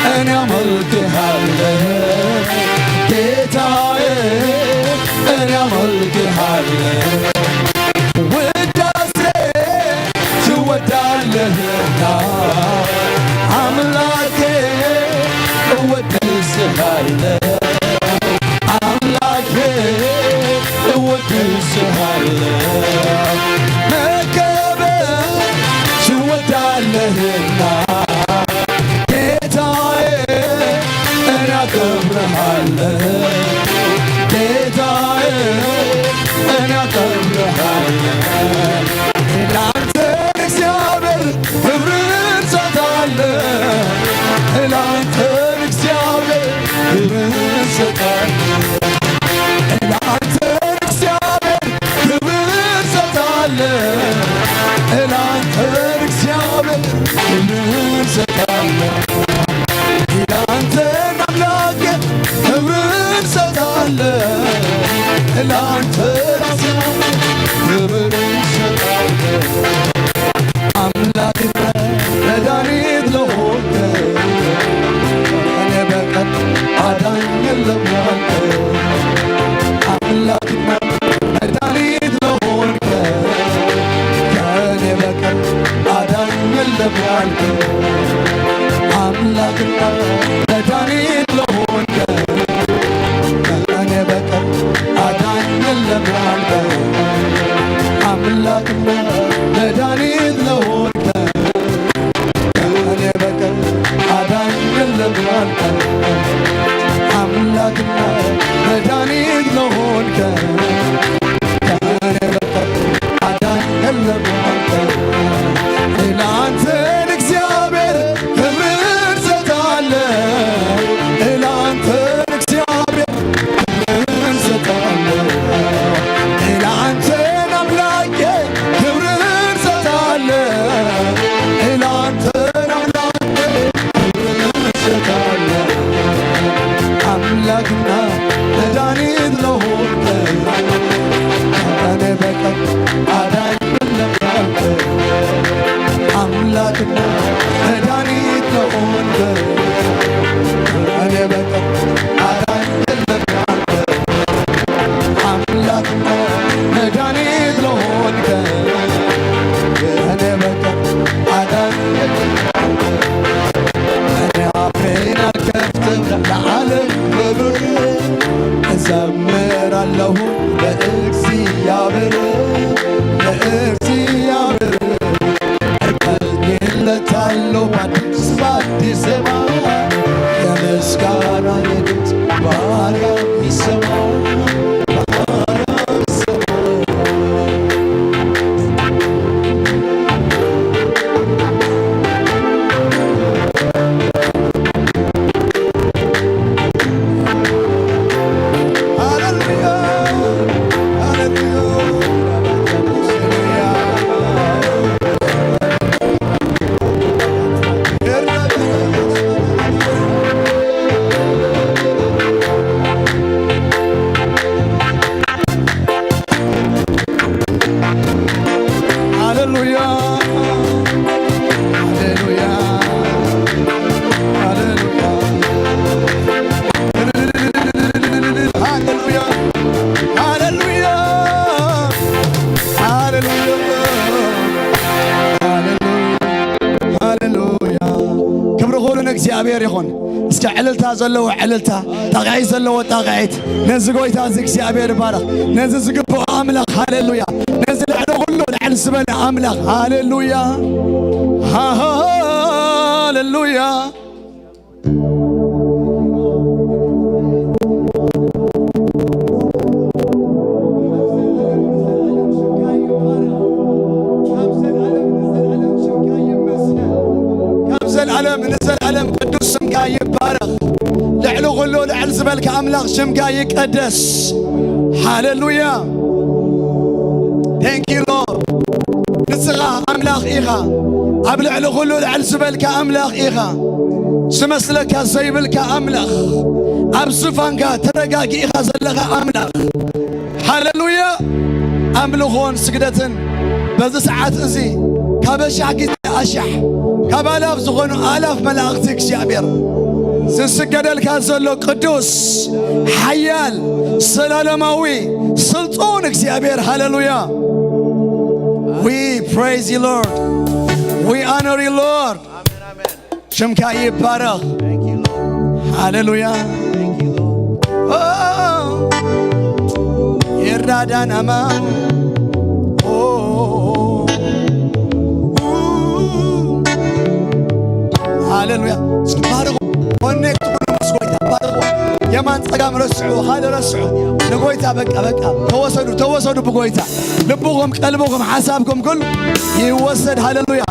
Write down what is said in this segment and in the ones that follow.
እኔ አመልክሃለሁ ጌታዬ እኔ አመልክሃለሁ ውዳሴ ትወዳለህና አምላኬ እወድስሃለሁ አምላኬ እወድስሃለሁ መከበር ትወዳለህና ጌታዬ እኔ አከብርሃለሁ ላንተ እግዚአብሔር ክብርን እሰጣለሁ ላንተ እግዚአብሔር ክብርን እሰጣለሁ ላንተ እግዚአብሔር ክብርን እሰጣለሁ ላንተ እግዚአብሔር ክብርን እሰጣለሁ ላንተ ክብር እሰጣለሁ አምላክና መድኃኒት ለሆንክ እኔ በቀር አዳኝ የለም ያልክ አምላክና መድኃኒት ለሆንክ ከእኔ በቀር አዳኝ የለም ያልክ አምላክና መድኃኒት ለሆንክ ከእኔ በቀር አምላክና መድኃኒት ለሆንክ ከእኔ በቀር አዳኝ የለም ያልክ አምላክና መድኃኒት ለሆንክ ከእኔ በቀር አዳኝ የለም ያልክ ላንተን እግዚአብሔር ክብርን እሰጣለሁ ላንተን እግዚአብሔር ክብርን እሰጣለሁ ላንተን አምላኬ ክብርን እሰጣለሁ ላንተን አምላኬ ክብርን እሰጣለሁ አምላክና መድኃኒት ለሆንክ ከእኔ በቀር አዳኝ የለም ያልክ አምላክና መድኃኒት ለሆንክ ከእኔ በቀር አዳኝ የለም ያልክ አምላክና መድኃኒት ለሆንክ ከእኔ በቀር አዳኝ የለም ያልክ እኔ አፌን አልከፍትም ለዓለም ክብር እዘምራለሁ ለእግዚአብሔር እቀኝለታለሁ በአዲስ ዜማ የምስጋና ድምፅ በአርያም ይሰማ እግዚአብሔር ይሁን እስከ ዕልልታ ዘለዎ ዕልልታ ጠቃዒት ዘለዎ ጠቃዒት ነዚ ጎይታ እዚ እግዚአብሔር ባረኽ ነዚ ዝግብኦ አምላኽ ሃሌሉያ ነዚ ልዕሊ ኩሉ ልዕል ዝበለ አምላኽ ሃሌሉያ ሃሌሉያ ዓለም ቅዱስ ስምካ ይባረኽ ልዕሊ ኩሉ ልዕል ዝበልካ አምላኽ ሽምካ ይቀደስ ሃሌሉያ ቴንክ ዩ ሎርድ ንስኻ አምላኽ ኢኻ ኣብ ልዕሊ ኩሉ ልዕል ዝበልካ አምላኽ ኢኻ ዝመስለካ ዘይብልካ አምላኽ ኣብ ዙፋንካ ተረጋጊእኻ ዘለኻ አምላኽ ሃሌሉያ አምልኾን ስግደትን በዚ ሰዓት እዚ ካብ ኣሻሕ ግዜ ኣሻሕ كاب آلاف زغنو آلاف ملاقتك እግዚአብሔር سنسجدل كازلو قدوس حيال سلالماوي سلطون እግዚአብሔር هاللويا. We praise you Lord, we honor you Lord. شمكا يبارك. هاللويا. يردان أمان. هاللويا. سبحانه ونك تقول مسويتا بارو يمان تقام رسعو هذا رسعو نقويتا بقى توسدوا بقويتا لبوهم قلبوهم حسابكم كل يوسد. هاللويا.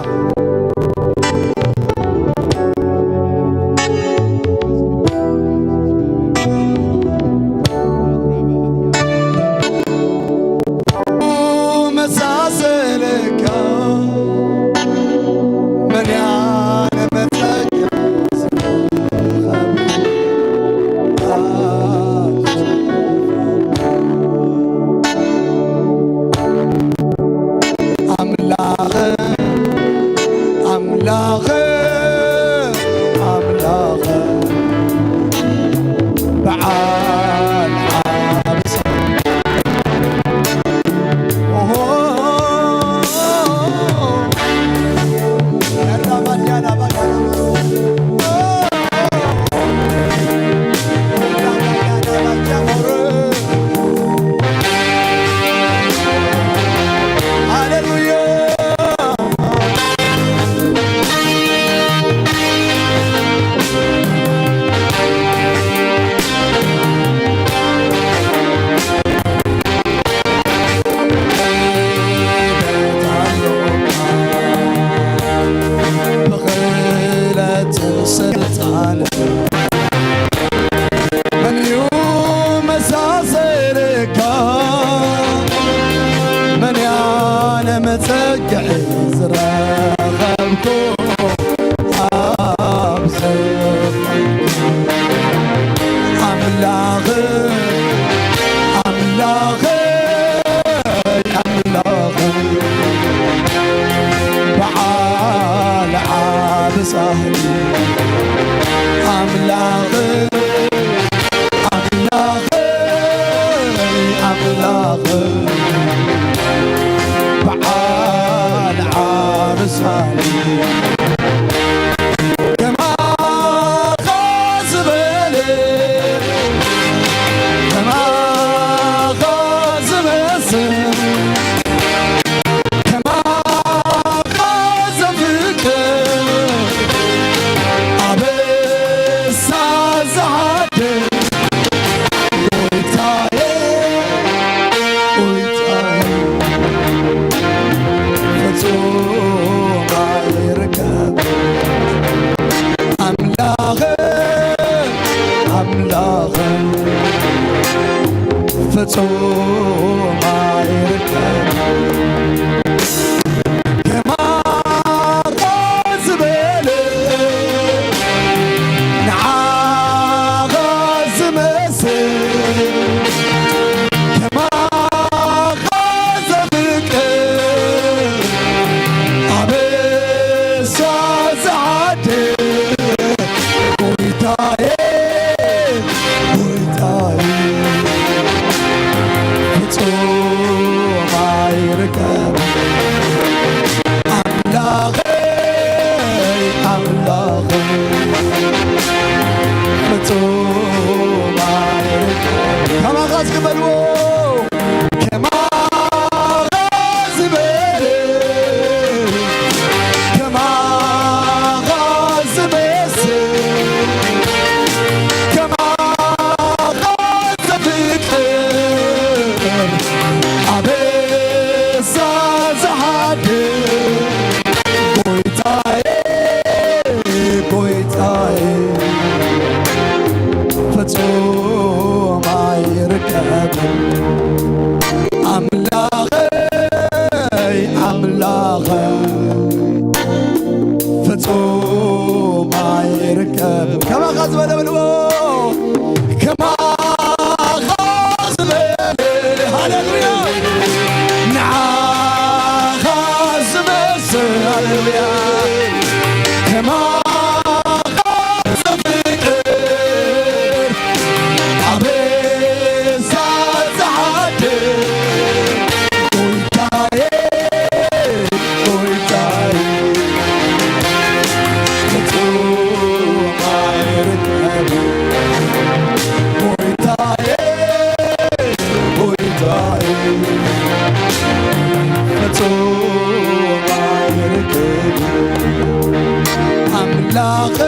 አምላክ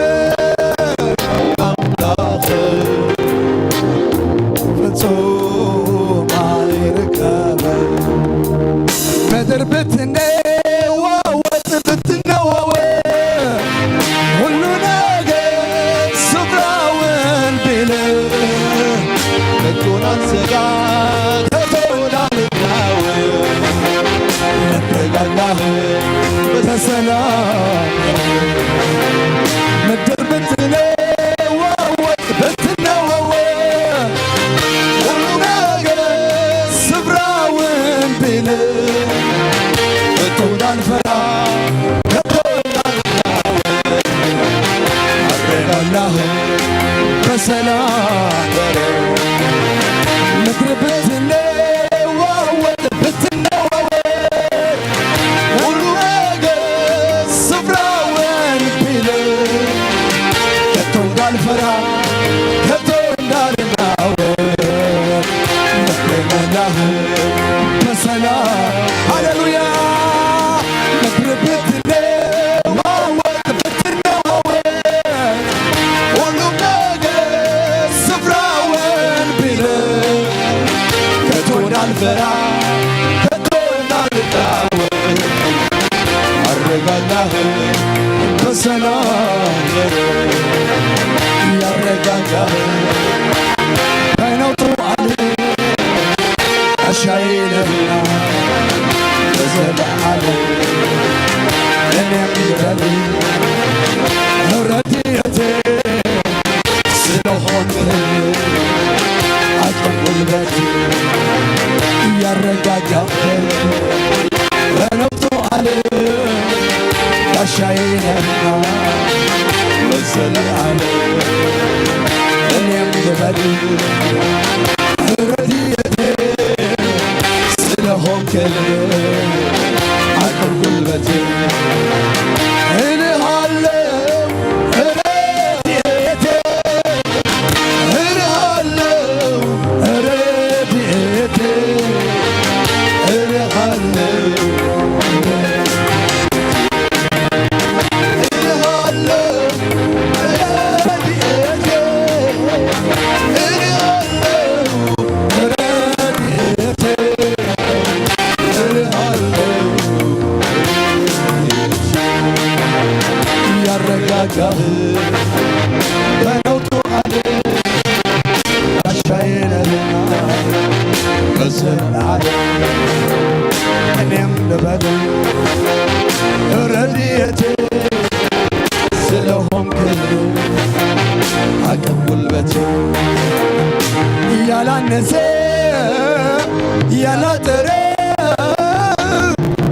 አምላክ ፍጹም አይርከበ ምድር ብትነዋወጥ ብትነዋወጥ ሁሉ ነገር ስፍራውን ቢልቅ ልቡን አትዘጋ በሰላም ምድር ብትነዋወጥ ብትነዋወጥ ሁሉ ነገር ስፍራውን ቢልቅ ከቶ እንዳንፈራ ከቶ እንዳንናወጥ አረጋጋህ በሰላም ምድር ብትነዋወጥ ብትነዋወጥ ሁሉ ነገር ስፍራውን ቢልቅ ከቶ እንዳልፈራ ከቶ እንዳልናወጥ አረጋጋህ በሰላም ሃሌሉያ ምድር ብትነዋወጥ ብትነዋወጥ ሁሉ ነገር ስፍራውን ቢልቅ ከቶ እንዳልፈራ ከቶ እንዳልናወጥ አረጋጋህ በሰላም ያረጋጋህ በነውጡ ዓለም ጋሻዬ ነህና ለዘለዓለም እኔም ልበልህ ረድኤቴ ስለሆንክልኝ አቅም ጉልበቴ እያረጋጋኸኝ በነውጡ ዓለም ጋሻዬ ነህና ለዘለዓለም እኔም ልበልህ ረድኤቴ ስለሆንክልኝ አቅም ጉልበቴ እልሃለሁ ረድኤቴ እልሃለሁ ረድኤቴ እልሃለሁ ያረጋጋህ በነውጡ ዓለም ጋሻዬ ነህና ለዘለዓለም እኔም ልበልህ ረድኤቴ ስለሆንክልኝ አቅም ጉልበቴ ያላነሰ ያላጠረ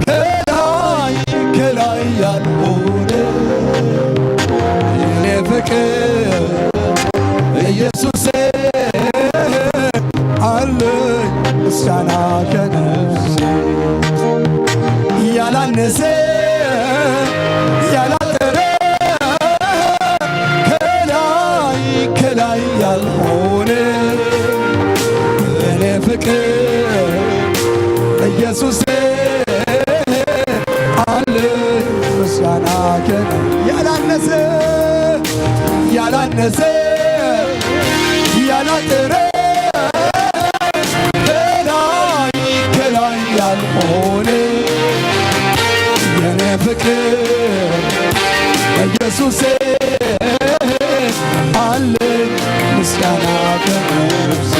ከላይ ከላይ ያልሆነ የኔ ፍቅር ኢየሱሴ አለኝ ምስጋና ከነፍሴ ያላነሰ ያላጠረ ከላይ ከላይ ያልሆነ የኔ ፍቅር ኢየሱሴ አለኝ ምስጋና ያላነሰ ያላነሰ ያላጠረ ከላይ ከላይ ያልሆነ የኔ ፍቅር ኢየሱሴ አለኝ ምስጋና ከነፍሴ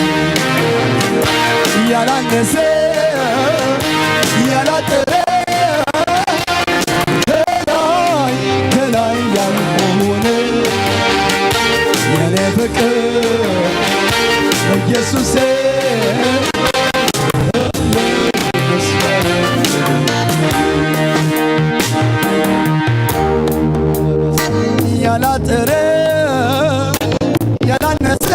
ያላነሰ ያላጠረ ከላይ ከላይ ያልሆነ የኔ ፍቅር ኢየሱሴ ያላጠረ ያላነሰ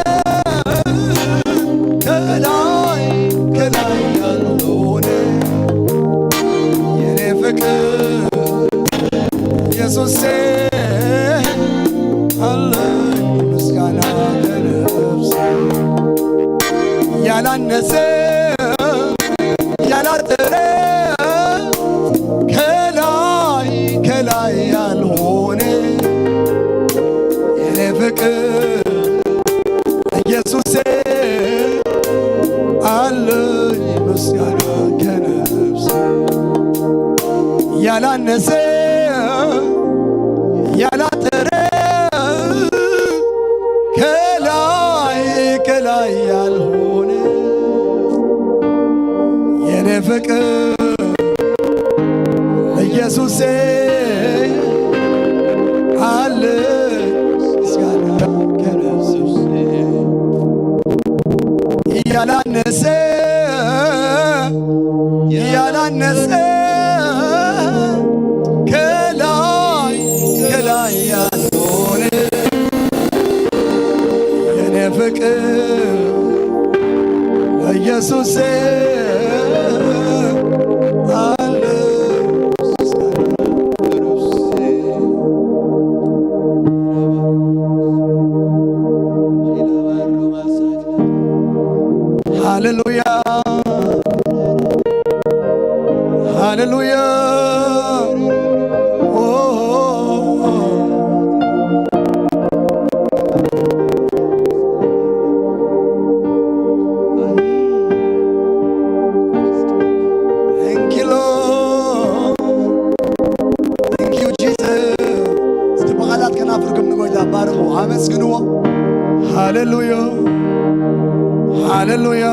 ከላይ ከላይ ያልሆነ የኔ ፍቅር ኢየሱሴ አለኝ ምስጋና ለነፍሴ ያላነሰ ያላጠረ ከላይ ከላይ ያልሆነ ያላነሰ ከላይ ከላይ ያልሆነ የኔ ፍቅር ለኢየሱስ አለ ሃሌሉያ ሃሌሉያ አመስግኑዎ ሃሌሉያ ሃሌሉያ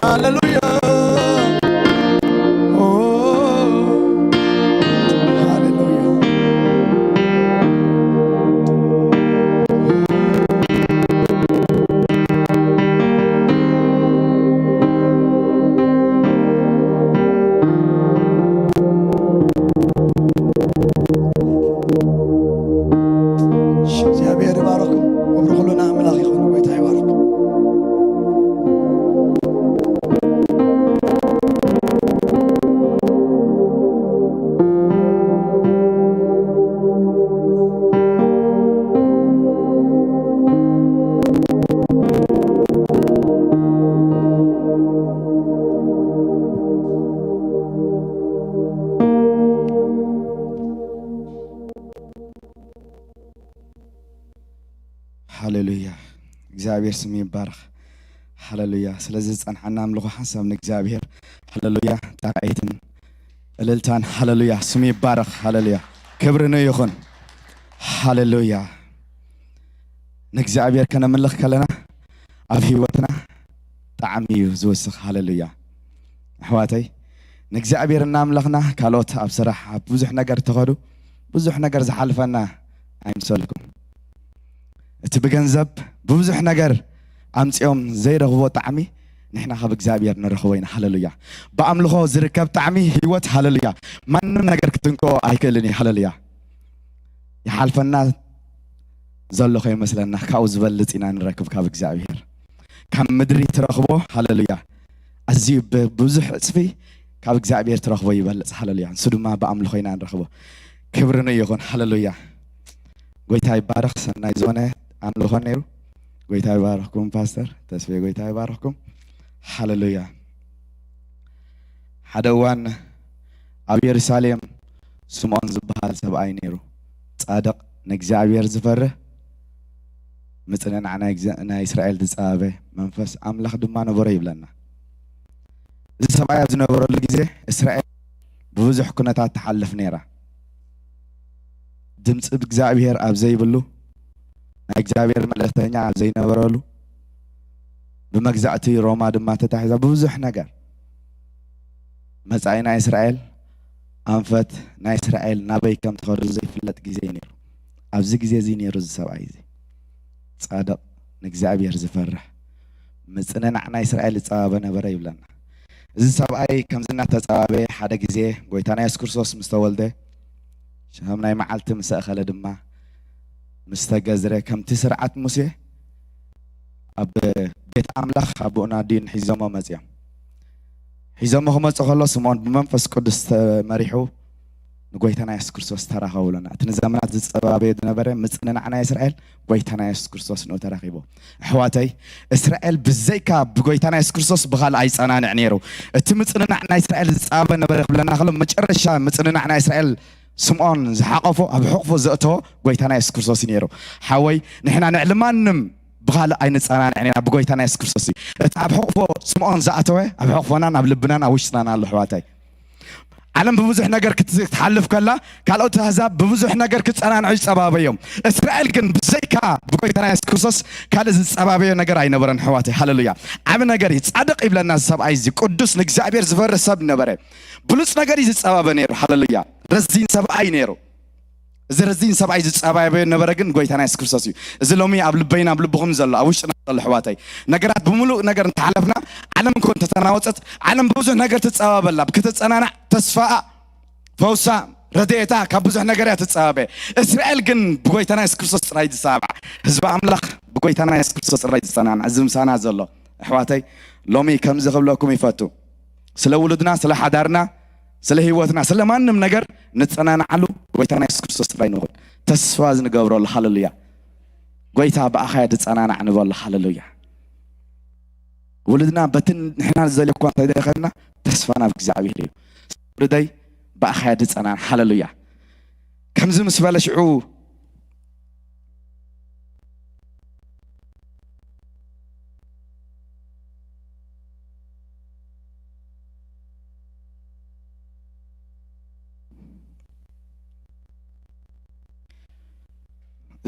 ሃሌሉያ ሃሌሉያ እግዚአብሔር ስም ይባረክ ሃሌሉያ ስለዚህ ጸንሐና አምልኮ ሐሳብ ንእግዚአብሔር ሃሌሉያ ጣቃይትን እልልታን ሃሌሉያ ስም ይባረክ ሃሌሉያ ክብር ነው ይኹን ሃሌሉያ ንእግዚአብሔር ከነምልኽ ከለና ኣብ ህይወትና ጣዕሚ እዩ ዝወስኽ ሃሌሉያ ኣሕዋተይ ንእግዚአብሔር እናምለኽና ካልኦት ኣብ ስራሕ ኣብ ብዙሕ ነገር ተኸዱ ብዙሕ ነገር ዝሓልፈና ኣይምሰልኩም እቲ ብገንዘብ በብዙሕ ነገር ኣምፂኦም ዘይረኽቦ ጣዕሚ ንሕና ካብ እግዚአብሔር ንረኽቦ ኢና ሃሌሉያ በኣምልኾ ዝርከብ ጣዕሚ ህይወት ሃሌሉያ ማንም ነገር ክትንክኦ ኣይክእልን እዩ ሃሌሉያ ይሓልፈና ዘሎ ከይመስለና ካብኡ ዝበልፅ ኢና ንረክብ ካብ እግዚአብሔር ካብ ምድሪ ትረኽቦ ሃሌሉያ ኣዝዩ ብብዙሕ እፅፊ ካብ እግዚአብሔር ትረኽቦ ይበልፅ ሃሌሉያ ንሱ ድማ በኣምልኾ ኢና ንረኽቦ ክብሪ ይኹን ሃሌሉያ ጎይታ ይባረክ ሰናይ ዝኾነ አምልኮ ነይሩ ጎይታ ይባረክኩም ፓስተር ተስፋዬ ጎይታ ይባረክኩም ሃሌሉያ ሓደ እዋን ኣብ ኢየሩሳሌም ስምዖን ዝበሃል ሰብኣይ ነይሩ ጻድቕ ንእግዚአብሔር ዝፈርህ ምጽንናዕ ናይ እስራኤል ዝጸባበ መንፈስ ኣምላኽ ድማ ነበሮ ይብለና እዚ ሰብኣይ ኣብ ዝነበረሉ ግዜ እስራኤል ብብዙሕ ኩነታት ተሓልፍ ነይራ ድምፂ እግዚአብሔር ኣብ ዘይብሉ ናይ እግዚአብሔር መልእክተኛ ኣብ ዘይነበረሉ ብመግዛእቲ ሮማ ድማ ተታሒዛ ብብዙሕ ነገር መጻኢ ናይ እስራኤል ኣንፈት ናይ እስራኤል ናበይ ከም ትኸዱ ዘይፍለጥ ግዜ ነይሩ ኣብዚ ግዜ እዚ ነይሩ እዚ ሰብኣይ እዚ ጻድቕ ንእግዚአብሔር ዝፈርህ ምጽንናዕ ናይ እስራኤል ዝጸባበ ነበረ ይብለና እዚ ሰብኣይ ከምዚ እናተጸባበ ሓደ ግዜ ጎይታና ኢየሱስ ክርስቶስ ምስ ተወልደ شام ناي معلت مسأخلة دما مستجزرة كم تسرعت موسى أب بيت أملاخ أبونا دين حزام مزيا حزام هم تخلص سمان بمنفس قدس مريحو نقولتنا يسوع كريستوس ترى هولنا تنزمنا تسبب بيدنا برا مثلنا عنا إسرائيل قولتنا يسوع كريستوس نوتر خيبو حواتي إسرائيل بزيكا بقولتنا يسوع كريستوس بخال عيس أنا نعنيرو تمثلنا عنا إسرائيل تسابنا برا بلنا خلهم متشرشة مثلنا عنا إسرائيل سمعون زحقفو أبحقفو زقتو قويتنا يسوع كريستوس ينيرو حوي نحنا نعلمانم بغال أين صار يعني بقويتنا يسوع كريستوس أبحقفو سمعون زقتوه أبحقفونا نبلبنا نوشنا الله حواتي عالم ببزح نجار كتحلف كلا قالوا تهذب ببزح نجار كتأنا نعيش سبابيهم إسرائيل كن بزيكا بقويتنا يسوع كريستوس كان سبابيه نجار عين برا حواتي هللويا عم نجار يتصدق قبل الناس سب عايز قدوس نجزابير زفر سب نبره بلوس نجار يتصابه نيرو هللويا رزين سب عين نيرو زرزين سبعي زصاباي بنبرغن غويتانا يسوس كريستوس እዚ ሎሚ ኣብ ልበይና ኣብ ልብኹም ዘሎ ኣብ ውሽጥና ዘሎ ሕዋተይ ነገራት ብምሉእ ነገር እንተሓለፍና ዓለም ኮን ተተናወፀት ዓለም ብዙሕ ነገር ትጸባበላ ክትጸናናዕ ተስፋ ፈውሳ ረድኤታ ካብ ብዙሕ ነገራት ትጸባበ እስራኤል ግን ብጎይታና የሱስ ክርስቶስ ጥራይ ዝሳብዓ ህዝቢ ኣምላኽ ብጎይታና የሱስ ክርስቶስ ጥራይ ዝጸናናዕ እዚ ምሳና ዘሎ ሕዋተይ ሎሚ ከምዚ ክብለኩም ይፈቱ ስለ ውሉድና ስለ ሓዳርና ስለ ህይወትና ስለ ማንም ነገር ንጸናናዓሉ ጎይታና የሱስ ክርስቶስ ጥራይ ንኹን ተስፋ ዝንገብረሉ ሃሌሉያ ጎይታ በአኻያ ድጸናናዕ ንበሉ ሃሌሉያ ውሉድና በትን ንሕና ዘለኳ ተደኸና ተስፋና ብእግዚአብሔር እዩ ውሉደይ በአኻያ ድጸናናዕ ሃሌሉያ ከምዚ ምስ በለሽዑ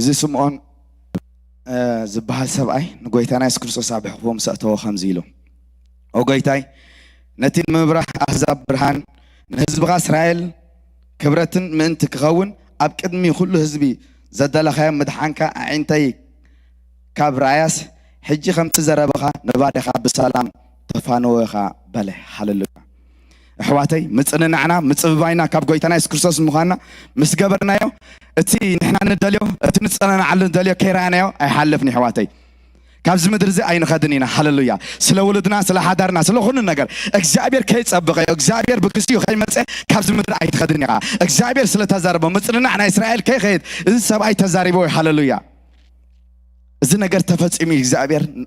እዚ ስምዖን ዝበሃል ሰብኣይ ንጎይታና የሱስ ክርስቶስ ኣብ ሕቁፎም ሰእተዎ ከምዚ ኢሉ ኦ ጎይታይ ነቲ ንምብራህ ኣሕዛብ ብርሃን ንህዝብኻ እስራኤል ክብረትን ምእንቲ ክኸውን ኣብ ቅድሚ ኩሉ ህዝቢ ዘደለኻዮ ምድሓንካ ኣዒንተይ ካብ ራእያስ ሕጂ ከምቲ ዘረበኻ ንባዴኻ ብሰላም ተፋነወኻ በለ ሃሌሉያ أحواتي متنعنا متصباينا كاب قويتنا يسوع كريستوس مخانا مسجبرنا يو أتي نحنا ندليو أتي نتصنع على ندليو كيرانا يو أي حلفني حواتي كاب زمدرزي أين خدنينا هللويا سلا ولدنا سلا حدارنا سلا خلنا نجار إخزابير كيس أبغى إخزابير بكسيو خي مسأ كاب زمدر أي تخدنيها إخزابير سلا تزارب متنعنا إسرائيل كي خيد إذا سب أي تزاربوي هللويا إذا نجار تفز إمي إخزابير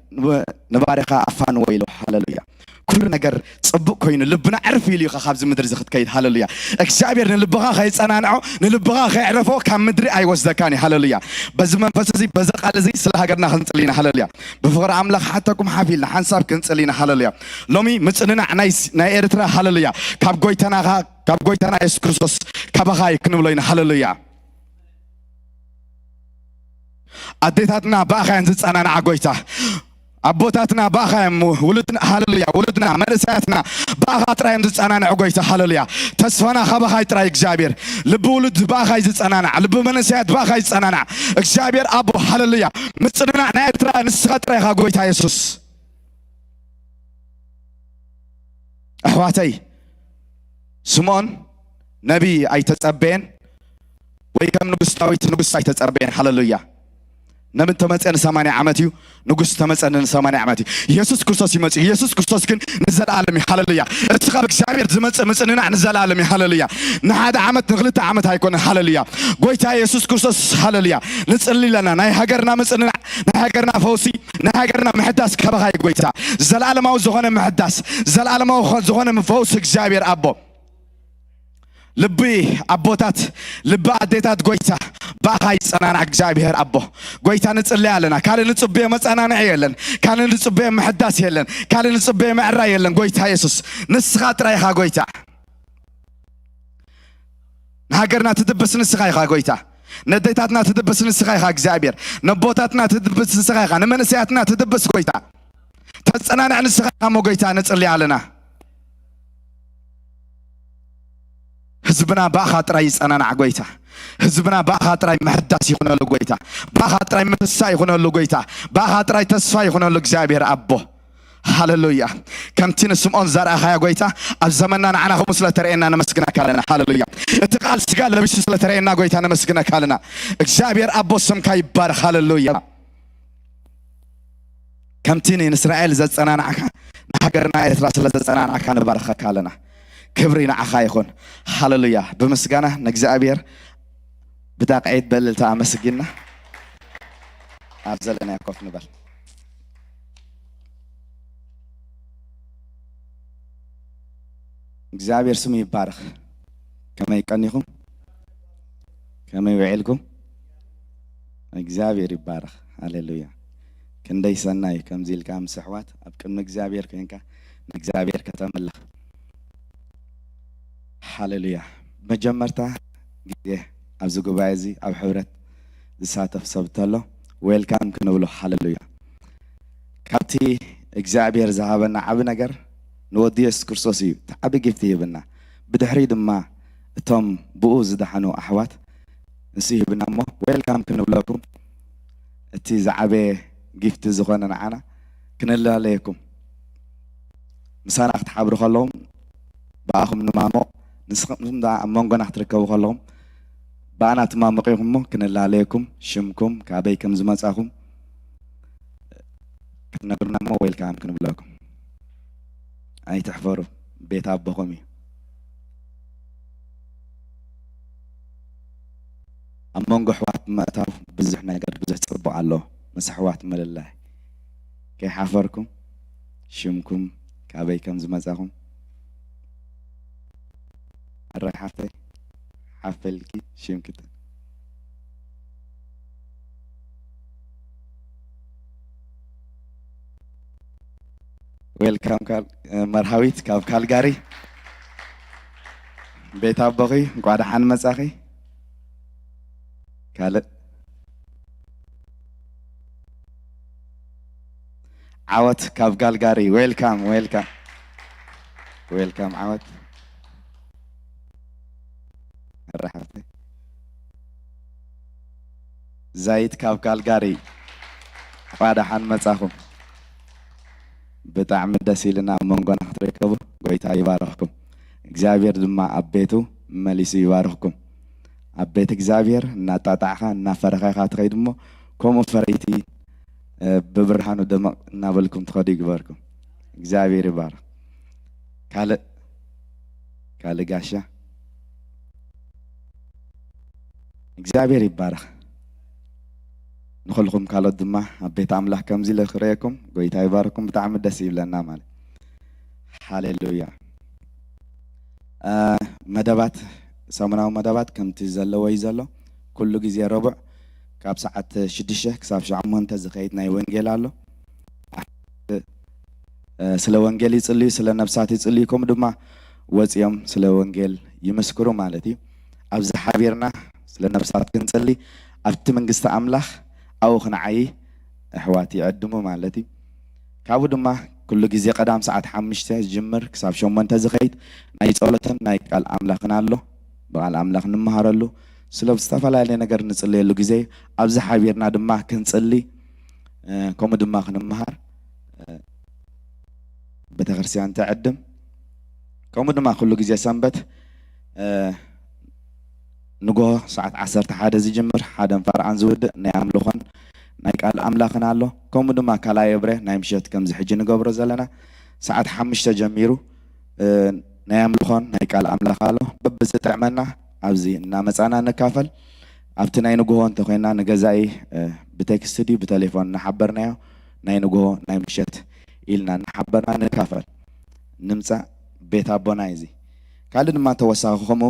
نبارك أفان ويلو هللويا كل نجار صبق كوين لبنا عرف يلي خاب زمدر زخت كيد هللويا إخزابير نلبغا خي صنانعو نلبغا خي عرفو كم مدري أي وزدكاني هللويا بزمن فسزي بزق على زي سلا هجرنا خنصلينا هللويا بفقر عملك حتىكم حافلنا حنصاب كنصلينا هللويا لومي متصننا نايس نايرترا هللويا كاب غويتنا يسوع كريستوس كابخاي كنبلينا هللويا أديتاتنا باخاين زصنانا عغويتا أبوتاتنا باخايم ولدنا هللويا ولدنا مرساتنا باخا ترايم زصنانا عغويتا هللويا تسفانا خبخاي تراي إخزابير لب ولد باخاي زصنانا لب منسات باخاي زصنانا إخزابير أبو هللويا متصننا نايترا نسخا تراي عغويتا يسوس أحواتي سمون نبي أي تتصبين ويكم نقص أي تتصبين هللويا نمن تمسأن ساماني عمتيو نقص تمسأن ساماني عمتي يسوع كريستوس يمسي يسوع كريستوس كن نزل عالمي هللويا اتخابك شعبير مسأننا نزل عالمي هللويا نهاد عمت نغلط عمت هيكون هللويا قويتا يسوع كريستوس هللويا نسألي لنا ناي هاجرنا مسأننا ناي هاجرنا فوسي ناي هاجرنا محدث كبهاي قويتا زل عالم أو زغنا محدث زل عالم أو زغنا مفوسك شعبير أبو لبي أبوتات لب عديتات قويتا باخاي صنانا እግዚአብሔር አቦ ጎይታ ንጽልይ አለና ካለ ንጽበየ መጻናና የለን ካለ ንጽበየ መሐዳስ የለን ካለ ንጽበየ መዕራ የለን ጎይታ ኢየሱስ ንስኻ ጥራይኻ ጎይታ ሃገርና ትድብስ ንስኻ ኢኻ ጎይታ ነደይታትና ትድብስ ንስኻ ኢኻ እግዚአብሔር ነቦታትና ትድብስ ንስኻ ኢኻ ነመንስያትና ትድብስ ጎይታ ተጸናና ንስኻ ኢኻ ጎይታ ንጽልይ አለና ህዝብና ባኻጥራይ ጸናና ጎይታ ህዝብና ባኻጥራይ መሐዳስ ይሆነሉ ጎይታ ባኻጥራይ መተሳ ይሆነሉ ጎይታ ባኻጥራይ ተስፋ ይሆነሉ እግዚአብሔር አቦ ሃሌሉያ ከምቲን ስምዖን ዘርአኻ ያ ጎይታ ኣብ ዘመንና ንዓና ከም ስለተረአና ነመስግነካ ኣለና ሃሌሉያ እቲ ቃል ስጋ ለብሽ ስለተረአና ጎይታ ነመስግነካ ኣለና እግዚአብሔር አቦ ስምካ ይባረክ ሃሌሉያ ከምቲን እስራኤል ዘጸናናካ ንሃገርና ኤርትራ ስለዘጸናናካ ንባረኸካ ኣለና كبرنا عخايخون هاللويا بمسجنا نجزابير بداق عيد بللتا مسجنا أفضلنا يكوف نبل نجزابير سمي بارخ كما يكنيكم كما يوعلكم نجزابير بارخ هاللويا كندي سناي كم زيل كام سحوات أبكر نجزابير كينكا نجزابير كتم الله هاللويا مجمرتا جديه أبزو قبائزي أب حورت لساتف صبتله ويلكم كنولو هاللويا كابتي إجزابير ذهبنا عبنجر نوديس كرسوسي تعبي جفتي بنا بدحريد ما توم بؤوز دحنو أحوات نسيه بنامه ويلكم كنبلكم اتي زعبه جيفت زخونا نعنا كنلا عليكم مسانا تحبروا خلهم باخم نمامو نسخم دا امونغنا تركبوا خلهم بانا تمامقيكم كنلا عليكم شمكم كابيكم زمصاكم كنغرنا مو ويلكم كنبلكم اي تحفروا بيت ابكم أمونغ حوات ما تعرف بزحنا قد بزح تصبوا على الله مسحوات مال الله كي حفركم شمكم كابيكم زمزاهم الراي حفلكي شمكت ويلكم كال مرحويت كاب كالغاري بيت أبوغي قاعد حن مساخي كالت عوت كاب كالغاري ويلكم عوت الرحمة زايد كاب كالغاري قاعد حن مساخم بتاع مدسيلنا مونغون تركبوا قويتا يبارككم እግዚአብሔር ድማ አቤቱ መሊሱ ይባርክኩም አቤት እግዚአብሔር እናጣጣኻ እናፈረኻኻ ትኸይድሞ ከምኡ ፈረይቲ በብርሃኑ ደመቅ እናበልኩም ትኸዱ ይግበርኩም እግዚአብሔር ይባርክ ካልእ ጋሻ እግዚአብሔር ይባርክ ንኹልኩም ካልኦት ድማ አቤት አምላክ ከምዚ ለኽረየኩም ጎይታ ይባርኩም ብጣዕሚ ደስ ይብለና ማለት ሃሌሉያ مدبات سامناو مدبات كم تزلوا ويزلوا كل جزء ربع كاب ساعة شدشة كساب شعمون تزخيت ناي وانجيل الله سلا وانجيل يصلي سلا نفسات يصلي كم دما وزيم سلا وانجيل يمسكروا مالتي أبز حبيرنا سلا نفسات كنصلي أبت من قصة أملاخ أو خنعي أحواتي عدمو مالتي كابو دما كل جزء قدام ساعة حمشته جمر كساب شومن تزخيت ناي صلاتن ناي قال أملاخنا له بقال أملاخ نمهر له سلب استفلا علينا نجر نصلي له جزء أبز حبيرنا دما كنصلي كم دما خنمهر بتغرسيان تعدم كم دما كل جزء سنبت نجوا ساعة 10 حدا زي جمر حدا فرعان زود نعم لخن ناي قال أملاخنا له كم دما كلا يبره ناي مشيت كم زي حجنا قبر زلنا ساعة حمشته جميرو نايم لخون ناي قال أملاخ له ببز تعملنا عبزي نامسانا نكافل أبتنا ينقوه أنت خوينا نجزاي بتكستدي بتليفون نحبرنا ناي نقوه ناي مشيت إلنا نحبرنا نكافل نمسا بيت أبونا يزي قال ما توسعهم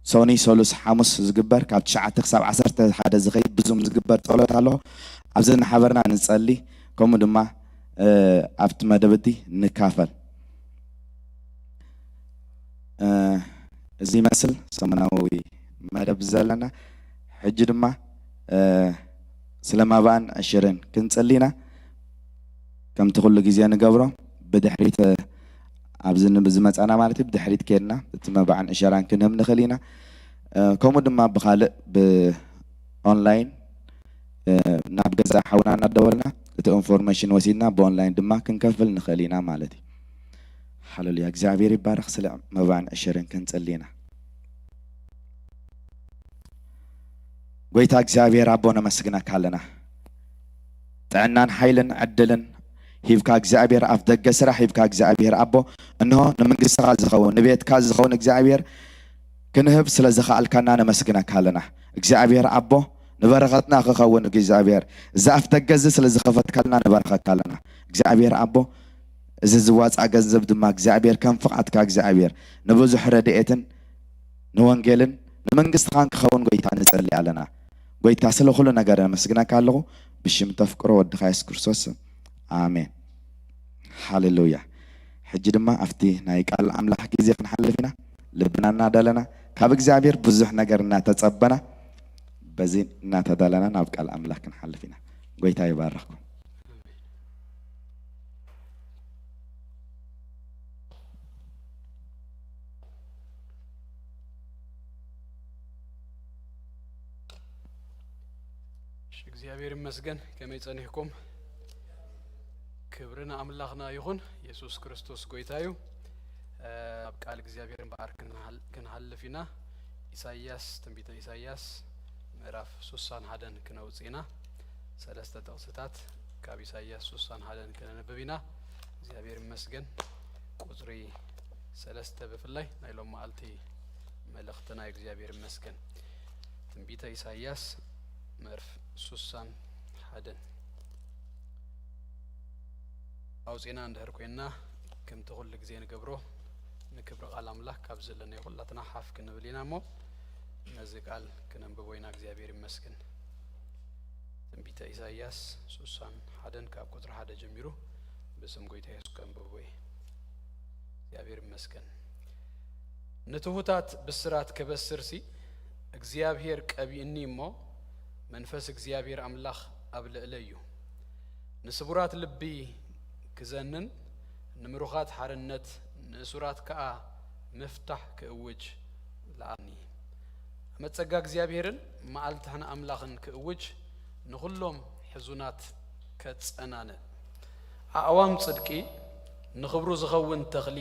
سوني سولوس حامس زجبر كاب شعة خساب 10 حدا زغيب بزوم زجبر طلعت له عبزنا حبرنا نصلي كم دما أبت مدبتي نكافل زي مثل سمناوي مدب زلنا حج دما سلما بان أشرين كنت صلينا كم تقول لجزيان قبره بدحريت أبزن بزمت أنا مالتي بدحريت كنا تما عن إشاران كنا من خلينا كم دما بخالق بأونلاين نبجز حاولنا ندورنا الانفورميشن وسيلنا بأونلاين دما كنكفل نخلينا مالتي هللويا እግዚአብሔር ይባረክ ስለ መባን أشرين كنصلينا ጎይታ እግዚአብሔር አቦና መስግና ካለና ጥዕናን ኃይልን ዕድልን ሂብካ እግዚአብሔር አፍ ደገ ስራ ሂብካ እግዚአብሔር አቦ እንሆ ንመንግስትካ ዝኸውን ንቤትካ ዝኸውን እግዚአብሔር ክንህብ ስለ ዝኸኣልካና ነመስግና ካለና እግዚአብሔር አቦ ንበረኸትና ክኸውን እግዚአብሔር እዛ አፍ ደገ ስለ ዝኸፈትካልና ንበረኸት ካለና እግዚአብሔር አቦ إذا زواج أجازب دم أجزابير كم فقط كأجزابير نبوز حردئتن نوانجيلن نمنجست خان خون قويتان نسألي علينا قويت أصله خلنا نجارنا مسجنا كله بشيم تفكروا ودخايس كرسوس آمين هاليلويا حج دم أفتي نايك على عمله حكي زي نحل فينا لبنا نادلنا كأجزابير بزح نجارنا تتصبنا بزين ناتدلنا نبقى على عمله كنحل فينا قويت يبارككم እግዚአብሔር ይመስገን ከመይጸንህኩም ክብርና አምላክና ይሁን ኢየሱስ ክርስቶስ ጎይታዩ ቃል እግዚአብሔርን ባርክናል ከናልፊና ኢሳይያስ ትንቢተ ኢሳይያስ ምዕራፍ 31 ከነውጽና ሰለስተ ጥቅስታት ካብ ኢሳይያስ 31 ከነነበቢና እግዚአብሔር ይመስገን ቁጥሪ ሰለስተ በፍላይ ናይሎም ማልቲ መልእክትና እግዚአብሔር ይመስገን ትንቢተ ኢሳይያስ ምዕራፍ 31 አውጽና እንደርኩና ከም ተሁል ጊዜ ንገብሮ ንክብር ቃል አምላክ ካብ ዘለነ ይሁላትና ሓፍ ክንብሊናሞ ነዚ ቃል ክንንብቦይና እግዚአብሔር ይመስገን ትንቢተ ኢሳይያስ 31 ካብ ቁጥር 1 ጀምሮ በስም ጎይታ ኢየሱስ ከንብቦይ እግዚአብሔር ይመስገን ነትሁታት ብስራት ከበስርሲ እግዚአብሔር ቀቢእኒሞ መንፈስ እግዚአብሔር አምላክ አብለለዩ ንስቡራት ልቢ ክዘንን ንምሩኻት ሓርነት ንሱራት ከአ መፍታሕ ክእውጅ ለአኒ መጸጋ እግዚአብሔርን ማዓልታህና አምላክን ክእውጅ ንኹሎም ሕዙናት ከጸናነ አዋም ጽድቂ ንኽብሩ ዝኸውን ተኽሊ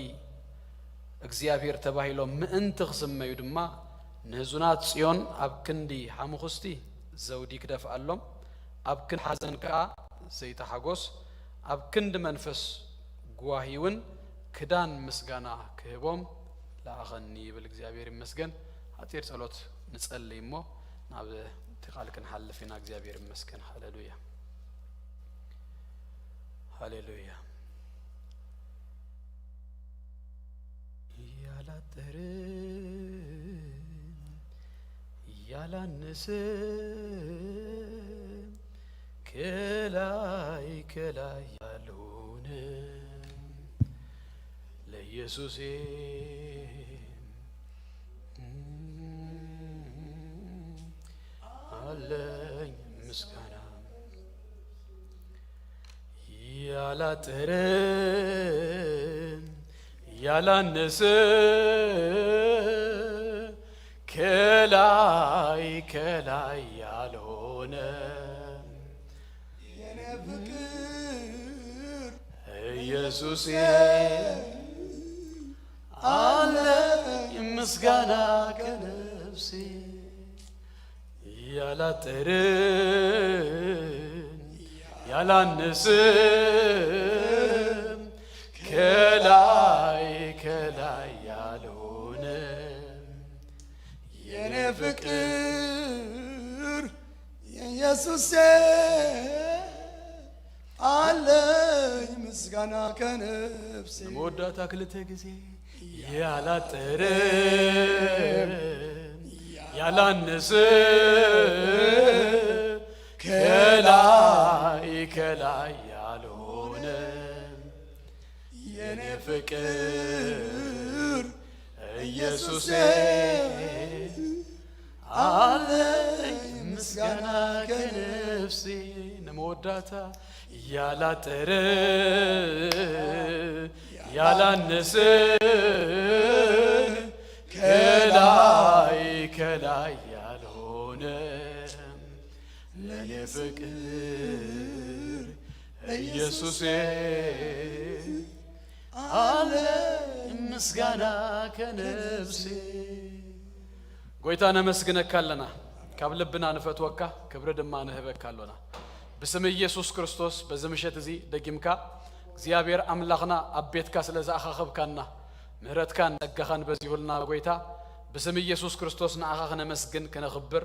እግዚአብሔር ተባሂሎም ምእንቲ ክስመዩ ድማ ንሕዙናት ጽዮን ኣብ ክንዲ ሓሙኽስቲ ዘውዲ ክደፍአሎም ኣብ ክን ሓዘን ከአ ዘይተሓጎስ ኣብ ክንድ መንፈስ ጓሂውን ክዳን ምስጋና ክህቦም ለአኸኒ ይብል እግዚአብሔር ይመስገን አጥር ጸሎት ንጸልይሞ ናብ ተቃልከን ሐልፈና እግዚአብሔር ይመስገን ሃሌሉያ ሃሌሉያ ያላጠረ ያላነሰ ከላይ ከላይ ያልሆነ ለኢየሱስ አለኝ ምስጋና ያላጠረ ያላነሰ ከላይ ከላይ ያልሆነ የኔ ፍቅር ኢየሱስ አለኝ ምስጋና ከነፍሴ ያላጠረ ያላነሰ ከላይ ከላይ ያልሆነ የኔ ፍቅር ኢየሱስ አለኝ ምስጋና ከነፍሴ ሞዳታ ክልተ ጊዜ ያላጠረ ያላነሰ ከላይ ከላይ ያልሆነ የኔ ፍቅር ኢየሱስ አለኝ ምስጋና ከነፍሴ ነሞዳታ ያላጠረ ያላነሰ ከላይ ከላይ ያልሆነ ለኔ ፍቅር ኢየሱስ አለኝ ምስጋና ከነፍሴ ጎይታ ነመስግነካለና ካብ ልብና ንፈትወካ ክብር ድማ ንህበካለና በስም ኢየሱስ ክርስቶስ በዘምሸት እዚ ደጊምካ እግዚአብሔር አምላክና አቤትካ ስለዛአኻኽብካና ምህረትካን ጸጋኻን በዚሁልና ጎይታ በስም ኢየሱስ ክርስቶስ ንአኻኽ ነመስግን ከነኽብር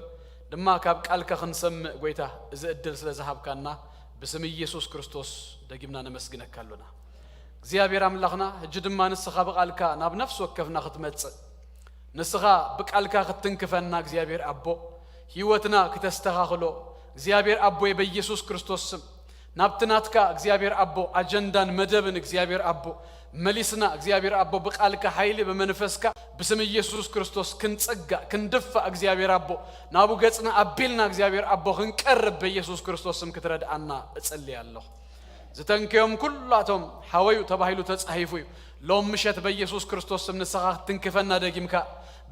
ድማ ካብ ቃልካ ክንሰምዕ ጎይታ እዚ እድል ስለዛሃብካና በስም ኢየሱስ ክርስቶስ ደጊምና ነመስግነካለና እግዚአብሔር አምላክና እጅ ድማ ንስኻ በቃልካ ናብ ነፍስ ወከፍና ክትመጽእ ንስኻ በቃልካ ክትንክፈና እግዚአብሔር አቦ ህይወትና ከተስተኻኽሎ እግዚአብሔር አቦ በኢየሱስ ክርስቶስ ስም ናብትናትካ እግዚአብሔር አቦ አጀንዳን መደብን እግዚአብሔር አቦ መሊስና እግዚአብሔር አቦ በቃልካ ኃይል በመንፈስካ በስም ኢየሱስ ክርስቶስ ክንጸጋ ክንድፋ እግዚአብሔር አቦ ናቡ ገጽና አቢልና እግዚአብሔር አቦ ክንቀርብ በኢየሱስ ክርስቶስ ስም ክትረዳና እጸልያለሁ ዝተንከዮም ኩላቶም ሐወዩ ተባሂሉ ተጻሂፉ ሎም ምሸት በኢየሱስ ክርስቶስ ስም ንስኻ ትንክፈና ደጊምካ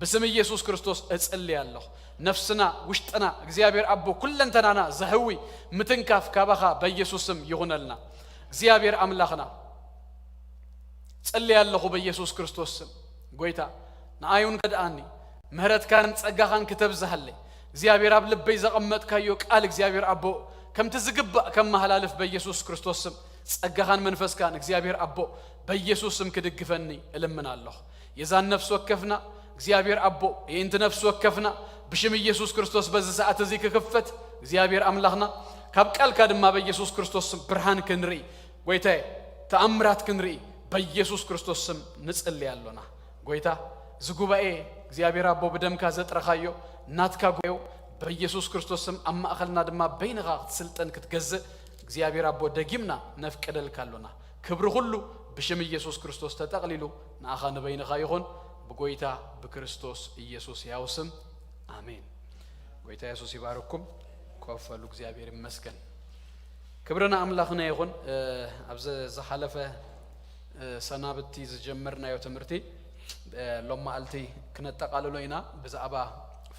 بسم يسوع كريستوس أصلي الله نفسنا وشتنا እግዚአብሔር አቦ ኩለንተናና ዘህዊ ምትንካፍ ካባኻ በኢየሱስም ይሆነልና እግዚአብሔር አምላኽና ጸልያለሁ በኢየሱስ ክርስቶስ ስም ጎይታ ናአዩን ከዳኒ ምህረት ካን ጸጋኻን ከተብዛህልኝ እግዚአብሔር አብ ልበይ ዘቀመጥካዮ ቃል እግዚአብሔር አቦ ከም ትዝግባ ከመሐላልፍ በኢየሱስ ክርስቶስ ስም ጸጋኻን መንፈስ ካን እግዚአብሔር አቦ በኢየሱስ ስም ክድግፈኒ እለምናለሁ የዛን ነፍስ ወከፍና እግዚአብሔር አቦ የእንት ነፍስ ወከፍና بشم يسوع كريستوس بز ساعة ذيك كفت زيابير أملاخنا كابقال كادما بيسوع كريستوس برهان كنري ويتاي تأمرات كنري بيسوع كريستوس نسأل لي اللونا ويتا زغوبا زيابير أبو بدم كازت رخايو ناتكا غيو بيسوع كريستوس أما أخلنا دما بينغا سلطان كتجز زيابير أبو دجيمنا نفكدل كالونا كبر كله بشم يسوع كريستوس تتقليلو ناخان بينغا يخون بقويتا بكريستوس يسوع ياوسم آمين ويتا يسوع يبارككم كوفلو እግዚአብሔር ይመስገን ክብርና አምላክና ይሁን አብዘ ዘሐለፈ ሰናብቲ ዝጀመርና ያው ትምርቲ ሎማልቲ ከነጠቃለሎይና በዛባ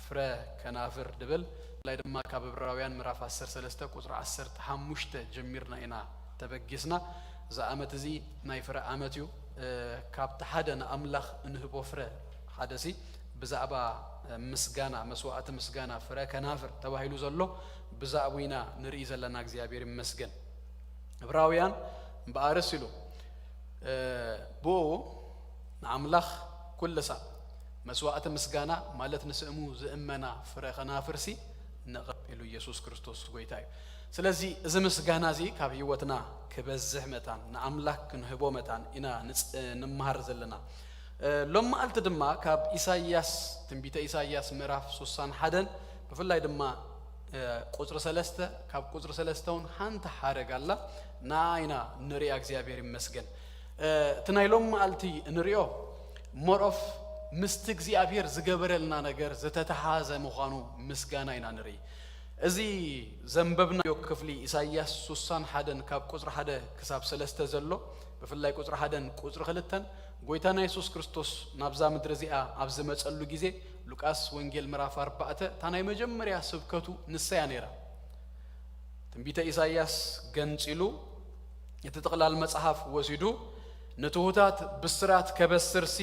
ፍረ ከናፍር ድብል ላይ ደማ ካብራውያን ምዕራፍ 10 ቁጥር 10 5 ጀምርና ኢና ተበግስና ዘአመት እዚ ናይ ፍረ አመትዩ ካብተ ሓደና አምላኽ እንህቦ ፍረ ሓደሲ በዛባ مسجانا مسوات مسجانا فرا كنافر تباهيلو زلو بزاوينا نري زلنا እግዚአብሔር ይመስገን ዕብራውያን በአርሲሉ ቦ አምላኽ ኩልሳ መስዋዕት ምስጋና ማለት ንስእሙ ዝእመና ፍረ ከናፍርሲ ነቀበሉ ኢየሱስ ክርስቶስ ጎይታዩ ስለዚህ እዚ ምስጋና እዚ ካብ ህይወትና ከበዝህ መታን ንአምላኽ ክንህቦ መታን ኢና ንማሃር ዘለና لما قلت دما كاب إساياس تنبيت إساياس مراف سوسان حدن بفلاي دما قصر سلسته كاب قصر سلستون هانت حارق الله ناينا نري أግዚአብሔር ይመስገን تناي لما قلتي نريو مرف مست እግዚአብሔር ዝገበረልና ነገር ዘተተሓዘ መዃኑ ምስጋና ኢና ንሪ እዚ ዘንበብና ክፍሊ ኢሳይያስ ሱሳን ሓደን ካብ ቁጥር 1 ክሳብ 3 ዘሎ በፍላይ ቁጥር 1 ቁጥር 2 ጎይታና ኢየሱስ ክርስቶስ ናብዛ ምድር እዚኣ ኣብዝ መጸሉ ጊዜ ሉቃስ ወንጌል ምዕራፍ 4 ታናይ መጀመሪያ ስብከቱ ንስያ ነራ ትንቢተ ኢሳይያስ ገንጽሉ የተጠቅላል መጽሐፍ ወሲዱ ነትሁታት ብስራት ከበስርሲ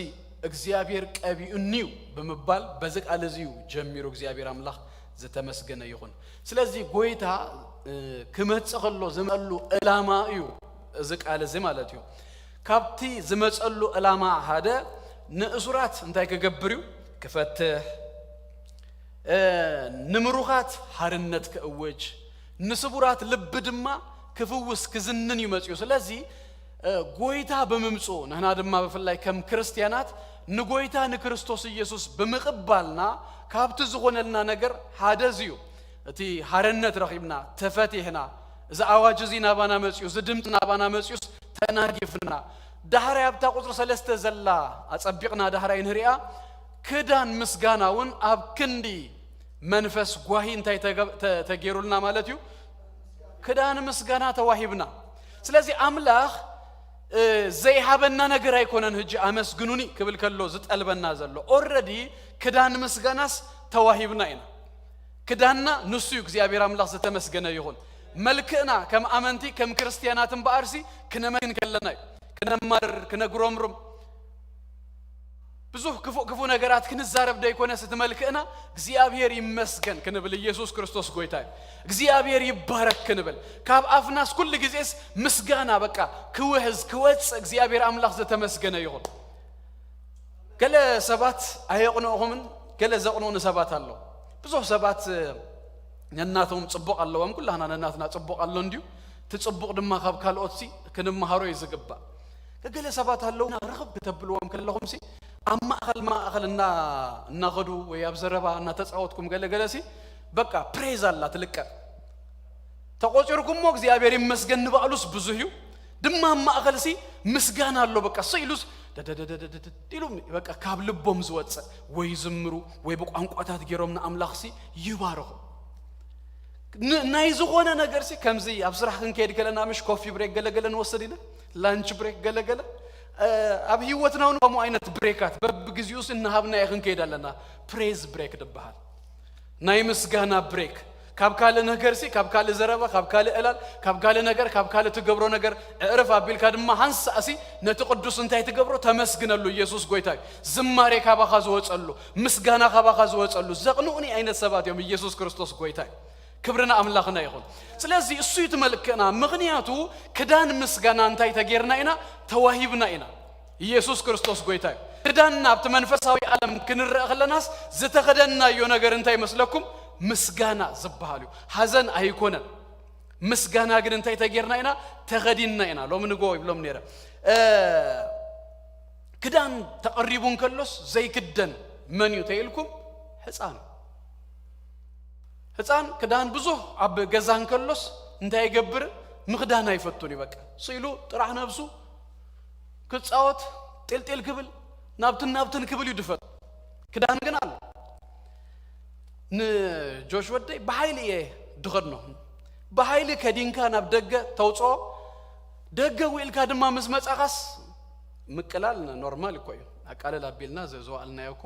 እግዚአብሔር ቀቢኡኒው በመባል በዝቃል እዚዩ ጀሚሩ እግዚአብሔር አምላኽ ዘተመስገነ ይሁን ስለዚህ ጎይታ ከመጽኸሎ ዘመሉ ዕላማ እዩ ዝቃል እዚ ማለት እዩ ካብቲ ዝመጸሉ ዕላማ ሓደ ንእሱራት እንታይ ከገብርዩ ከፈትህ ንምሩኻት ሓርነት ከእወጅ ንስቡራት ልብ ድማ ክፍውስ ክዝንን ይመጽዩ ስለዚህ ጎይታ በመምጾ ነህና ድማ በፍላይ ከም ክርስቲያናት ንጎይታ ንክርስቶስ ኢየሱስ በመቅባልና ካብቲ ዝኾነልና ነገር ሓደዝዩ እቲ ሓርነት ረኺብና ተፈቲህና እዚ አዋጅ እዚ ናባና መጽዩ እዚ ድምጽ ናባና መጽዩስ ተናጊፍና ዳህራ ያብታ ቁጥር 3 ዘላ አጸቢቅና ዳህራ ይንሪያ ክዳን ምስጋናውን አብ ክንዲ መንፈስ ጓሂ እንታይ ተገይሩልና ማለት እዩ ክዳን ምስጋና ተዋሂብና ስለዚህ አምላኽ ዘይሃበና ነገር አይኮነን ህጂ አመስግኑኒ ክብል ከሎ ዝጠልበና ዘሎ ኦሬዲ ክዳን ምስጋናስ ተዋሂብና ኢና ክዳንና ንሱ እግዚአብሔር አምላኽ ዘተመስገነ ይሁን መልክና ከም አመንቲ ከም ክርስቲያናትን በአርሲ ክነመን ከለና ክነማር ክነግሮምሩም ብዙ ክፉ ነገራት ክንዛረብ ደይኮነ ስትመልክና እግዚአብሔር ይመስገን ክንብል ኢየሱስ ክርስቶስ ጎይታዩ እግዚአብሔር ይባረክ ክንብል ካብ አፍናስ ኩል ጊዜስ ምስጋና በቃ ክውህዝ ክወጽ እግዚአብሔር አምላኽ ዘተመስገነ ይሁን ገለ ሰባት አይቆነውምን ገለ ዘቆነውን ሰባት አለው ብዙ ሰባት ነናቶም ጽቡቅ አለውም ኩላና ነናትና ጽቡቅ አለው እንዲሁ ትጽቡቅ ድማ ካብ ካልኦትሲ ክንማሃሮ ይዝግባ ገለ ሰባት አለውና ረኸብ ተብልዎም ከለኹም ሲ አማኸል ማኸልና እናኸዱ ወይ አብዘረባ እና ተጻወትኩም ገለገለሲ በቃ ፕሬዝ አላ ትልቀ ተቆጭርኩም እግዚአብሔር ይመስገን ባሉስ ብዙዩ ድማ ማኸልሲ ምስጋና አለው በቃ ሰይሉስ ዲሉ በቃ ካብ ልቦም ዝወጽ ወይ ዝምሩ ወይ በቋንቋታት ገሮምና አምላኽሲ ይባረኹ ናይ ዝሆነ ነገርሲ ከምዚ አብስራህ ክንከድ ከለና ምሽ ኮፊ ብሬክ ገለገለ ንወሰድ ኢለ ላንች ብሬክ ገለገለ ኣብ ህይወትና ነው ከመ አይነት ብሬካት በብግዚውስ እንሃብና ይኽን ከይዳለና ፕሬዝ ብሬክ ድበሃል ናይ ምስጋና ብሬክ ካብ ካለ ነገር ሲ ካብ ካለ ዘረባ ካብ ካለ እላል ካብ ካለ ነገር ካብ ካለ ትገብሮ ነገር እዕርፍ አቢልካ ድማ ሃንሳሲ ነቲ ቅዱስ እንታይ ትገብሮ ተመስግነሉ ኢየሱስ ጎይታይ ዝማሬ ካባኻ ዝወጸሉ ምስጋና ካባኻ ዝወጸሉ ዘቕኑኒ አይነት ሰባት እዮም ኢየሱስ ክርስቶስ ጎይታይ ክብርና አምላኽና ይኹን ስለዚህ እሱ ይትመልከና ምክንያቱ ክዳን ምስጋና እንታይ ተገርና ኢና ተዋሂብና ኢና ኢየሱስ ክርስቶስ ጎይታይ ክዳንና ኣብቲ መንፈሳዊ ዓለም ክንረአ ከለናስ ዝተኸደናዮ ነገር እንታይ መስለኩም ምስጋና ዝባሃሉ ሐዘን አይኮነን ምስጋና ግን እንታይ ተገርና ኢና ተኸዲንና ኢና ሎምን ጎ ይብሎም ነረ ክዳን ተቀሪቡን ከሎስ ዘይክደን መን ይተይልኩም ህፃን ክዳን ብዙ አብ ገዛን ከሎስ እንታይ ይገብር ምክዳን አይፈቱን ይበቃ ሲሉ ጥራህ ነብሱ ክጻወት ጥልጥል ክብል ናብትን ክብል ይድፈት ክዳን ግን አለ ንጆሽ ወደይ በኃይል ድኸድኖ በኃይል ከዲንካ ናብ ደገ ተውጾ ደገ ወልካ ድማ መስመጻኻስ ምቅላል ኖርማል ይኮዩ አቃለል አቢልና ዘዘዋልና ያውኮ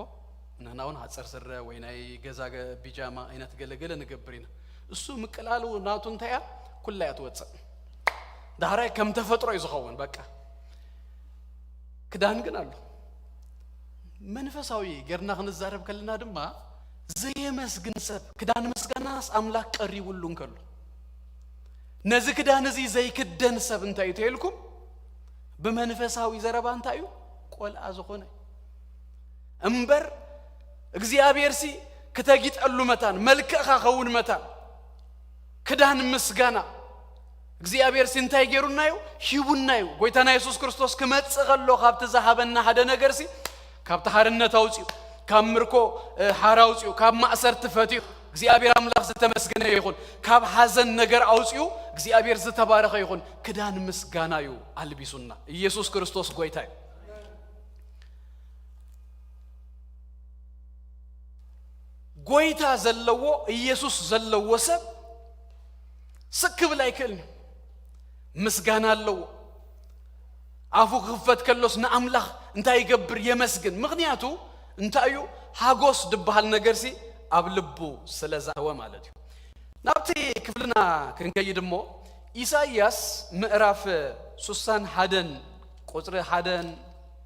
ነናውን ሐጸር ስረ ወይናይ ገዛ ቢጃማ አይነት ገለገለ ንገብሪና እሱ ምቅላሉ ናቱን ታያ ኩላያት ወጽ ዳራይ ከም ተፈጥሮ ይዝኸውን በቃ ክዳን ግን አሉ መንፈሳዊ ገርና ክንዛረብ ከልና ድማ ዘየመስግን ሰብ ክዳን መስጋናስ አምላክ ቀሪቡሉን ከሉ ነዚ ክዳን እዚ ዘይክደን ሰብ እንታይ ተይልኩም በመንፈሳዊ ዘረባ እንታዩ ቆልዓ ዝኾነ እምበር እግዚአብሔር ሲ ከተጊጠሉ መታን መልከኻ ኸውን መታን ክዳን ምስጋና እግዚአብሔር ሲ እንታይ ገሩናዩ ሂቡናዩ ጎይታና ኢየሱስ ክርስቶስ ከመጽኸሎ ካብተ ዘሃበና ሓደ ነገር ሲ ካብተ ሓርነት አውጽዩ ካብ ምርኮ ሓራውጽዩ ካብ ማእሰር ተፈቲዩ እግዚአብሔር አምላክ ዝተመስገነ ይኹን ካብ ሐዘን ነገር አውጽዩ እግዚአብሔር ዝተባረከ ይኹን ክዳን ምስጋናዩ አልቢሱና ኢየሱስ ክርስቶስ ጎይታይ ጎይታ ዘለዎ ኢየሱስ ዘለዎ ሰብ ስክብ ላይ ከልኒ ምስጋና አለው አፉ ክፈት ከሎስ ንአምላክ እንታይ ይገብር የመስግን ምክንያቱ እንታዩ ሃጎስ ድበሃል ነገርሲ ኣብ ልቡ ስለዛወ ማለት እዩ ናብቲ ክፍልና ክንከይድሞ ኢሳይያስ ምዕራፍ 61 ቁጥሪ 1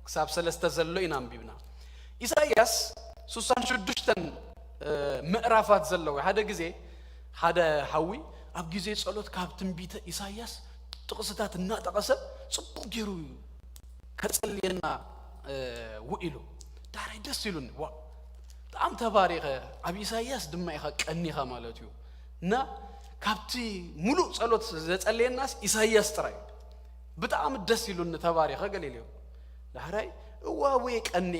ክሳብ 3 ዘሎ ኢና አንቢብና ኢሳይያስ 66 ምዕራፋት ዘለዎ ሓደ ግዜ ሓደ ሓዊ ኣብ ግዜ ጸሎት ካብ ትንቢተ ኢሳይያስ ጥቅስታት እና ጠቀሰ ጽቡቅ ጌሩ ከጸልየና ውኢሉ ዳራይ ደስ ይሉን ዋ በጣም ተባረከ ኣብ ኢሳይያስ ድማ ይኸ ቀኒኻ ማለት እዩ እና ካብቲ ሙሉ ጸሎት ዘጸልየናስ ኢሳይያስ ጥራይ በጣም ደስ ይሉን ተባረከ ገሌልዮ ዳራይ ዋው ቀኒ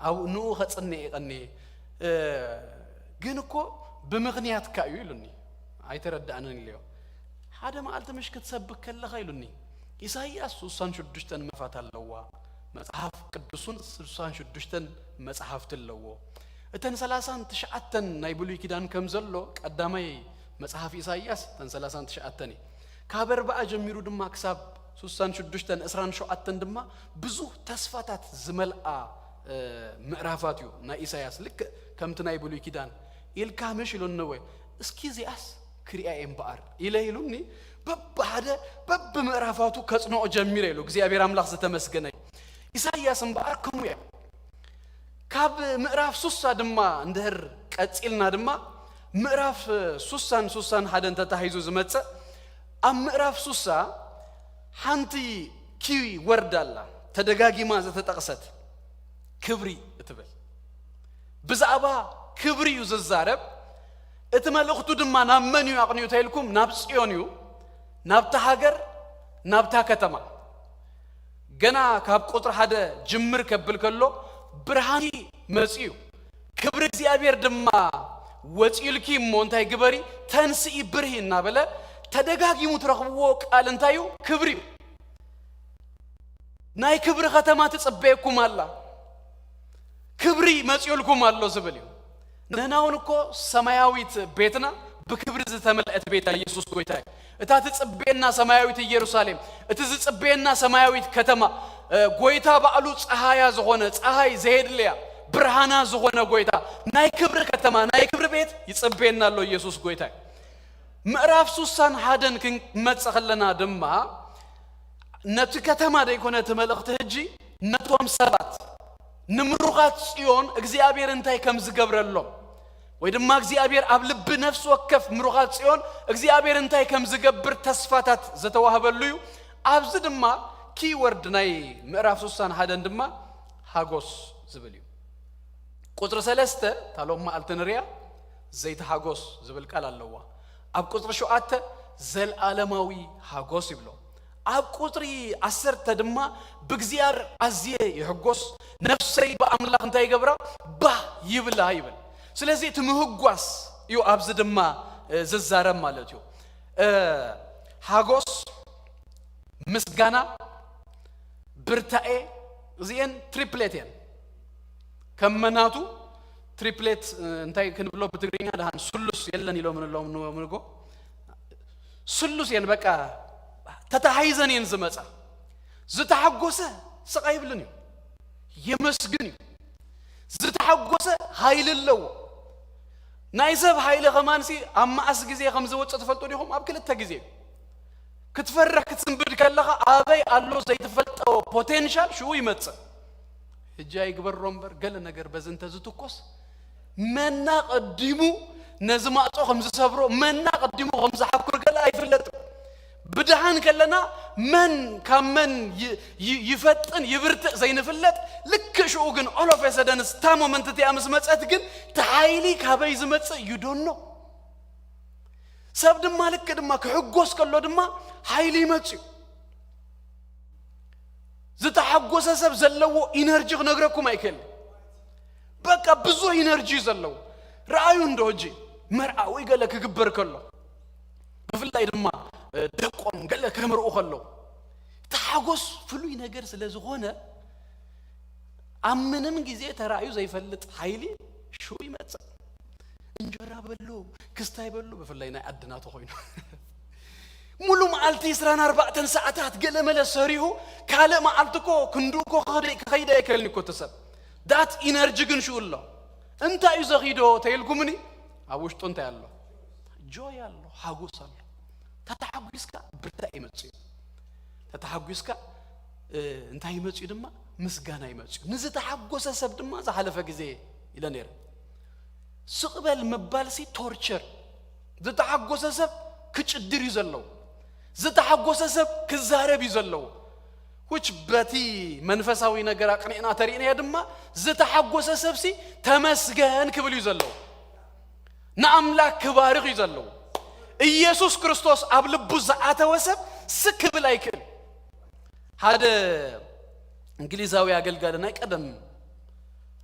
አው ኑ ኸጽኔ ቀኒ ግን እኮ በምክንያት ካዩ ይሉኒ አይተረዳነን ይልዮ ሓደ ማዓልተ ምሽክት ሰብክ ከለኻ ይሉኒ ኢሳይያስ 66 መፋት አለዋ መጽሐፍ ቅዱሱን 66 መጽሐፍት አለዎ እተን 39 ናይ ብሉይ ኪዳን ከም ዘሎ ቀዳማይ መጽሐፍ ኢሳይያስ ተን 39 ካበርባአ ጀሚሩ ድማ ክሳብ 66 27 ድማ ብዙ ተስፋታት ዝመልአ ምዕራፋት እዩ ናይ ኢሳይያስ ልክ ከምቲ ናይ ብሉይ ኪዳን ኢልካ መሽሉን ነው እስኪ ዚያስ ክሪያ ኤምባር ኢለይሉኒ በባደ በምዕራፋቱ ከጽኖ ጀሚረ ይሉ እግዚአብሔር አምላክ ዝተመስገነ ኢሳይያስ እምባር ከሙያ ካብ ምዕራፍ 3 ድማ እንደር ቀጽልና ድማ ምዕራፍ 3 ሓደ ተታሂዙ ዝመጸ ኣብ ምዕራፍ 3 ሓንቲ ኪዊ ወርዳላ ተደጋጊማ ዘተጠቅሰት ክብሪ እትብል ብዛዕባ ክብሪ ዝዛረብ እትመልእኽቱ ድማ ናብ መን እዩ አቅንዩ ተይልኩም ናብ ጽዮን እዩ ናብታ ሃገር ናብታ ከተማ ገና ካብ ቁጥር 1 ጅምር ከብል ከሎ ብርሃኒ መጽዩ ክብሪ እግዚአብሔር ድማ ወጽይልኪ ሞንታይ ግበሪ ተንስኢ ብርሂ እናበለ ተደጋጊሙ ትረኽብዎ ቃል እንታዩ ክብሪ ናይ ክብሪ ከተማ ትጽበየኩም አላ ክብሪ መጽዩልኩም አሎ ዝብል እዩ ነናውን እኮ ሰማያዊት ቤትና በክብር ዝተመልአት ቤታ ኢየሱስ ጎይታይ እታ ትጽበየና ሰማያዊት ኢየሩሳሌም እቲ ዝጽበየና ሰማያዊት ከተማ ጎይታ ባዕሉ ፀሐያ ዝኾነ ፀሐይ ዘሄድልያ ብርሃና ዝኾነ ጎይታ ናይ ክብር ከተማ ናይ ክብር ቤት ይጽበየናሎ ኢየሱስ ጎይታ ምዕራፍ 61 ክንመጽኸለና ድማ ነቲ ከተማ ደይኮነ ተመልእኽቲ ሕጂ ነቶም ሰባት ንምሩኻት ጽዮን እግዚአብሔር እንታይ ከም ዝገብረሎም ወይ ድማ እግዚአብሔር ኣብ ልብ ነፍስ ወከፍ ምሩኻት ጽዮን እግዚአብሔር እንታይ ከም ዝገብር ተስፋታት ዘተዋህበሉ እዩ ኣብዚ ድማ ኪወርድ ናይ ምዕራፍ 61 ድማ ሃጎስ ዝብል እዩ ቁጥር 3 ታሎም ማልት ንሪያ ዘይት ሃጎስ ዝብል ቃል ኣለዋ ኣብ ቁጥር 7 ዘለዓለማዊ ሃጎስ ይብሎ ኣብ ቁጥሪ 10 ድማ ብእግዚአብሔር ኣዝየ ይሕጎስ ነፍሰይ በአምላኽ እንታይ ይገብራ ባ ይብላ ይብል ስለዚህ እቲ ምህጓስ እዩ ኣብዚ ድማ ዝዛረብ ማለት እዩ ሃጎስ ምስጋና ብርታኤ እዚአን ትሪፕሌት እየን ከመናቱ ትሪፕሌት እንታይ ክንብሎ በትግርኛ ደሃን ስሉስ የለን ኢሎም ንጎ ስሉስ ያን በቃ ተተሓይዘን ያን ዝመጻ ዝተሐጎሰ ስቃይ ይብልን እዩ የመስግን እዩ ዝተሐጎሰ ኃይል አለው ናይ ሰብ ኃይል ከማንሲ አማስ ጊዜ ከም ዝወጽ ተፈልጦ ዲኹም ኣብ ክልተ ጊዜ ክትፈረክ ክትንብድ ከለኻ አበይ አሎ ዘይተፈልጠው ፖቴንሻል ሹ ይመጽ እጃ ይግበሮም በር ገለ ነገር በዝንተ ዝትኮስ መና ቀዲሙ ነዝማጾ ከም ዝሰብሮ መና ቀዲሙ ከም ዝሐኩር ገለ አይፍለጥ بدهان كلنا من كمن يفتن يبرت زين فلت لك شو جن all of a sudden استامو من تتي أمس متسات جن تحايلي كابي زمتس you don't know سب دم مالك كدم ما كحجوس كله دم ما حايلي متسي زت حجوس سب زلوا إنرجي نقرأكم أيكل بقى بزو إنرجي زلوا رأيون دوجي مرأة ويقال لك كبر كله بفلا يدم ما دقم قال لك كمرؤ خلو تحاغوس فلوي ነገር ስለዝሆነ አምንም ጊዜ ተራዩ ዘይፈልጥ ኃይሊ ሹ ይመጽ እንጀራ በሉ ክስታይ በሉ በፈላይና አድናቶ ሆይኑ ሙሉ ማልቲ 14 ሰዓታት ገለመለ ሰሪሁ ካለ ማልትኮ ክንዱኮ ከይዳ ይከልንኮ ተሰብ ዳት ኢነርጂ ግን ሹሎ እንታ ይዘኺዶ ተይልኩምኒ አውሽጦ እንታ ያለው ጆይ ያለው ሃጎስ አለው ተታሐጉስካ ብርታ ይመጽ ተታሐጉስካ እንታይ ይመጽ ድማ ምስጋና ይመጽ ንዝ ተሐጎሰ ሰብ ድማ ዘሐለፈ ጊዜ ይለነር ስቅበል መባልሲ ቶርቸር ዝተሐጎሰ ሰብ ክጭድር ይዘለው ዝተሐጎሰ ሰብ ክዛረብ ይዘለው which በቲ መንፈሳዊ ነገር አቅኒና ተሪና ድማ ዝተሐጎሰ ሰብሲ ተመስገን ክብል ይዘለው ናአምላክ ክባርክ ይዘለው ኢየሱስ ክርስቶስ ኣብ ልቡ ዘአተወሰብ ስክብል አይክል ሓደ እንግሊዛዊ አገልጋልና ቀደም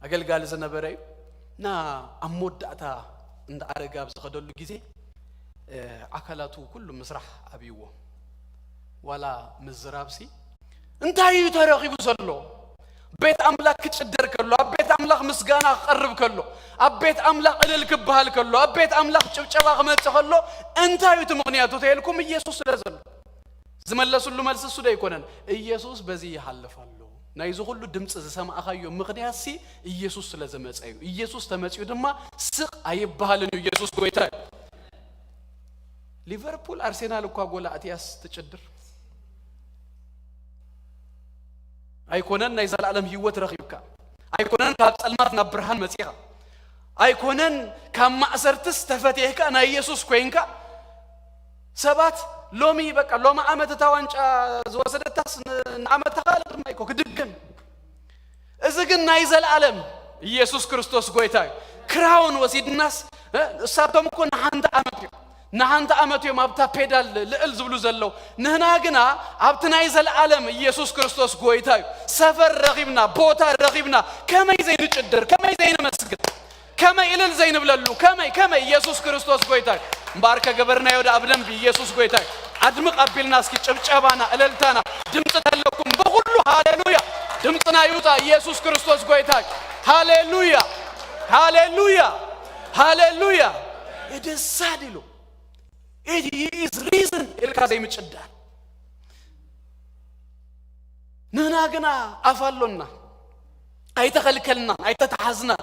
አገልጋል ዘነበረይ ና አሞዳታ እንደ አረጋብ ዘኸደሉ ጊዜ አካላቱ ሁሉ መስራህ አብይዎ ዋላ ምዝራብሲ እንታይ ተረኺቡ ዘሎ ቤት አምላክ ክጭደር ከሎ አቤት አምላክ ምስጋና ቀርብ ከሎ አቤት አምላክ እልል ክባል ከሎ አቤት አምላክ ጭብጨባ ከመጽ ከሎ እንታዩት ምክንያቱ ተይልኩም ኢየሱስ ስለዘለ ዝመለሱሉ መልስ እሱ ደይኮነን ኢየሱስ በዚህ ይሐልፋሉ ናይዙ ሁሉ ድምጽ ዘሰማአኻዮ ምክንያት ሲ ኢየሱስ ስለዘመጻዩ ኢየሱስ ተመጽዩ ድማ ስቅ አይባልን ኢየሱስ ጎይታ ሊቨርፑል አርሴናል እኮ ጎላ አቲያስ ተጨድር አይኮነን ናይ ዘላለም ህይወት ረኺብካ አይኮነን ካብ ጸልማት ናብ ብርሃን መጽኢኻ አይኮነን ካብ ማእሰርትስ ተፈትየካ ናይ ኢየሱስ ኮይንካ ሰባት ሎሚ በቃ ሎማ አመት ታዋንጫ ዘወሰደታስ ንአመት ተኻልድ ማይኮ ክድግም እዚ ግን ናይ ዘላለም ኢየሱስ ክርስቶስ ጎይታ ክራውን ወሲድናስ እሳቶም እኮ ናሃንተ አመት የማብታ ፔዳል ልዕል ዝብሉ ዘለው ንህና ግና ኣብቲ ናይ ዘላለም ኢየሱስ ክርስቶስ ጎይታ ሰፈር ረኺብና ቦታ ረኺብና ከመይ ዘይንጭድር ከመይ ዘይንመስግን ከመይ ኢልል ዘይንብለሉ ከመይ ኢየሱስ ክርስቶስ ጎይታ ባርከ ገበርና ይወዳ አብደም ኢየሱስ ጎይታ አድምቅ አቢልና እስኪ ጭብጨባና እልልታና ድምጽ ተለኩም በሁሉ ሃሌሉያ ድምጽና ይውጣ ኢየሱስ ክርስቶስ ጎይታ ሃሌሉያ ሃሌሉያ ሃሌሉያ እደሳድሉ it is reason elka zay micda نهنا أفعلنا أيتخلكلنا أيتتحزنا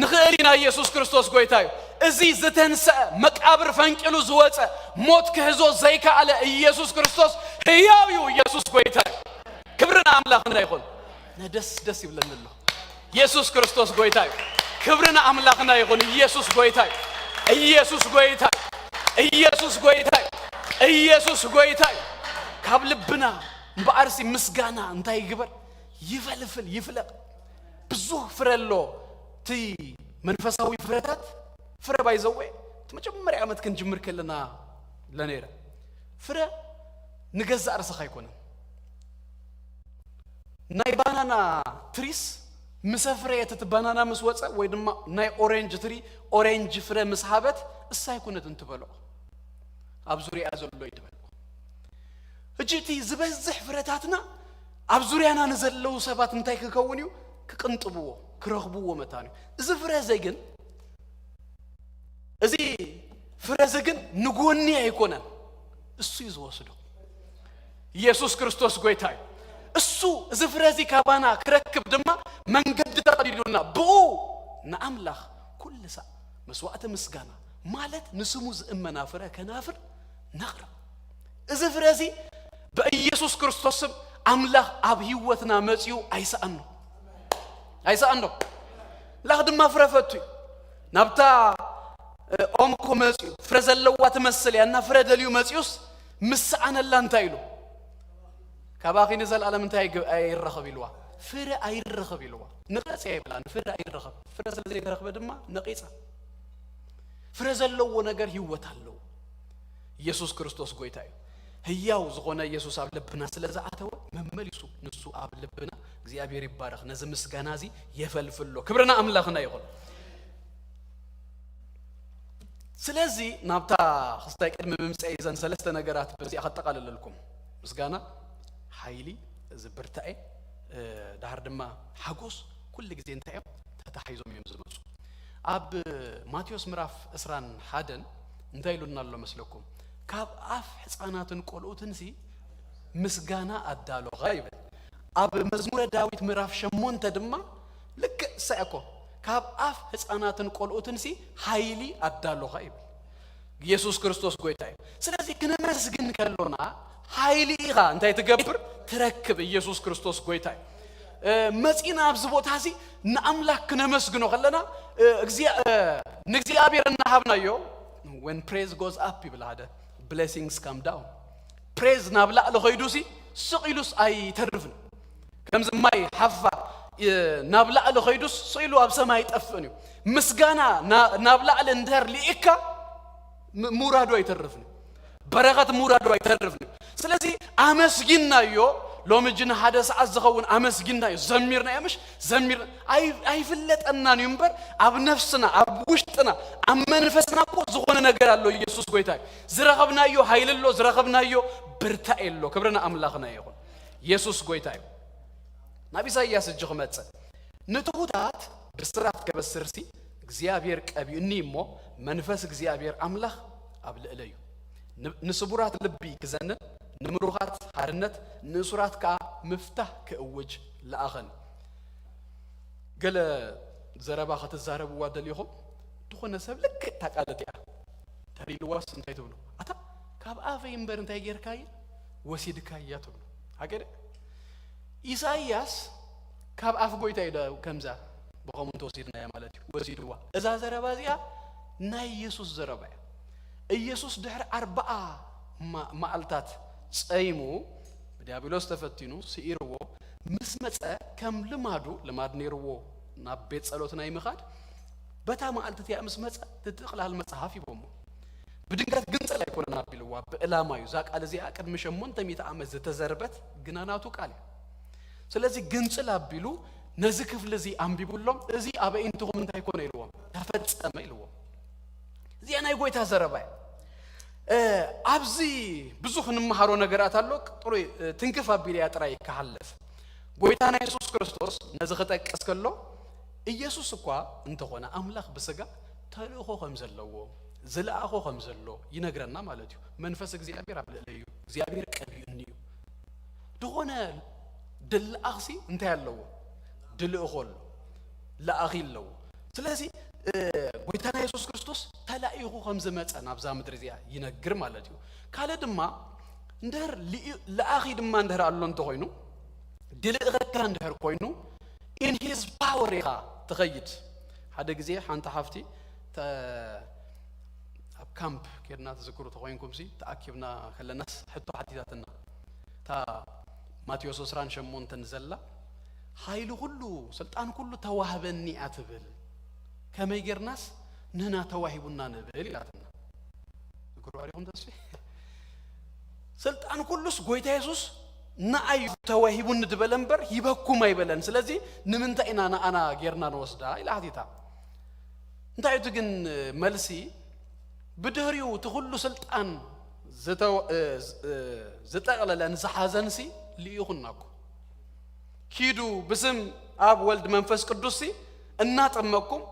نخيرنا يسوع كريستوس قويتاي إزي زتنسى مقابر فانكلو زوجة موت كهزو زيك على يسوع كريستوس هياويو يسوع قويتاي كبرنا أملاكنا يقول ندس يبلن الله يسوع كريستوس قويتاي كبرنا أملاكنا يقول يسوع قويتاي يسوع قويتاي يسوع قويتاي يسوع قويتاي قبل بنا بأرسي مسجانا انتهي قبر يفلق بزوه فرلو تي منفساوي فرتات فرا بايزوي تمجمر عمت كنجمر كلنا لنيرا فرا نجزء رسخ يكون ناي بانانا تريس مسافرية تتبانانا مسوسة ويدما ناي أورنج تري أورنج فرا مسحابت السايكونة تنتبلو أبزوري أزولو يتبلو اجيتي زبزح فراتاتنا أبزوري أنا نزل له سبات انتاي ككونيو كقنطبوه كرغبوه متانيو إذا فرازيجن إذا فرازيجن نقولني هيكونا السو يزوسدو يسوع كريستوس قويتاي السو إذا فرازي كابانا كركب دما من قد تقديدونا بو نأملخ كل ساعة مسوقة مسجانا مالت نسموز إمنا فرا كنافر نغرب إذا فرازي بيسوع كريستوس أملاخ أبهيوتنا مسيو أيسأنو لا خدم ما فرفتوي نبتا أمكو مسيو فرزل لوات مسلي أنا فرد اليوم مسيوس مسعنا اللان تايلو كباقي نزل على من تاي أي الرخبي لوا فرا أي الرخبي لوا نقيس يا بلان فرا أي الرخب فرزل زي الرخب دما نقيسه فرزل لو نجار هيوت هلو يسوع كريستوس قويتاي هياو زغونا يسوع أب لبنا سلزا عتوا ممليسو نسو أب لبنا እግዚአብሔር ይባረክ ነዝምስ ጋናዚ የፈልፍሎ ክብርና አምላክና ይሁን ስለዚህ ናብታ خስታይ ቅድም በምጽይ ዘን ሰለስተ ነገራት በዚህ አጠቃለልልኩም ምስጋና ኃይሊ ዝብርታኤ ዳር ድማ ሐጎስ ኩል ጊዜ እንታየው ተታይዞም ይምዝመጹ አብ ማቴዎስ ምዕራፍ 11 እንታይሉናል መስለኩም ካብ አፍ ህፃናትን ቆልኡትንሲ ምስጋና አዳሎ ጋይበ أب مزمور داويت مراف شمون تدما لك سأكو كاب أف هسانات نقول أوتنسي هايلي أدالو غايب يسوع كريستوس قويتاي سلازي كنا مسجن كلونا هايلي إيغا أنت يتقبر تركب يسوع كريستوس قويتاي مسئنا أبزبوت هذي نأملك كنا مسجنو خلنا نجزي أبير النهابنا يو when praise goes up people هذا blessings come down praise نابلا لغيدوسي سقيلوس أي ترفن كم زماي حفا نابلا لغيدوس سقيلو أبسماي تأفنيو مسجانا نابلا لندهر لإكا مرادو يترفني برغت مرادو يترفني سلازي أمسجنا يو لو مجنا هذا ساعة زخون أمسجنا يو زميرنا يمش زمير أي فلت أننا ينبر أب نفسنا أب وشتنا أم نفسنا كو زخون نجار الله يسوع قويتاي زرقبنا يو هايل الله زرقبنا يو برتاء الله كبرنا أملاخنا يقول يسوع قويتاي نبي ساياس الجخمات نتوهات بسرعة كبسرسي እግዚአብሔር ቀቢኒሞ መንፈስ እግዚአብሔር አምላክ አብለለዩ ንስቡራት ልቢ ክዘነ ንምሩኻት ሓርነት ንሱራት ካ መፍታህ ከእውጅ ለአኸን ገለ ዘረባ ከተዛረቡ ዋደልይኹም ትኾነ ሰብ ልክ ታቃለጥያ ተሪልዋስ እንታይ ትብሉ አታ ካብ አፈይ እምበር እንታይ ጌርካየ ወሲድካያ ትብሉ አገደ ኢሳይያስ ካብ አፍ ጎይታ ይዳ ከምዛ بقوم توصيدنا يا مالتي وزيدوا إذا زربازيا ناي يسوع زربايا يسوع دحر 4 معلتات صايمو بديابلوس تفتينو سيرو مسمصه كم لماد نيرو نابيت صلوتنا يمخاد بتا معلتت يا مسمصه تتقلال مصحف يبوم بدنقات غنصلا يكوننا بيلوا بإلامايو زاق على قدم شمون تميت عمز تزربت غناناتو قال ስለዚህ غنصلا بيلو نزكف لذي أم بيقولهم لذي أبى إنتهم من تيكون إلوهم تفتح ما إلوهم زي أنا يقول تهزرباي أبزي بزوخ نمهارون نجارات اللوك طري تنكف أبيلي أتراي كحلف قويت أنا يسوع كريستوس نزختك أسكله يسوع قا إنتهونا أملاخ بسجا تلوخو خمسلوه زلأخو خمسلوه ينقرنا مالتيو منفسك زي أبي رب لليو زي أبي كبيرنيو دهونه دل أخسي أنت هاللو دل أخول لا أخيل لو سلازي قويتنا يسوع كريستوس تلاقيه خمس مات أنا بزام درزيا ينقر مالتيو كله دما ندهر لا أخي دما ندهر اللون تقوينو دل غكان ندهر قوينو in his power يا تغيد هذا جزء حنت حفتي أب كامب كيرنا تذكروا تقوينكم سي تأكيدنا خلنا الناس حتى حديثاتنا تا ماتيو سوسران شمون تنزلا هايلو كله سلطان كله توهبني أتبل كما يجر ناس ننا توهبنا نبل ياتنا ذكروا عليهم تسفي سلطان كله سقويت يسوس نأي توهبون ندبلنبر يبكو ما يبلن سلازي نمنت أنا جرنا نوسدا إلى حديثا أنت عيتجن ملسي بدهريو تقول سلطان زتقل لأن زحازنسي ليخناكو كيدو بسم أب ولد منفس قدوسي النات أمكم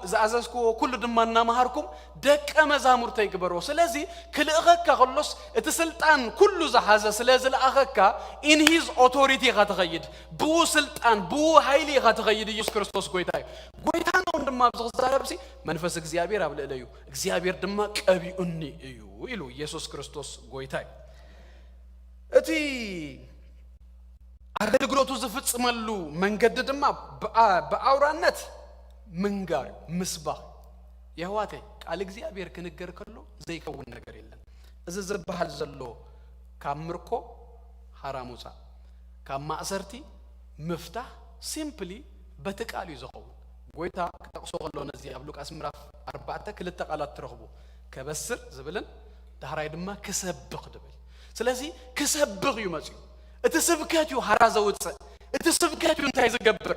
زعززكم كل دمنا مهاركم دك أمزامر تيكبرو سلازي كل أغاكا خلص اتسلطان كل زحازة سلازي الأغاكا in his authority غتغيد بو سلطان بو هايلي غتغيد يسوع كريستوس قويتاي قويتانا وندما بزغزاربسي منفس اغزيابير أبل إليو اغزيابير دما كأبي أني إلو يسوع كريستوس قويتاي اتي أغلقلوتو زفتس ملو من قد دما بأورانت منقار مسبح يهواتي قال እግዚአብሔር ከነገር ከሎ ዘይከውን ነገር የለም እዚ ዝባሃል ዘሎ ካምርኮ حراموሳ ካማእሰርቲ مفتاح ሲምፕሊ በተቃሉ ይዘው ጎይታ ከተቆሶ ከሎ ነዚ ኣብ ሉቃስ ምዕራፍ 4 ክልተ ቃላት ትረኽቡ ከበስር ዝብልን ዳህራይ ድማ ክሰብኽ ድብል ስለዚህ ክሰብኽ ይመጽዩ እቲ ስብከቱ حرازውጽ እቲ ስብከቱ እንታይ ዝገብር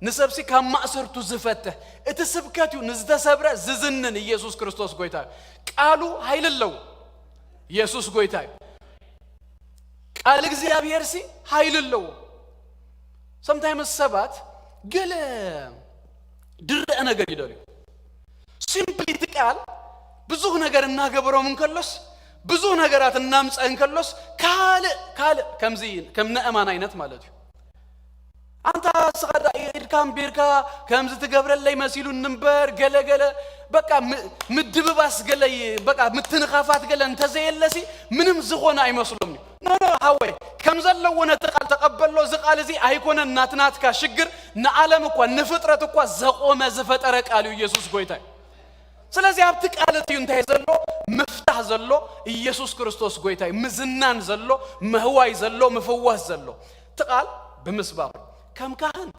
نسبسي كم مأسرتو زفته اتسبكتو نزدسبره ززنن يسوع كريستوس قويتاي قالو هايل اللو يسوع قويتاي قال እግዚአብሔር سي هايل اللو sometimes السبات قال درء ነገር ይደሉ simply تقال ብዙ ነገር እናገበረው ምን ከለስ ብዙ ነገራት እናምፀን ከለስ ካለ ከምነ አማን አይነት ማለት ነው أنت صغر إركام بيركا كم زت قبر اللي مسيلو النمبر قلا بقى مدبباس قلا بقى متنخافات قلا أنت زي اللسي منهم زخونا أي مسلمني لا هاوي كم زلوا ونتقال تقبل له زقال زي هيكون الناتنات كشجر نعلمك ونفترتك وزقوا ما زفترك قالوا يسوع قويتاي سلازي أبتك قالت ينتهي زلوا مفتاح زلوا يسوع كريستوس قويتاي مزنان زلوا مهواي زلوا مفوه زلوا تقال بمسبار كم كان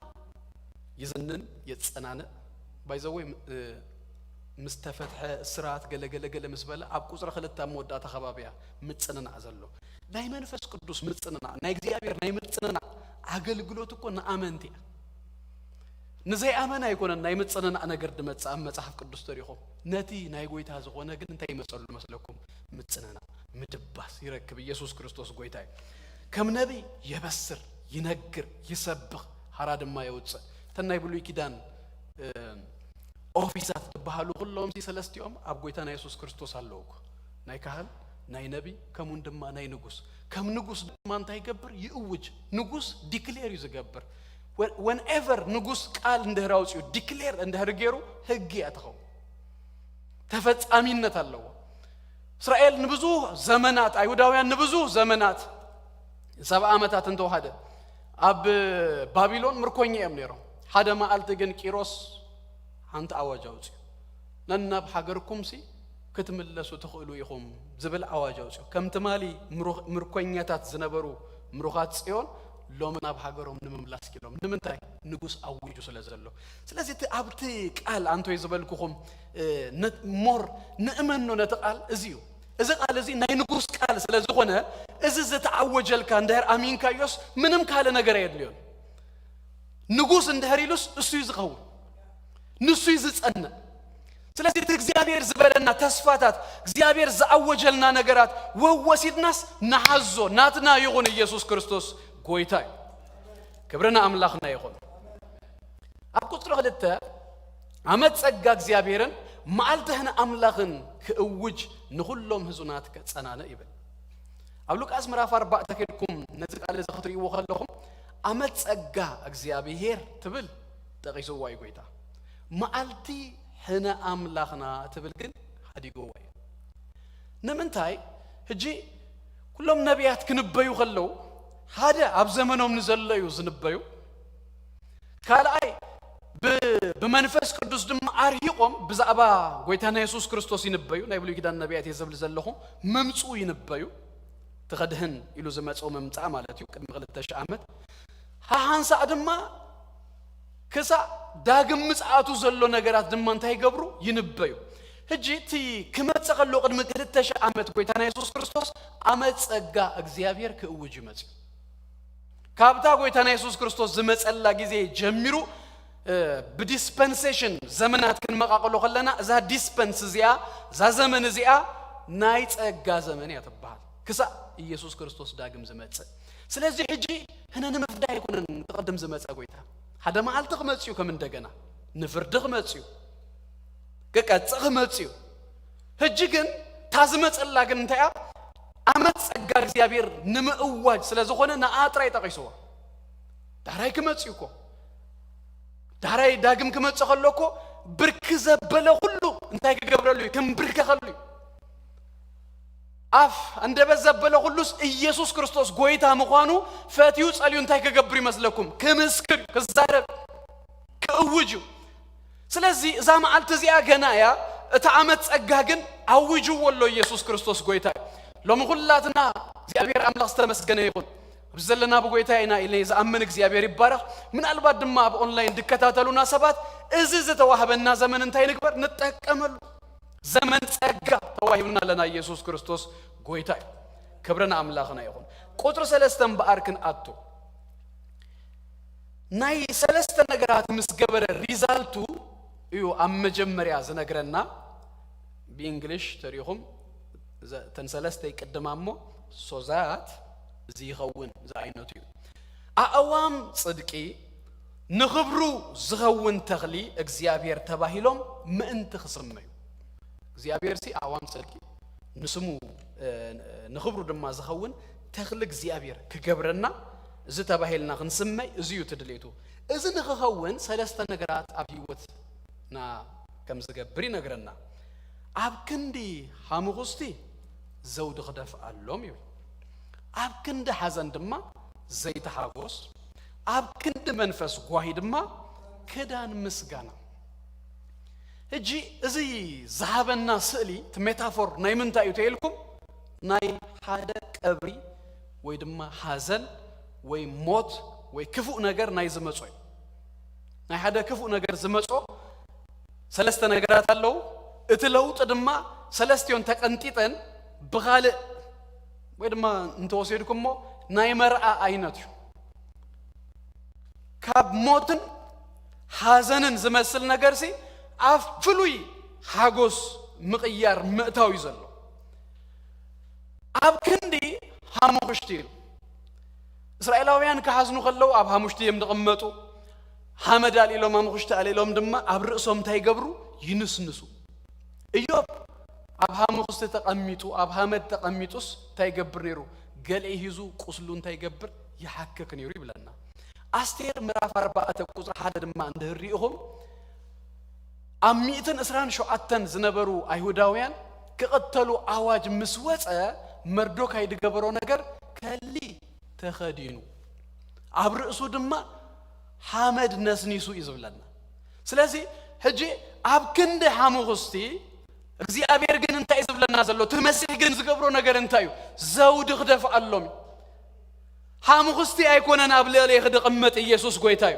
يزنن يتصنعنا بايزوي مستفتح سرعات قل مسبلة أبقى صرا خلت مودات خبابيا متصنع عزلو نايم نفس قدوس متصنع نايك زيابير نايم متصنع عقل قلوتكو نآمنتي نزي آمنا يكون نايم متصنع أنا قرد متصحف قدوس تاريخو ناتي ناي قويت هذا وانا قل انتاي مسألو مسلكم متصنع مدباس يركب يسوع كريستوس قويتاي كم نبي يبسر ينقر يسبخ حراد ما يوصل تناي بلوي كيدان اوفيسات تبحالو كلهم سي سلستيوم اب غويتانا يسوع كريستوس አለውኩ ናይ ካህን ናይ ነቢ ከሙን ድማ ናይ ንጉስ ከም ንጉስ ድማ እንታይ ይገብር ይውጅ ንጉስ ዲክሌር ይዝገብር whenever ንጉስ ቃል እንደራውጽዩ ዲክሌር እንደርገሩ ህግ ያተኸው ተፈጻሚነት አለው እስራኤል ንብዙ ዘመናት አይሁዳውያን ንብዙ ዘመናት 7 ዓመታት እንተዋሃደ أب بابلون مركوني أمنيرو هذا ما قلت جن كيروس أنت أواجوزي لأن بحجركم سي كتمل لسه تخلوا يخوم زبل أواجوزي كم تمالي مركونيات زنبرو مروخات سيون لو من بحجرهم نمم لاس كيلو نمن تاي نجوس أوجو سلازلو سلازي أبتك قال أنتوا يزبلكم مور نأمن نتقال أزيو إذا قال زي ناينقوس قال سلازخونه إذا تعوج الكان دهر أمين كايوس منهم قال نجار يدليون نقوس اندهريلوس السويز قو نسويز أن سلازي تكزيابير زبالنا تصفاتات زيابير زعوج لنا نجارات وهو سيد ناس نحزو ناتنا يغون يسوع كريستوس قويتاي كبرنا أملاخنا يغون أبكو تروح للتا عمد سجاك زيابيرن معلتهنا أملاخن كأوج نقول لهم هزوناتك أنا إبن ኣብ ሉቃስ ምዕራፍ 4 ተከድኩም ነዚ ቃል ዘኽትሪእዎ ከለኹም ዓመት ጸጋ እግዚአብሔር ትብል ጠቂስዋ እዩ ጎይታ መዓልቲ ሕነ ኣምላኽና ትብል ግን ሓዲጎዋ እዩ ንምንታይ ሕጂ ኩሎም ነቢያት ክንበዩ ከለው ሓደ ኣብ ዘመኖም ንዘለዩ ዝንበዩ ካልኣይ بمنفس قدوس دم أرهقهم بزعبا قويتنا يسوع كريستوس ينبيو نايبلو كده النبيات يزبل زلهم ممسو ينبيو تقدهن إلو زمات أو ممتع مالتيو كم غلط تشعمت ها هنسا أدمّا كسا داقم مسعاتو زلو نقرات دم انتهي قبرو ينبيو هجي تي كما تسغلو قد مقلت تشعمت قويتنا يسوع كريستوس عمت سقا اكزيابير كأوجي ماتي كابتا قويتنا يسوع كريستوس زمات الله جزي جميرو بديسبنسيشن زمنات كن مقاقلو خلنا ذا ديسبنس زيا ذا زمن زيا نايت اغا زمن يتبعال كسا يسوع كريستوس داغم زمت سلازي حجي هنا نمفدا يكون تقدم زمت اغويتا هذا ما علتق مصيو كم እንደገና نفردق مصيو كقصخ مصيو حجي كن تازمصلا كن انتያ አመት ጸጋ እግዚአብሔር ንምእዋጅ ስለዝኾነ ናአጥራ ይጠቂስዋ ዳራይ ከመጽዩ እኮ ዳራይ ዳግም ከመጽኸለኮ ብርክ ዘበለ ሁሉ እንታይ ከገብረሉ ከም ብርክ ከሉ አፍ እንደ በዘበለ ሁሉስ ኢየሱስ ክርስቶስ ጎይታ መኳኑ ፈቲው ጸልዩ እንታይ ከገብሩ ይመስለኩም ከመስክር ከዛረብ ከውጁ ስለዚህ እዛ መዓልት እዚያ ገናያ እታዓመት ጸጋ ግን አውጁ ወሎ ኢየሱስ ክርስቶስ ጎይታ ለምኹላትና እግዚአብሔር አምላክ ተመስገነ ይሁን بزلنا بقويتاينا إلى إذا أمن إخبار يبارك من البعض ما بأونلاين دكتاتلونا سبات إذا توهبنا زمن انتهي نكبر نتكمل زمن تأجا توهبنا لنا يسوع كريستوس قويتاي كبرنا أملاخنا يكون قطر سلستن بأركن أتو ناي سلستن نجارات مسجبر ريزالتو يو أم جمريا زنجرنا بإنجليش تريهم تنسلستي قدامه سوزات زيغون زاينوتيو أوام صدقي نخبرو زغون تغلي اغزيابير تباهيلهم ما انت خصميو اغزيابير سي أوام صدقي نسمو نخبرو دما زغون تغلق زيابير كجبرنا زي تباهيلنا خنسمي زيو تدليتو إذا نخون سلسة نقرات أبيوت نا كم زغبري نقرنا أبكندي حامغستي زود غدف اللوميو أب كند حزن دما زيت حاغوس أب كند منفس قواهي دما كدان مسغانا هجي زي ذهب الناس لي تميتافور ناي من تايو تيلكم ناي حدا قبري وي دما حزن وي موت وي كفو نجر ناي زمصوي ناي حدا كفو نجر زمصو ثلاثه نجرات አለው እትለውጥ ድማ ሰለስቲዮን ተቀንጢጠን بغال ويدما نتوسيدكم مو نايمر عينتو كاب موتن حزنن زمسل نغرسي افلوي حاغوس مقيار مئتاو يزلو اب كندي حاموشتيل اسرائيلاويان كحزنو خلو اب حاموشتي يمدقمطو حمد علي لو مامخشت علي لوم دما اب رؤسوم تايغبرو ينسنسو ايوب أبهام خصت تقميتو أبهام تقميتوس تايجبر نيرو قال إيه يزو قصلون تايجبر يحكك نيرو بلنا أستير مرافق 4 تقص حدا ما عنده الريهم أميتن إسران شو أتن زنبرو أيهوداويان كقتلوا أواج مسوس مردوك هيد جبرو نجر كلي تخدينو عبر أسود ما حامد نسنيسو إزبلنا سلازي هجي أبكند حامو خستي እግዚአብሔር ግን እንታይ ዝብለና ዘሎ ተመስህ ግን ዝገብሮ ነገር እንታዩ ዘውድ ክደፍ አሎም ሓሙኽስቲ ኣይኮነን ኣብ ለለ ክደቅመጥ ኢየሱስ ጎይታዩ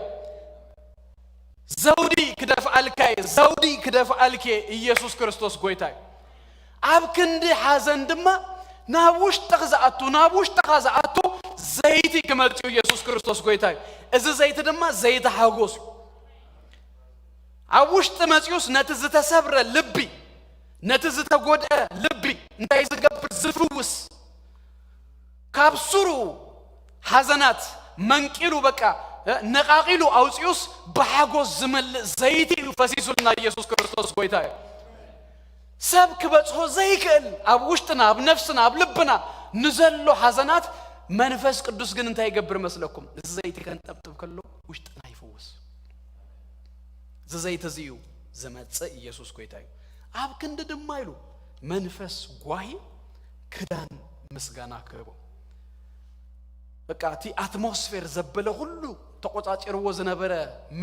ዘውዲ ክደፍ አልካይ ዘውዲ ክደፍ አልኬ ኢየሱስ ክርስቶስ ጎይታዩ ኣብ ክንዲ ሓዘን ድማ ናብ ውሽጢ ኸዝኣቱ ዘይቲ ክመጽኡ ኢየሱስ ክርስቶስ ጎይታዩ እዚ ዘይቲ ድማ ዘይቲ ሓጎስ ኣብ ውሽጢ መጽዩስ ነቲ ዝተሰብረ ልቢ نتز تقود لبي انت يزقبر زفوس كابسرو حزنات منكيلو بكا نقاقيلو اوسيوس بحاغوس زمل زيتي فسيسولنا يسوع كريستوس قويتاي سب كبصو زيكل اب وشتنا اب نفسنا اب لبنا نزلو حزنات منفس قدوس ግን እንታይ ይገብር መስለኩም ዘይት ከንጠብጥብ ከሎ ውሽጥና ይፈውስ ዘይት እዚዩ ዘመጸ ኢየሱስ ኮይታዩ አብ ክንድ ድማ ይሉ መንፈስ ጓሂ ክዳን ምስጋና ከቦ በቃ ቲ አትሞስፌር ዘበለ ሁሉ ተቆጣጭርዎ ዝነበረ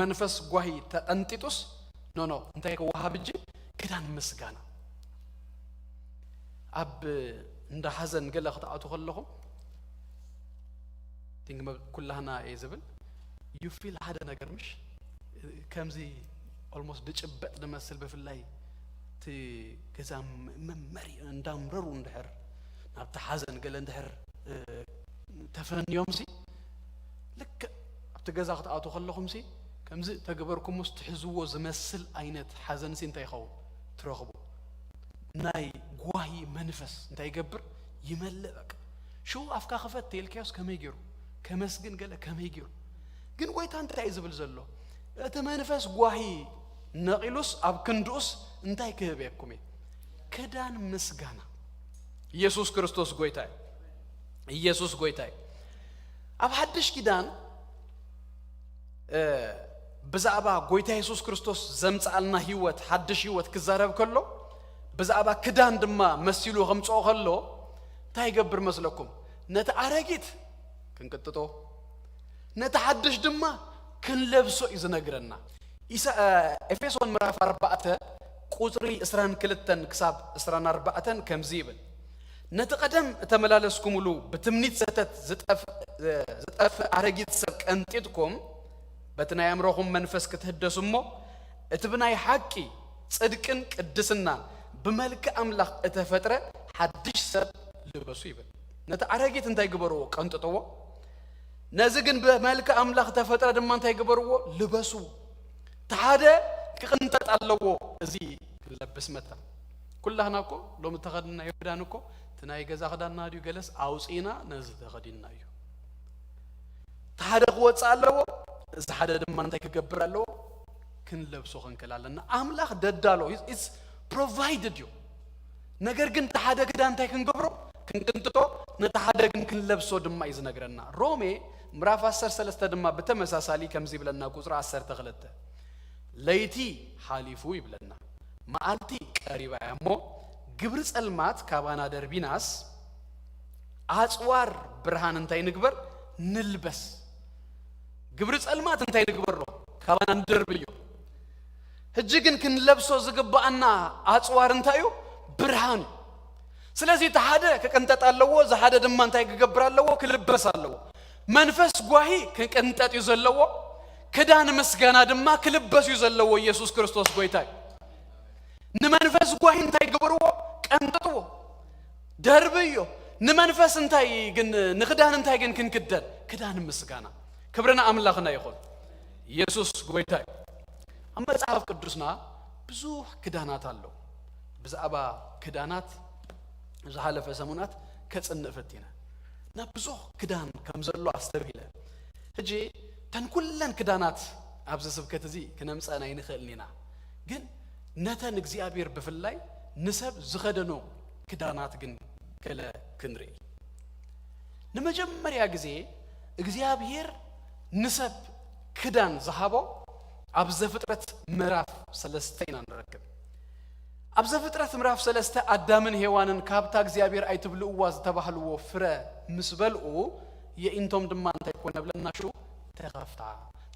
መንፈስ ጓሂ ተጠንጢጡስ ኖ እንታይ ከዋሃብጂ ክዳን ምስጋና አብ እንደ ሐዘን ገለ خطአቱ ከለኹም ቲንግ ኩላህና ይዝብል you feel هذا ነገር ምሽ ከምዚ almost ድጭበጥ ለመስል በፍላይ ቲ ገዛም መመሪ እንዳምረሩ እንደህር ናብታ ሐዘን ገለ እንደህር ተፈንዮም ሲ ልክ ኣብቲ ገዛ خطአቱ ከለኹም ሲ ከምዚ ተገበርኩም ውስጥ ሕዝዎ ዝመስል አይነት ሐዘን ሲ እንታይ ይኸው ትረኽቡ ናይ ጓሂ መንፈስ እንታይ ይገብር ይመለበቅ ሹ አፍካ خفت ተልካስ ከመይገሩ ከመስግን ገለ ከመይገሩ ግን ወይታ እንታይ ይዝብል ዘሎ እቲ መንፈስ ጓሂ ነቂሉስ ኣብ ክንዱስ እንታይ ክህበየኩም ክዳን ምስጋና ኢየሱስ ክርስቶስ ጎይታይ ኢየሱስ ጎይታይ ኣብ ሓድሽ ኪዳን ብዛዕባ ጎይታ ኢየሱስ ክርስቶስ ዘምጻልና ህይወት ሓድሽ ህይወት ክዛረብ ከሎ ብዛዕባ ክዳን ድማ መሲሉ ከምጾ ከሎ እንታይ ይገብር መስለኩም ነቲ አረጊት ክንቅጥጦ ነቲ ሓድሽ ድማ ክንለብሶ ይዝነግረና ኤፌሶን ምዕራፍ 4 ቁጥሪ 22 ክሳብ 24 ከምዚ ይብል ነቲ ቀደም ተመላለስኩምሉ በትምኒት ሰተት ዝጠፍ አረጊት ሰብ ቀንጢጥኩም በትናይ አምሮኹም መንፈስ ክትህደሱሞ እትብናይ ሐቂ ጽድቅን ቅድስና በመልክ አምላክ እተፈጥረ ሓድሽ ሰብ ልበሱ ይብል ነቲ አረጊት እንታይ ግበርዎ ቀንጥጥዎ ነዚ ግን በመልክ አምላክ ተፈጥረ ድማ እንታይ ግበርዎ ልበሱ ተሓደ ክቅንጠጥ ኣለዎ እዚ ለብስ መታ ኩላህናኮ ሎም ተኸድና ይወዳንኮ ትናይ ገዛ ኸዳና ዲዩ ገለስ አውጺና ነዚ ተኸዲና እዩ ተሓደ ክወጽ ኣለዎ እዚ ሓደ ድማ እንታይ ክገብር ኣለዎ ክንለብሶ ክንከላለና አምላክ ደዳሎ ኢዝ provided you ነገር ግን ተሓደ ክዳን እንታይ ክንገብሮ ክንቅንጥጦ ነተሓደ ግን ክንለብሶ ድማ ይዝነግረና ሮሜ ምዕራፍ 10 ድማ በተመሳሳሊ ከምዚ ብለና ቁጥር 12 ለይቲ ሓሊፉ ይብለና ማዓልቲ ቀሪባ ያሞ ግብር ጸልማት ካባና ደርቢናስ አጽዋር ብርሃን እንታይ ንግበር ንልበስ ግብር ጸልማት እንታይ ንግበር ካባና እንደርብዩ ህጅግን ክንለብሶ ዝግባአና አጽዋር እንታዩ ብርሃን ስለዚህ ተሓደ ከቀንጠጥ ኣለዎ ዘሓደ ድማ እንታይ ክገብር ኣለዎ ክልበስ ኣለዎ መንፈስ ጓሂ ከቀንጠጥ ይዘለዎ ክዳን ምስጋና ድማ ክልበስ ይዘለዎ ኢየሱስ ክርስቶስ ጎይታይ ንመንፈስ ጓሂ እንታይ ግብርዎ ቀንጥጥዎ ደርብዮ ንመንፈስ እንታይ ግን ንክዳን እንታይ ግን ክንክደን ክዳን ምስጋና ክብርና አምላክና ይኹን ኢየሱስ ጎይታይ መጽሐፍ ቅዱስና ብዙ ክዳናት አለው ብዛዕባ ክዳናት ዝሓለፈ ሰሙናት ከጽንፈቲና ና ብዙ ክዳን ከምዘሎ አስተብይለ እጂ ተንኩለን ክዳናት ኣብዚ ስብከት እዚ ክነምጻና ይንኽእልኒና ግን ነተን እግዚአብሔር በፍላይ ንሰብ ዝኸደኖ ክዳናት ግን ከለ ክንሪ ንመጀመሪያ ጊዜ እግዚአብሔር ንሰብ ክዳን ዝሃቦ ኣብ ዘፍጥረት ምዕራፍ 3 ኢና ንረክብ ኣብ ዘፍጥረት ምዕራፍ 3 አዳምን ሔዋንን ካብታ እግዚአብሔር አይትብልኡዋ ዝተባህልዎ ፍረ ምስ በልኡ የኢንቶም ድማ እንታይ ኮነ ብለና ሹ ተኸፍታ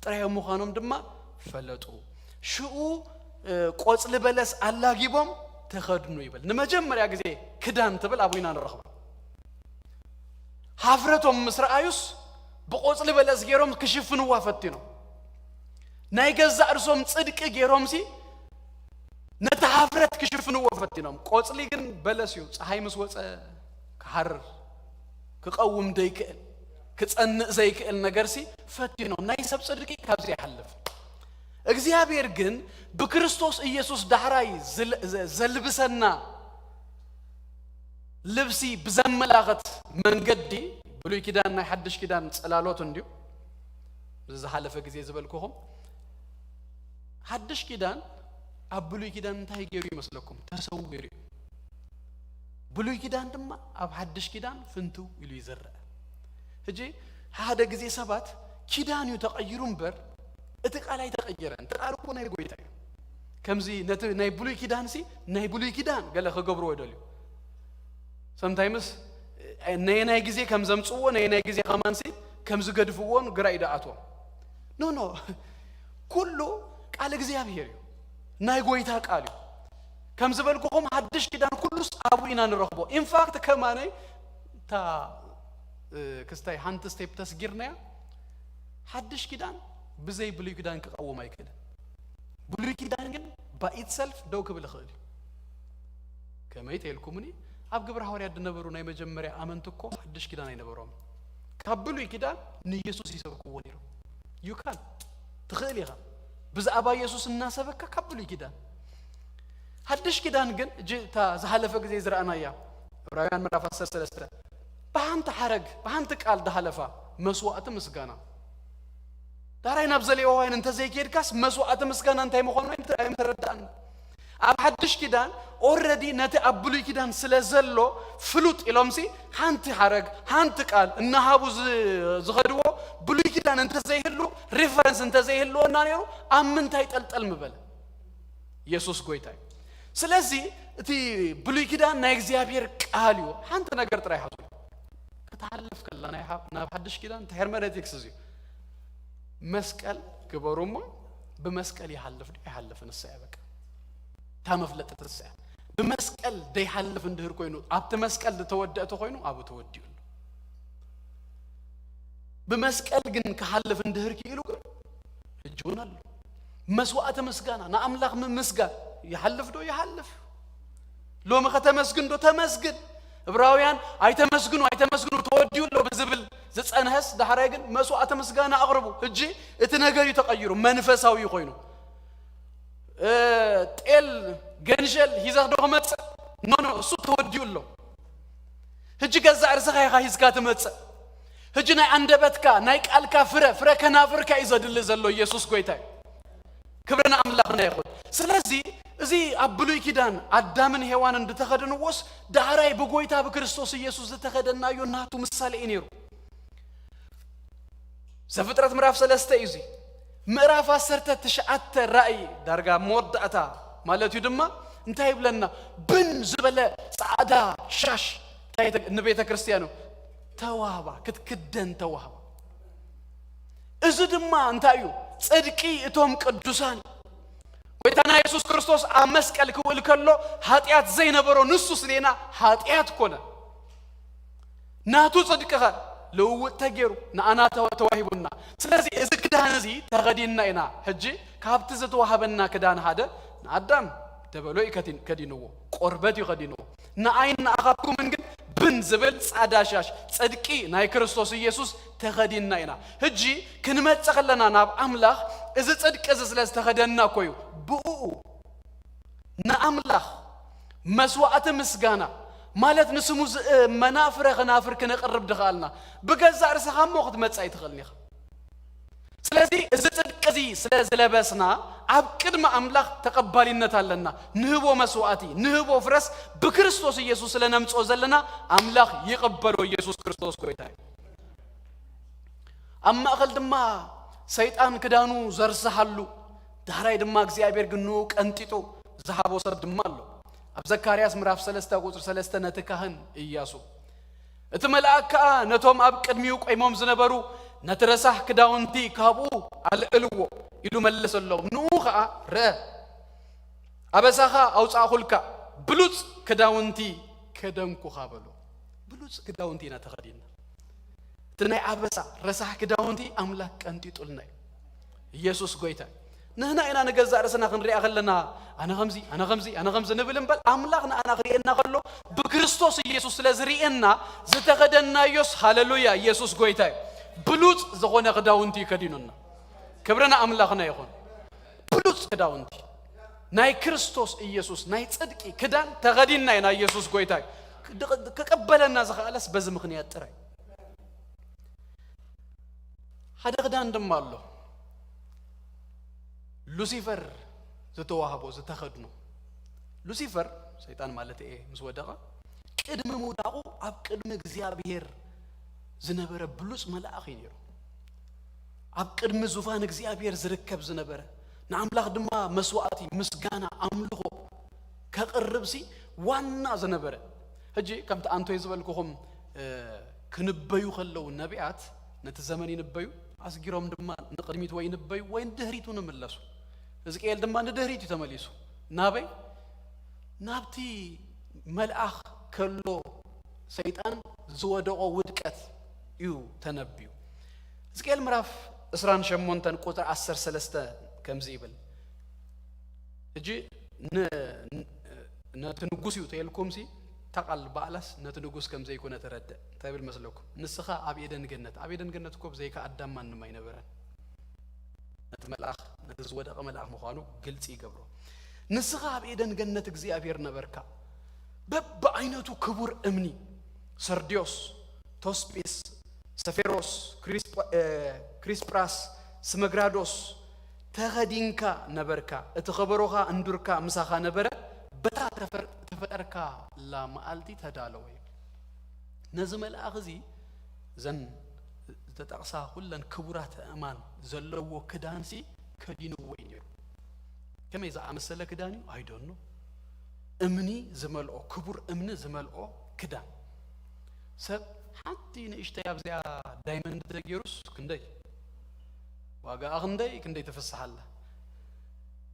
ጥራይ ምዃኖም ድማ ፈለጡ ሹኡ ቆጽሊ በለስ አላጊቦም ተኸድኑ ይብል ንመጀመሪያ ጊዜ ክዳን ትብል አቡይና ንረኽባ ሃፍረቶም ምስራአዩስ በቆጽሊ በለስ ገይሮም ክሽፍንዋ ፈቲኖ ናይ ገዛ እርሶም ጽድቅ ገይሮም ሲ ነታ ሃፍረት ክሽፍንዋ ፈቲኖም ቆጽሊ ግን በለስዩ ፀሐይ ምስ ወፀ ከሐር ክቀውም ደይክእል ክጸንዕ ዘይክእል ነገር ሲ ፈቲኖ ናይ ሰብ ጽድቂ ካብዚ ይሐልፍ እግዚአብሔር ግን በክርስቶስ ኢየሱስ ዳህራይ ዘልብሰና ልብሲ ብዘመላኸት መንገዲ ብሉይ ኪዳን ናይ ሓድሽ ኪዳን ጸላሎት እንዲዩ ዝሓለፈ ጊዜ ዝበልኩኹም ሓድሽ ኪዳን ኣብ ብሉይ ኪዳን እንታይ ገይሩ ይመስለኩም ተሰዊሩ ብሉይ ኪዳን ድማ ኣብ ሓድሽ ኪዳን ፍንቱ ኢሉ ይዘርአ ሕጂ ሓደ ግዜ ሰባት ኪዳን እዩ ተቀይሩ እምበር እቲ ቃል ኣይተቀየረን ተቃርቦ ናይ ጎይታ እዩ ከምዚ ነቲ ናይ ብሉይ ኪዳን ሲ ናይ ብሉይ ኪዳን ገለ ክገብሮ ወደልዩ sometimes ናይ ግዜ ከም ዘምጽዎ ናይ ግዜ ከማንሲ ከም ዝገድፍዎን ግራ ይዳኣትዎ ኖ ኩሉ ቃል እግዚአብሔር እዩ ናይ ጎይታ ቃል እዩ ከም ዝበልኩኹም ሓድሽ ኪዳን ኩሉስ አቡ ኢና ንረኽቦ ኢንፋክት ከማነይ ታ ክስታይ ሃንት ስቴፕ ተስጊርናያ ሓድሽ ኪዳን ብዘይ ብሉይ ኪዳን ክቀወም አይከልን ብሉይ ኪዳን ግን by itself ደው ክብል ይኽእል ከመይ ተልኩምኒ ኣብ ግብረ ሐዋርያት ድነበሩ ናይ መጀመሪያ አመንትኮ ሓድሽ ኪዳን አይነበሮም ካብ ብሉይ ኪዳን ንኢየሱስ ይሰብክዎ ነይሩ ዩካን ትኽእል ኢኻ ብዛዕባ ኢየሱስ እናሰበካ ካብ ብሉይ ኪዳን ሓድሽ ኪዳን ግን ታ ዝሓለፈ ግዜ ዝረአናያ ዕብራውያን ምዕራፍ 13 በሃንተ ሐረግ በሃንተ ቃል ደሃለፋ መስዋዕት ምስጋና ዳራይ ናብ ዘሌዎ ወይን እንተ ዘይከድካስ መስዋዕት ምስጋና እንታይ መኾኑ አይተረዳን ኣብ ሓድሽ ኪዳን ኦልሬዲ ነቲ ኣብ ብሉይ ኪዳን ስለዘሎ ፍሉጥ ኢሎምሲ ሃንቲ ሐረግ ሃንቲ ቃል እናሃቡ ዝኸድዎ ብሉይ ኪዳን እንተ ዘይህሉ ሪፈረንስ እንተ ዘይህሉና ነይሩ ኣብ ምንታይ ጠልጠል ምበለ ኢየሱስ ጎይታ ስለዚህ እቲ ብሉይ ኪዳን ናይ እግዚአብሔር ቃል እዩ ሃንቲ ነገር ጥራይ ሓዙ ከተሐለፍ ከለና ናብ ሓድሽ ኪዳን ተሄርመኔቲክስ እዚ መስቀል ግበሩሞ በመስቀል ይሐልፍ ይሐልፍ ንስያ በቃ ታመፍለጥ ተስያ በመስቀል ደይሐልፍ እንድህር ኮይኑ ኣብተ መስቀል ተወደእተ ኮይኑ አቡ ተወዲዩ በመስቀል ግን ከሐልፍ እንድህር kiilu እጆናል መስዋዕተ ምስጋና ናአምላኽ ምስጋና ይሐልፍ ዶ ይሐልፍ ሎማ ከተመስግን ዶ ተመስግን ዕብራውያን አይተመስግኑ ተወዲዩ ሎ በዝብል ዘጸንሐስ ዳሕራይ ግን መስዋዕተ ምስጋና አቅርቡ እጂ እቲ ነገር ይተቀይሩ መንፈሳዊ ኮይኑ ጤል ገንሸል ሂዛህ ዶ መጽ ኖ እሱ ተወዲዩ ሎ እጂ ገዛ እርሰኻ ይዝካ ተመጽ እጂ ናይ አንደበትካ ናይ ቃልካ ፍረ ከናፍርካ ይዘድል ዘሎ ኢየሱስ ጎይታ ክብረና አምላኽና ይኹን ስለዚህ እዚ ኣብ ብሉይ ኪዳን አዳምን ሔዋን እንደተኸደኑዎስ ዳሕራይ በጎይታ በክርስቶስ ኢየሱስ ዝተኸደናዮ ናቱ ምሳሌ ነይሩ ዘፍጥረት ምዕራፍ 3 እዚ ምዕራፍ 19 ራእይ ዳርጋ ሞርዳእታ ማለት እዩ ድማ እንታይ ይብለና ብን ዝበለ ጻዕዳ ሻሽ ታይተ ንቤተ ክርስቲያኑ ተዋህባ ክትክደን ተዋህባ እዚ ድማ እንታይ እዩ ጽድቂ እቶም ቅዱሳን ጎይታና ኢየሱስ ክርስቶስ ኣብ መስቀል ክውል ከሎ ኃጢአት ዘይነበሮ ንሱ ስለና ኃጢአት ኮነ ናቱ ጽድቅኸ ለውጥ ተገይሩ ንአና ተዋሂቡና ስለዚህ እዚ ክዳን እዚ ተኸዲና ኢና ሕጂ ካብቲ ዝተዋሃበና ክዳን ሓደ ንአዳም ደበሎ ከዲንዎ ቆርበት ይኸዲንዎ ንአይን አኻኩም ግን ብን ዝብል ጻዕዳ ሻሽ ጽድቂ ናይ ክርስቶስ ኢየሱስ ተኸዲና ኢና ሕጂ ክንመጽእ ከለና ናብ አምላኽ እዚ ጽድቂ እዚ ስለዝተኸደና ኮይኑ ብኡ ንአምላኽ መስዋዕት ምስጋና ማለት ንስሙ መናፍረ ከናፍር ከነቅርብ ድኻልና በገዛ እርሰኻ ሞኽት መጻይ ትኸልኒኻ ስለዚህ እዚ ጽድቂ እዚ ስለዝለበስና ኣብ ቅድመ አምላኽ ተቀባሊነት ኣለና ንህቦ መስዋዕቲ ንህቦ ፍረስ በክርስቶስ ኢየሱስ ስለነምጾ ዘለና አምላኽ ይቀበሎ ኢየሱስ ክርስቶስ ጎይታ አማ አኸል ድማ ሰይጣን ክዳኑ ዘርሰሐሉ ዳሕራይ ድማ እግዚአብሔር ግኑ ቀንጢጡ ዝሃቦ ሰብ ድማ ኣሎ ኣብ ዘካርያስ ምዕራፍ 3 ቁጥር 3 ነትካህን ኢያሱ እቲ መልአክ ነቶም ኣብ ቅድሚው ቆይሞም ዝነበሩ ነትረሳህ ክዳውንቲ ካብኡ አልዕልዎ ኢሉ መለሰሎም ንኡኻ ረአ አበሳኻ አውጻኹልካ ብሉጽ ክዳውንቲ ከደንኩኻ በሎ ብሉጽ ክዳውንቲ ተኸዲና ትናይ አበሳ ረሳህ ክዳውንቲ አምላክ ቀንጢጡልና ኢየሱስ ጎይታ ንህና ኢና ንገዛ ርስና ክንሪኣ ከለና አነ ኸምዚ ንብል እምበል አምላኽና አና ክሪአና ከሎ በክርስቶስ ኢየሱስ ስለዝሪአና ዝተኸደናዮስ ሃሌሉያ ኢየሱስ ጎይታ ብሉጽ ዝኾነ ክዳውንቲ ከዲኑና ክብረና አምላኽና ይኹን ብሉጽ ክዳውንቲ ናይ ክርስቶስ ኢየሱስ ናይ ጽድቂ ክዳን ተኸዲና ኢና ኢየሱስ ጎይታ ከቀበለና ዝኽኣለስ በዚ ምኽንያት ጥራይ ሓደ ክዳን ድማ ኣሎ ሉሲፈር ዝተዋህቦ ዝተኸድኑ ሉሲፈር ሰይጣን ማለት ምስ ወደቀ ቅድመ ሞዳቁ ኣብ ቅድመ እግዚአብሔር ዝነበረ ብሉጽ መልአኽ ነይሩ ኣብ ቅድመ ዙፋን እግዚአብሔር ዝርከብ ዝነበረ ንኣምላኽ ድማ መስዋዕቲ ምስጋና ኣምልኾ ከቅርብሲ ዋና ዝነበረ ሕጂ ከምቲ አንቶ ይዝበልኩኹም ክንበዩ ከለው ነቢያት ነቲ ዘመን ይንበዩ ኣስጊሮም ድማ ንቅድሚት ወይ ይንበዩ ወይ ንድህሪቱ ንመለሱ ሕዝቅኤል ድማ ንድህሪቱ ተመሊሱ ናበይ ናብቲ መልአኽ ከሎ ሰይጣን ዝወደቆ ውድቀት እዩ ተነብዩ ሕዝቅኤል ምዕራፍ 28 ቁጥር 13 ከምዚ ይብል እጂ ነቲ ንጉስ እዩ ተልኩምሲ ተቃል ባዕላስ ነቲ ንጉስ ከምዘ ይኮነ ተረደ ታይብል መስለኩም ንስኻ ኣብ ኤደን ገነት እኮ ብዘይካ ኣዳም ማንም ኣይነበረን ነቲ መልአኽ ነቲ ዝወደቀ መልአኽ ምዃኑ ግልጽ ይገብሮ ንስኻ ኣብ ኤደን ገነት እግዚአብሔር ነበርካ በብዓይነቱ ክቡር እምኒ ሰርዲዮስ ቶስጲስ ሰፌሮስ ክሪስፕራስ ስመግራዶስ ተኸዲንካ ነበርካ እቲ ኸበሮኻ እንዱርካ ምሳኻ ነበረ በታ ተፈጠርካ ላመዓልቲ ተዳለወ ነዚ መልአኽ እዚ ዘን ተጠቕሳ ሁለን ክቡራት እማን ዘለዎ ክዳንሲ ከዲንዎ ነይሩ ከመይ ዝኣመሰለ ክዳን እዩ ኣይዶኖ እምኒ ዝመልኦ ክቡር እምኒ ዝመልኦ ክዳን ሰብ ሓንቲ ንእሽተይ ኣብዚያ ዳይመንድ ተገይሩስ ክንደይ ዋጋ ክንደይ ተፈስሓላ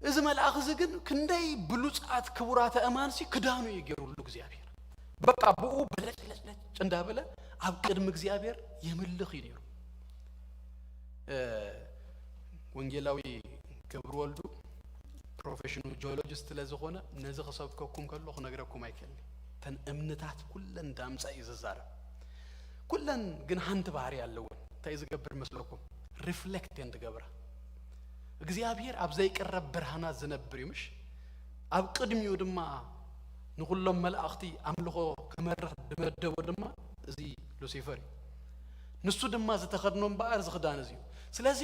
እዚ መልአኽ እዚ ግን ክንደይ ብሉጻት ክቡራት እማንሲ ክዳኑ ይገሩሉ እግዚአብሔር በቃ ብኡ በለጭለጭ እንዳበለ ኣብ ቅድም እግዚአብሔር የምልኽ ይነሩ ወንጌላዊ ገብሩ ወልዱ ፕሮፌሽናል ጂኦሎጂስት ለዝኾነ ነዚ ክሰብከኩም ከሎ ክነግረኩም ኣይከልኒ ተን እምነታት ኩለን ዳምጻ ይዝዛረብ ኩለን ግን ሓንቲ ባህሪ ኣለወን እንታይ ዝገብር መስለኩም ሪፍሌክት እንድገብራ እግዚአብሔር ኣብ ዘይቀረብ ብርሃናት ዝነብር ይምሽ ኣብ ቅድሚኡ ድማ ንኹሎም መላእኽቲ ኣምልኾ ከመርኽ ድመደቦ ድማ እዚ ሉሲፈር ንሱ ድማ ዝተኸድኖም በኣር ዝኽዳን እዚ ስለዚ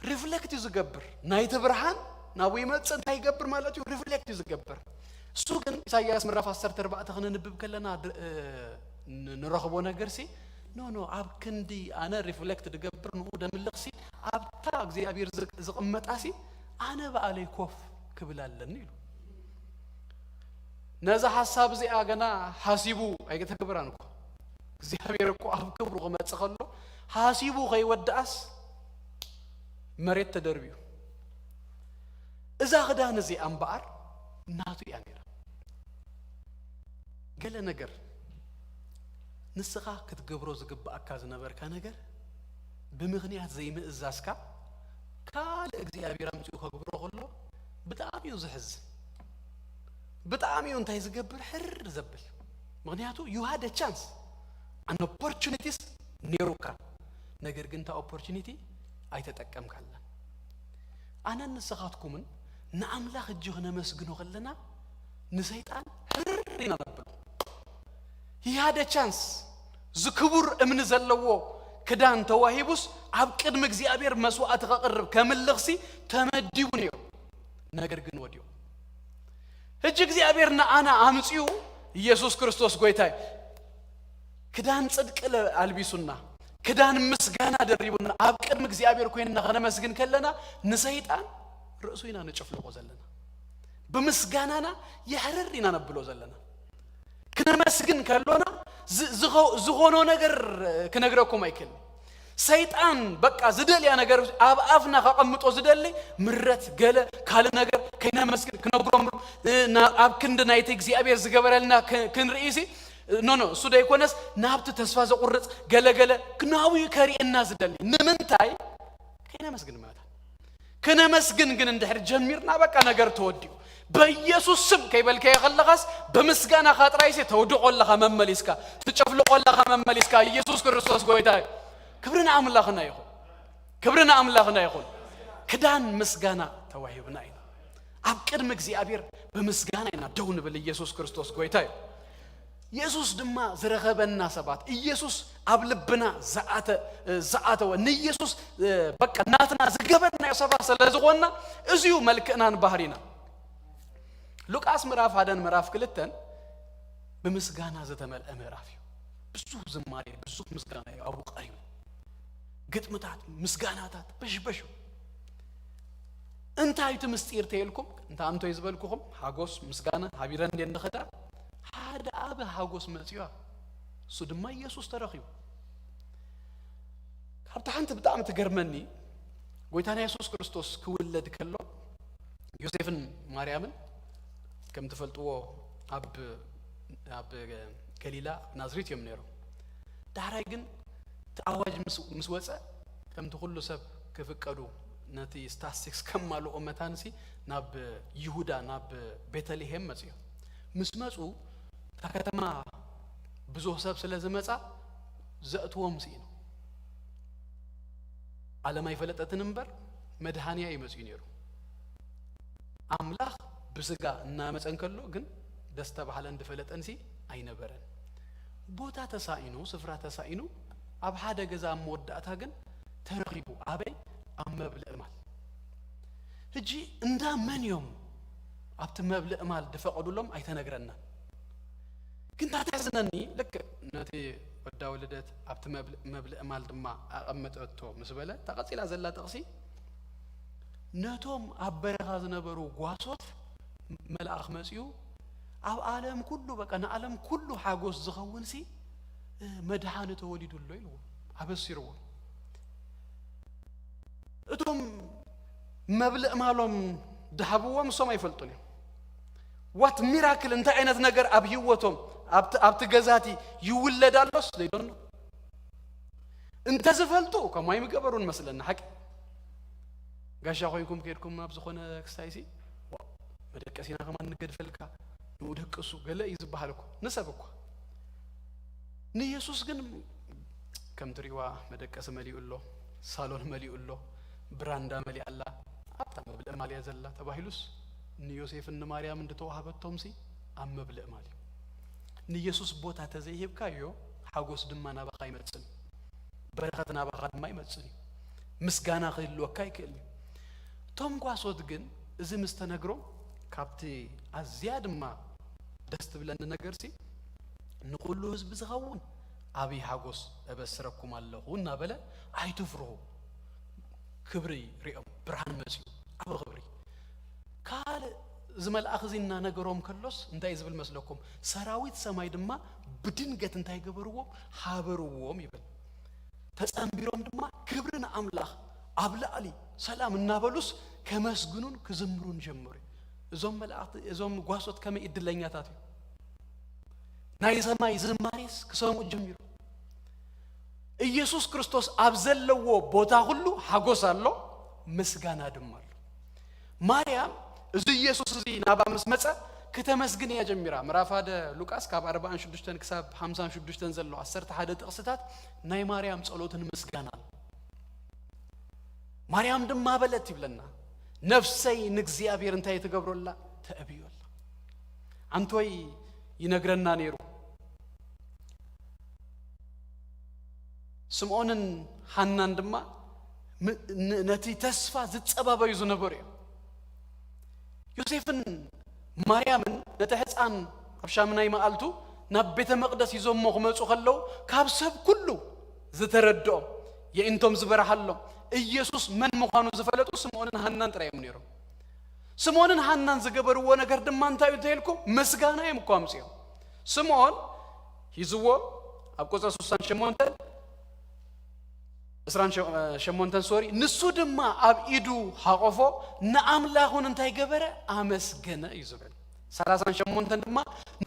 ሪፍሌክት ዝገብር ናይቲ ብርሃን ናብ ይመጽእ እንታይ ይገብር ማለት እዩ ሪፍሌክት ዝገብር እሱ ግን ኢሳይያስ ምዕራፍ 14 ክንንብብ ከለና ንረኽቦ ነገርሲ ኖ ኣብ ክንዲ ኣነ ሪፍሌክት ድገብር ንኡ ደምልኽሲ ኣብታ እግዚአብሔር ዝቕመጣሲ ኣነ በኣለይ ኮፍ ክብል ኣለኒ ኢሉ ነዛ ሓሳብ እዚኣ ገና ሓሲቡ ኣይተገብራን እኮ እግዚአብሔር እኮ ኣብ ክብሩ ክመጽእ ከሎ ሓሲቡ ከይወድኣስ መሬት ተደርብዩ እዛ ክዳን እዚኣ እምበኣር ናቱ እያ ነይራ ገለ ነገር ንስኻ ክትገብሮ ዝግባእካ ዝነበርካ ነገር ብምኽንያት ዘይምእዛዝካ ካልእ እግዚአብሔር ኣምፂኡ ከግብሮ ከሎ ብጣዕሚ እዩ ዝሕዝ ብጣዕሚ እዩ እንታይ ዝገብር ሕር ዘብል ምክንያቱ you had a chance an opportunities ነይሩካ ነገር ግን ታ opportunity ኣይተጠቀምካላ ኣነ ንስኻትኩምን ንኣምላኽ እጅ ክነመስግኖ ከለና ንሰይጣን ሕር ኢና ነብል he had a chance ዝክቡር እምኒ ዘለዎ ክዳን ተዋሂቡስ ኣብ ቅድሚ እግዚአብሔር መስዋዕት ከቅርብ ከምልኽሲ ተመዲቡ ነይሩ ነገር ግን ወዲዩ ሕጂ እግዚአብሔርና ኣና ኣምፂኡ ኢየሱስ ክርስቶስ ጎይታይ ክዳን ጽድቅ አልቢሱና ክዳን ምስጋና ደሪቡና ኣብ ቅድሚ እግዚአብሔር ኮይንና ከነመስግን ከለና ንሰይጣን ርእሱ ኢና ነጨፍልቆ ዘለና ብምስጋናና ይሕርር ኢና ነብሎ ዘለና ክነመስግን ከሎና ዝሆኖ ነገር ክነግረኩም አይከል ሰይጣን በቃ ዝደልያ ነገር ኣብ ኣፍና ከቀምጦ ዝደሊ ምረት ገለ ካለ ነገር ከይነመስግን ክነግሮም ኣብ ክንድ ናይቲ እግዚአብሔር ዝገበረልና ክንርኢሲ ኖ እሱ ደይኮነስ ናብቲ ተስፋ ዘቁርጽ ገለገለ ክናዊ ከሪእና ዝደሊ ንምንታይ ከይነመስግን ማለት ከነመስግን ግን እንድሕር ጀሚርና በቃ ነገር ተወዲኡ በኢየሱስ ስም ከይበልከ ይኸለኻስ በምስጋና ኻጥራይሴ ተወድቆለኻ መመሊስካ ትጨፍልቆለኻ መመሊስካ ኢየሱስ ክርስቶስ ጎይታ ክብርና አምላኽና ይኹን ክዳን ምስጋና ተዋሂብና ኢና ኣብ ቅድሚ እግዚአብሔር በምስጋና ኢና ደው ንብል ኢየሱስ ክርስቶስ ጎይታ ኢየሱስ ድማ ዝረኸበና ሰባት ኢየሱስ ኣብ ልብና ዘኣተወ ንኢየሱስ በቃ ናትና ዝገበና ሰባት ስለዝኾንና እዚዩ መልክዕናን ባህሪና ሉቃስ ምዕራፍ 1 ምዕራፍ 2 بمسغانا زتملأ ምዕራፍዩ ብዙ ዝማሬ ብዙ ምስጋና አቡ ቀሪም ግጥምታት ምስጋናታት በሽበሹ እንታይት ምስጢር ተይልኩም እንታ አንቶ ይዝበልኩም ሃጎስ ምስጋና ሃቢረን እንደንኸዳ ሓደ አብ ሃጎስ መጽያ እሱ ድማ ኢየሱስ ተረኺቡ ካብታ ሓንቲ ብጣዕሚ ትገርመኒ ጎይታና ኢየሱስ ክርስቶስ ክውለድ ከሎ ዮሴፍን ማርያምን ከም ተፈልጥዎ አብ ገሊላ ናዝሬት እዮም ነይሩ ዳሕራይ ግን ተአዋጅ ምስወፀ ከምቲ ኩሉ ሰብ ክፍቀዱ ነቲ ስታስቲክስ ከማሉ ኦመታንሲ ናብ ይሁዳ ናብ ቤተልሔም መጽዮ ምስመጹ ተከተማ ብዙ ሰብ ስለዝመጻ ዘእትዎም ሲኑ ዓለም አይፈለጠትን እንበር መድሃንያ ይመጽዩ ነይሩ አምላኽ ብስጋ እና መጸንከሎ ግን ደስታ ባህለ እንደፈለጠንሲ አይነበረን ቦታ ተሳኢኑ ስፍራ ተሳኢኑ አብ ሓደ ገዛ መወዳእታ ግን ተረኺቡ አበይ አመብልዕ ማል እጂ እንዳ መንዮም አብት መብልዕ ማል ደፈቀዱሎም አይተነግረና ግን ታታዝነኒ ለክ ነቲ ወዳ ወለደት አብት መብልዕ ማል ድማ አቀመጠቶ መስበለ ተቀጽላ ዘላ ተቅሲ ነቶም አበረኻ ዝነበሩ ጓሶት መልአኽ መጽዩ አብ ዓለም ኩሉ በቀና ዓለም ኩሉ ሓጎስ ዝኸውንሲ መድሃን ተወሊዱሎ ይሉ አበሲርዎ እቶም መብልዕ ማሎም ደሃብዎም ሶም አይፈልጡን what miracle እንታ አይነት ነገር አብ ህይወቶም አብት ገዛቲ ይውለዳሎስ they don't know እንተ ዝፈልጡ ከማይ ምገበሩን መስለና ሐቂ ጋሻ ሆይኩም ከድኩም አብ ዝኾነ ክሳይሲ መደቀሲና ከማን ንገድፈልካ ንውደቅሱ ገለ ይዝባሃልኩ ንሰብኩ ንኢየሱስ ግን ከም ትሪዋ መደቀስ መሊኡሎ ሳሎን መሊኡሎ ብራንዳ መሊአላ አብታ መብልዕ ማልያ ዘላ ተባሂሉስ ንዮሴፍን ማርያም እንደተዋሃበቶምሲ አመብልዕ ማሊ ንኢየሱስ ቦታ ተዘይህብካዮ ሓጎስ ድማ ናባኻ ይመጽን በረኸት ናባኻ ድማ ይመጽን ምስጋና ክህልወካ ይክእል ቶም ጓሶት ግን እዚ ምስተነግሮ ካብቲ አዝያ ድማ ደስት ብለን ነገርሲ ንኩሉ ህዝብ ዝኸውን አቢ ሓጎስ እበስረኩም ኣለኹ እናበለ አይትፍሩ ክብሪ ሪኦም ብርሃን መጽዩ አብ ክብሪ ካል ዝመልአኽ ዚና ነገሮም ከሎስ እንታይ ዝብል መስለኩም ሰራዊት ሰማይ ድማ ብድንገት እንታይ ገበርዎም ሓበርዎም ይብል ተጸምቢሮም ድማ ክብርን አምላኽ አብላዕሊ ሰላም እናበሉስ ከመስግኑን ክዝምሩን ጀመሩ እዞም መልአኽት እዞም ጓሶት ከመይ እድለኛታት ናይ ሰማይ ዝማሬስ ክሰሙ ጀመሩ ኢየሱስ ክርስቶስ አብዘለዎ ቦታ ሁሉ ሓጎስ አሎ ምስጋና ድማ አሎ ማርያም እዚ ኢየሱስ እዚ ናባ መስመጸ ከተመስግን ያጀምራ ምዕራፍ 1 ሉቃስ ካብ 46 ክሳብ 56 ዘሎ 11 ጥቅስታት ናይ ማርያም ጸሎትን ምስጋና ማርያም ድማ በለት ይብለና ነፍሰይ ንእግዚአብሔር እንታይ ተገብሮላ ተአብዮላ አንቶይ ይነግረና ነይሩ ስምዖንን ሐናን ድማ ነቲ ተስፋ ዝጸባበዩ ዝነበሩ ዮሴፍን ማርያምን ነቲ ሕፃን ኣብ ሻምናይ መዓልቱ ናብ ቤተ መቅደስ ይዞሞ ክመጹ ከለው ካብ ሰብ ኩሉ ዝተረድኦም የእንቶም ዝበረሃሎም ኢየሱስ መን ምዃኑ ዝፈለጡ ስምዖንን ሐናን ጥራዮም ነይሮም ስምዖንን ሐናን ዝገበርዎ ነገር ድማ እንታይ ተይልኩም ምስጋና እዮም ቋምጽዮም ስምዖን ሂዝዎ ኣብ ቁጥር 38 እስራን ሶሪ ንሱ ድማ ኣብ ኢዱ ሓቆፎ ንአምላኹን እንታይ ገበረ አመስገነ ይዝብል 38 ድማ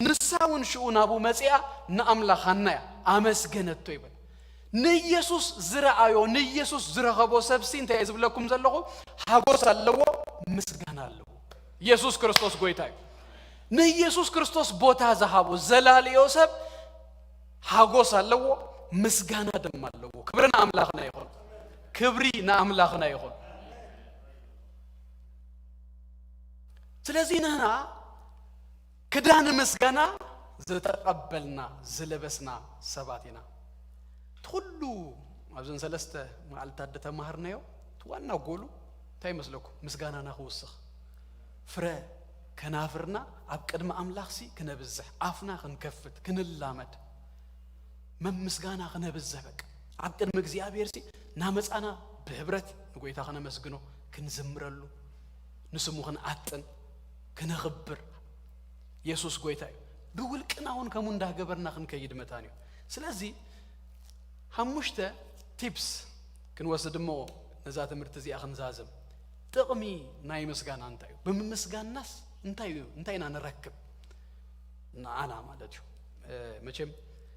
ንሳውን ሽኡን አቡ መጽያ ንአምላኽ ሐናያ አመስገነቶ ይብል ንኢየሱስ ዝረአዮ ንኢየሱስ ዝረኸቦ ሰብሲ እንታይ ይዝብለኩም ዘለኹ ሓጎስ ኣለዎ ምስጋና ኣለዎ ኢየሱስ ክርስቶስ ጎይታ እዩ ንኢየሱስ ክርስቶስ ቦታ ዝሃቦ ዘላልዮ ሰብ ሓጎስ ኣለዎ ምስጋና ድማ ኣለዎ ክብርና አምላኽና ይኹን ክብሪ ንአምላኽና ይኹን ስለዚህ ነህና ክዳን ምስጋና ዝተቀበልና ዝለበስና ሰባቲና ሁሉ አብዘን ሰለስተ ማልታደ ተማህርናዮ ዋና ጎሉ እንታይ መስለኩ ምስጋናና ክውስኽ ፍረ كنافرنا أبقد ما أملاخسي كنبزح عفنا خنكفت كنلامد مسجانا خنبزح بك أبقد مجزيا بيرسي نامس أنا بهبرت نقولي خنا مسجنو كنزمرلو نسمو خن أتن كنخبر يسوس قويتاي بقول كناون كمون ده جبرنا خن كيد متانيو سلازي همشته تيبس كنوسد مو نزات مرتزي أخن زازم تقمي ناي مسجان أنتايو بمسجان ناس انتاينا نركب أنا ما دجو مچم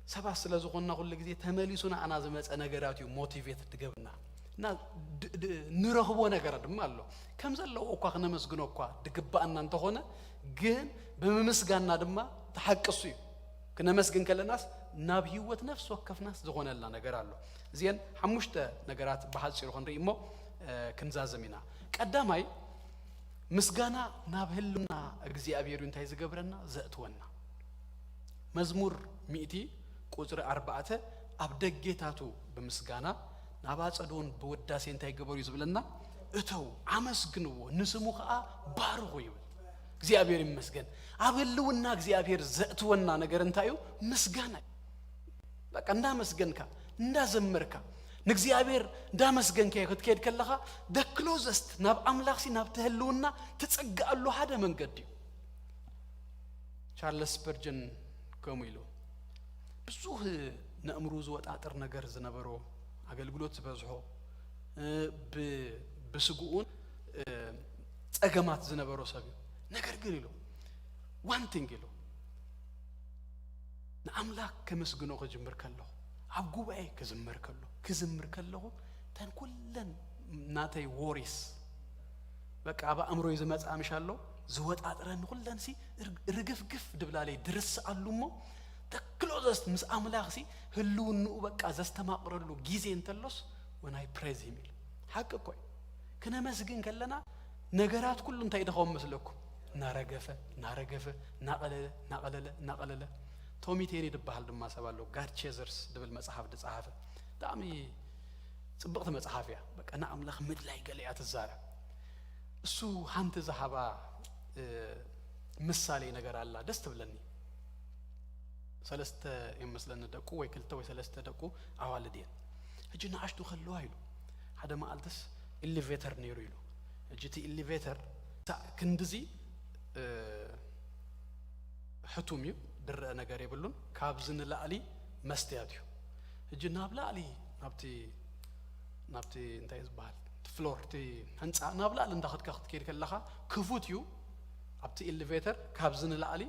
سبع سلازو قلنا كل جديد تمليسونا أنا زمت أنا جراتيو موتيفيت تجبنا نا نرهبو نجرد مالو كم زلوا أقوى مسجون أقوى تجب أن ننتهونا جن بمسجان نادما تحققسيو كنا مسجن كل الناس نبيوت نفس وكف ناس زغون الله نجرالو زين حمشت نجرات بحال شيروخن ريمو كنزازمينا قداماي مسجانا نابهلنا እግዚአብሔር እንታይ ዝገብረና ዘእትወና መዝሙር 100 ቁጥር 4 አብደጌታቱ በምስጋና ናባጸዶን በወዳሴ እንታይ ገበሩ ይዝብለና እተው አመስግንዎ ንስሙ ኸአ ባርኹ ይብል እግዚአብሔር ይመስገን አብልውና እግዚአብሔር ዘእትወና ነገር እንታዩ ምስጋና በቃ እንዳመስገንካ እንዳዘመርካ ንግዚአብሔር እንዳመስገንካ ይከትከድ ከለኻ the closest ናብ አምላክሲ ናብ ተህልውና ተጸጋሉ ሓደ መንገድ እዩ ቻርልስ ስፐርጀን ከሙይሉ ብዙህ ነእምሩ ዝወጣጥር ነገር ዝነበሮ አገልግሎት ዝበዝሖ በስጉኡን ጸገማት ዝነበሮ ሰብ ነገር ግን ይሉ one thing ይሉ ንአምላክ ከመስግኖ ከጅምር ከለሁ ኣብ ጉባኤ ክዝምር ከለሁ ተን ኩለን ናተይ ወሪስ በቃ በአእምሮ ይዘመጻ አምሻለሁ ዝወጣጥረን ኩለን ሲ ርግፍግፍ ድብላለይ ድርስ አሉሞ ተክሎዘስ ምስ አምላክሲ ህልውኑ በቃ ዘስተማቅረሉ ጊዜ እንተሎስ when I praise him ሐቅ ቆይ ከነመስግን ከለና ነገራት ሁሉ እንታይ ደኸም መስለኩ ናረገፈ ናቀለለ ቶሚቴሪ ድባል ድማ ሰባለው ጋድ ቼዘርስ ድብል መጽሐፍ ድጻሐፈ ዳሚ ጽብቅት መጽሐፍያ በቃ ና አምላክ ምድላይ ገለያ ተዛራ እሱ ሃንተ ዘሃባ ምሳሌ ነገር አላ ደስ ትብለኒ ሰለስተ ይመስለን ደቁ ወይ ክልተ ወይ ሰለስተ ደቁ አዋልዴን እጅና አሽቱ خلو አይሉ ሓደ ማልተስ ኤሌቬተር ነይሩ ይሉ እጅቲ ኤሌቬተር ክንድዚ ሕቱም ድረ ነገር ይብሉን ካብዝን ላሊ መስተያትዩ እጅና ብላሊ ናብቲ እንታይ ዝባል ፍሎርቲ ህንጻ ናብላል እንዳኸድካ ክትከይድ ከለኻ ክፉትዩ ኣብቲ ኤሌቬተር ካብዝን ላሊ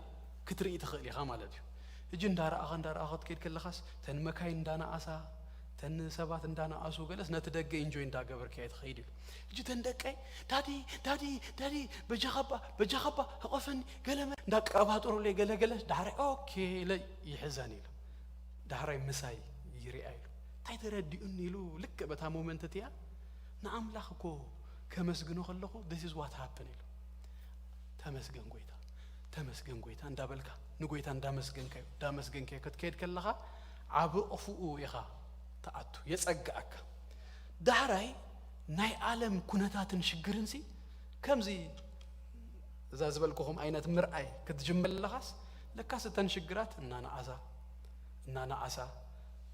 ክትርኢ ትኽእል ኢኻ ማለት እዩ እጅ እንዳራኣኻ ክትከይድ ከለኻስ ተን መካይ እንዳናኣሳ ተን ሰባት እንዳናኣሱ ገለስ ነቲ ደገ ኢንጆይ እንዳገበርካ ይትኸይድ እዩ እጅ ተንደቀይ ዳዲ በጃኸባ አቆፈን ገለመ እንዳቀባጥሩ ላይ ገለገለ ዳህራይ ኦኬ ላይ ይሕዘን ይሉ ዳህራይ ምሳይ ይሪአይሉ ታይ ተረዲኡን ይሉ ልክ በታ ሞመንት ትያ ንአምላኽ እኮ ከመስግኖ ከለኹ this is what happened ይሉ ተመስገን ጎይታ እንዳበልካ ንጎይታ እንዳመስገንካ ክትከይድ ከለኻ ዓብ ኦፉኡ ኢኻ ተአቱ የጸጋአካ ዳህራይ ናይ ዓለም ኩነታትን ሽግርንሲ ከምዚ እዛ ዝበልኩኹም አይነት ምርአይ ክትጅመለኻስ ለካስ ተን ሽግራት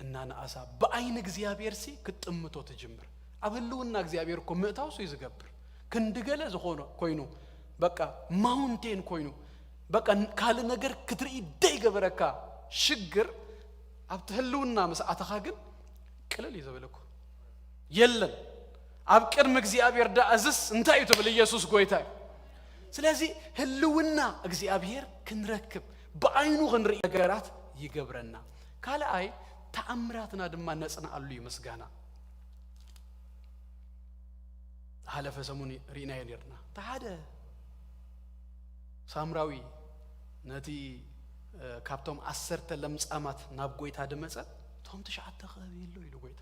እናናአሳ በአይን እግዚአብሔር ሲ ክትጥምቶ ትጅምር አብልውና እግዚአብሔር እኮ ምእታውሱ ይዝገብር ክንድገለ ዝሆነ ኮይኑ በቃ ማውንቴን ኮይኑ በቃ ካለ ነገር ክትርኢ ደይ ገበረካ ሽግር አብተህልውና መስአተኻ ግን ቅልል ይዘበለኩ የለን ኣብ ቅድመ እግዚአብሔር ዳአዝስ እንታይ እዩ ትብል ኢየሱስ ጎይታ ስለዚህ ህልውና እግዚአብሔር ክንረክብ በአይኑ ክንርኢ ነገራት ይገብረና ካልአይ ተአምራትና ድማ ነጽናአሉ ይመስጋና ሓለፈ ሰሙን ሪና የርና ተሓደ ሳምራዊ ነቲ ካብቶም 10 ለምጻማት ናብ ጎይታ ደመጸ ቶም ተሻዓተ ኸቢሉ ኢሉ ጎይታ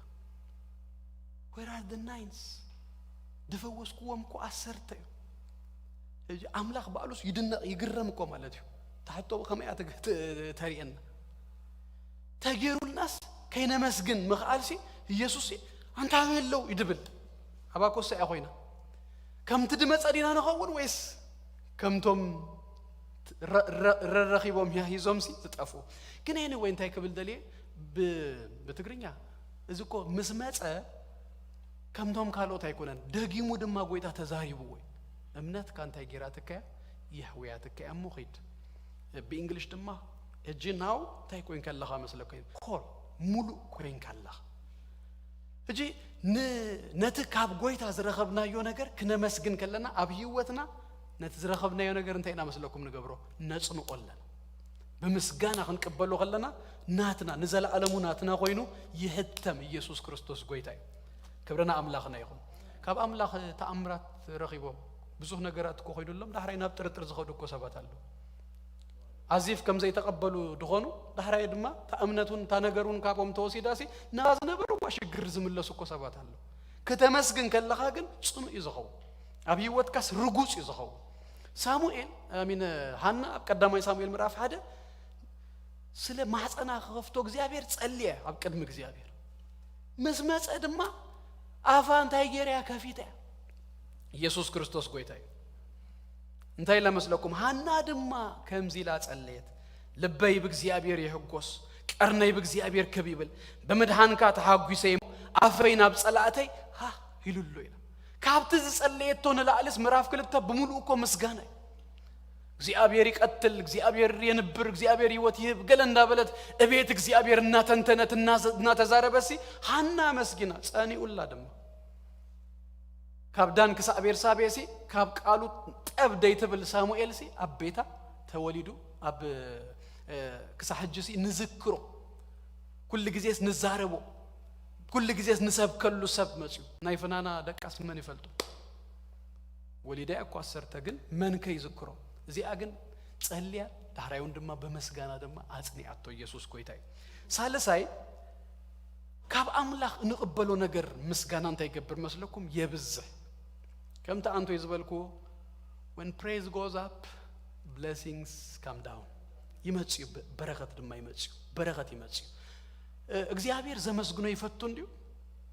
where are the nines ደፈወስኩዎም እኮ 10 እዩ አምላክ ባሉስ ይድነቅ ይግረም እኮ ማለት እዩ ታሕቶ ከመያ ተሪአና ተገሩልናስ ከይነመስግን መኻልሲ ኢየሱስ አንተ አበለው ይድብል አባኮስ አይኾይና ከምት ድመጸ ዲና ነኸውን ወይስ ከምቶም ረረኺቦም ያሂዞም ዝጠፉ ግን እኔ ወይ እንታይ ክብል ደልየ በትግርኛ እዝኮ ምስመጸ ከምቶም ካልኦት አይኮነን ደጊሙ ድማ ጎይታ ተዛሪቡ ወይ እምነት ካንታይ ጌራትከ ይህውያትከ አሙኺድ በእንግሊሽ ድማ እጂ ናው ታይ ኮይን ከለኻ መስለከኝ ኮል ሙሉ ኮይን ከለኻ እጂ ነቲ ካብ ጎይታ ዝረኸብናዮ ነገር ክነመስግን ከለና ኣብ ህይወትና ነቲ ዝረኸብናዮ ነገር እንታይና መስለኩም ንገብሮ ነጽንቆለና በምስጋና ክንቀበሎ ከለና ናትና ንዘላዓለሙ ናትና ኮይኑ ይህተም ኢየሱስ ክርስቶስ ጎይታ ክብረና አምላኽና ይኹን ካብ አምላኽ ተአምራት ረኺቦም ብዙሕ ነገራት እኮ ኮይኑሎም ዳሕራይ ናብ ጥርጥር ዝኸዱ እኮ ሰባት አሉ አዚፍ ከም ዘይተቀበሉ ድኾኑ ዳሕራይ ድማ ተእምነቱን ታነገሩን ካብኦም ተወሲዳሲ ናዝ ነበሩ ማሽግር ዝምለሱ እኮ ሰባት አሉ ከተመስግን ከለኻ ግን ጽኑዕ ይዝኸው ኣብ ህይወትካስ ርጉጽ ይዝኸው ሳሙኤል አሚን ሃና ኣብ ቀዳማይ ሳሙኤል ምዕራፍ 1 ስለ ማህፀና ከፍቶ እግዚአብሔር ጸልየ ኣብ ቅድም እግዚአብሔር መስመጸ ድማ አፋንታይ ጌሪያ ከፊተ ኢየሱስ ክርስቶስ ጎይታዬ እንታይ ለመስለኩም ሃና ድማ ከምዚላ ጸለየት ልበይ በእግዚአብሔር ይህጎስ ቀርነይ በእግዚአብሔር ከቢብል በመድሃንካ ተሐጉሰይ አፈይና በጸላእተይ ሃ ይሉሉ ይላ ካብት ዝጸለየቶ ንላዕልስ ምዕራፍ 2 በሙሉ እኮ ምስጋና እግዚአብሔር ይቀጥል እግዚአብሔር የንብር እግዚአብሔር ይወት ይብ ገለ እንዳበለት እቤት እግዚአብሔር እናተንተነት እናተዛረበሲ ሃና መስጊና ጸኒኡላ ድማ ካብ ዳን ክሳቤር ሳቤሲ ካብ ቃሉ ጠብ ደይትብል ሳሙኤልሲ አቤታ ተወሊዱ አብ ክሳሕጅሲ ንዝክሮ ኩል ጊዜስ ንዛረቦ ኩል ጊዜስ ንሰብከሉ ሰብ መጽዩ ናይ ፍናና ደቃስ ምን ይፈልጡ ወሊዳ እኮ አሰርተ ግን መንከ ይዝክሮ እዚኣ ግን ጸልያ ዳህራዩን ድማ በመስጋና ድማ አጽኒአቶ ኢየሱስ ጎይታይ ሳልሳይ ካብ አምላኽ ንቅበሎ ነገር ምስጋና እንታይ ይገብር መስለኩም የብዝህ ከምታ አንቶ ይዝበልኩ when praise goes up blessings come down ይመጽዩ በረከት ድማ ይመጽዩ በረከት ይመጽዩ እግዚአብሔር ዘመስግኖ ይፈቱ እንዲው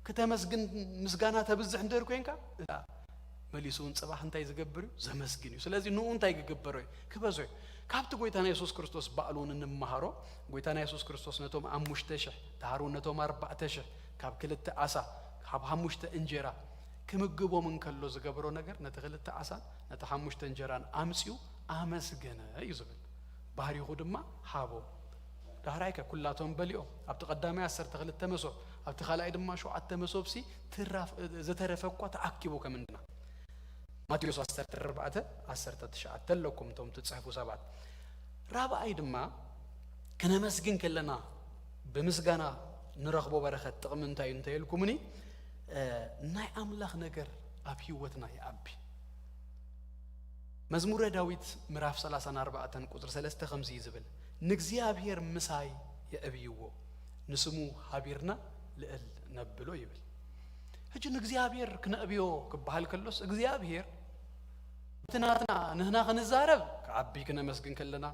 ከተመስግን ምስጋና ተብዝህ እንደር ኮይንካ መሊሱን ጽባህ እንታይ ዝገብርዩ ዘመስግንዩ ስለዚህ ነው እንታይ ይገበረው ክበዞ ካብት ጎይታና ኢየሱስ ክርስቶስ ባዕሉን እንማሃሮ ጎይታና ኢየሱስ ክርስቶስ ነቶም 5000 ታሩ ነቶም 4000 ካብ ክልተ አሳ ካብ 5 እንጀራ ከምግቦ ምን ከሎ ዝገብሮ ነገር ነተ ክልተ አሳ ነተ 5 እንጀራን አምጽዩ አመስገነ ይዝብል ባህሪው ድማ ሃቦ ዳህራይከ ኩላቶም በሊኦ ኣብ ተቀዳማይ 12 መሶብ ኣብ ተኻላይ ድማ 7 መሶብሲ ትራፍ ዘተረፈኳ ተአኪቦ ከምንድና ማቴዎስ 14:19 ለኩም ቶም ተጽሐፉ ሰባት ራብዓይ ድማ ከነመስግን ከለና በምስጋና ንረኽቦ በረከት ጥቅም እንታይ እንተይልኩምኒ ናይ አምላኽ ነገር ኣብ ህይወትና ይአቢ መዝሙረ ዳዊት ምዕራፍ 34 ቁጥር 3 ከምዚ ይዝብል ንእግዚአብሔር ምሳይ የእብይዎ ንስሙ ሀቢርና ልዕል ነብሎ ይብል እጅን እግዚአብሔር ከነብዮ ከበሃል ከሎስ እግዚአብሔር ትናትና ነህና ከነዛረብ ከአቢ ከነመስግን ከለና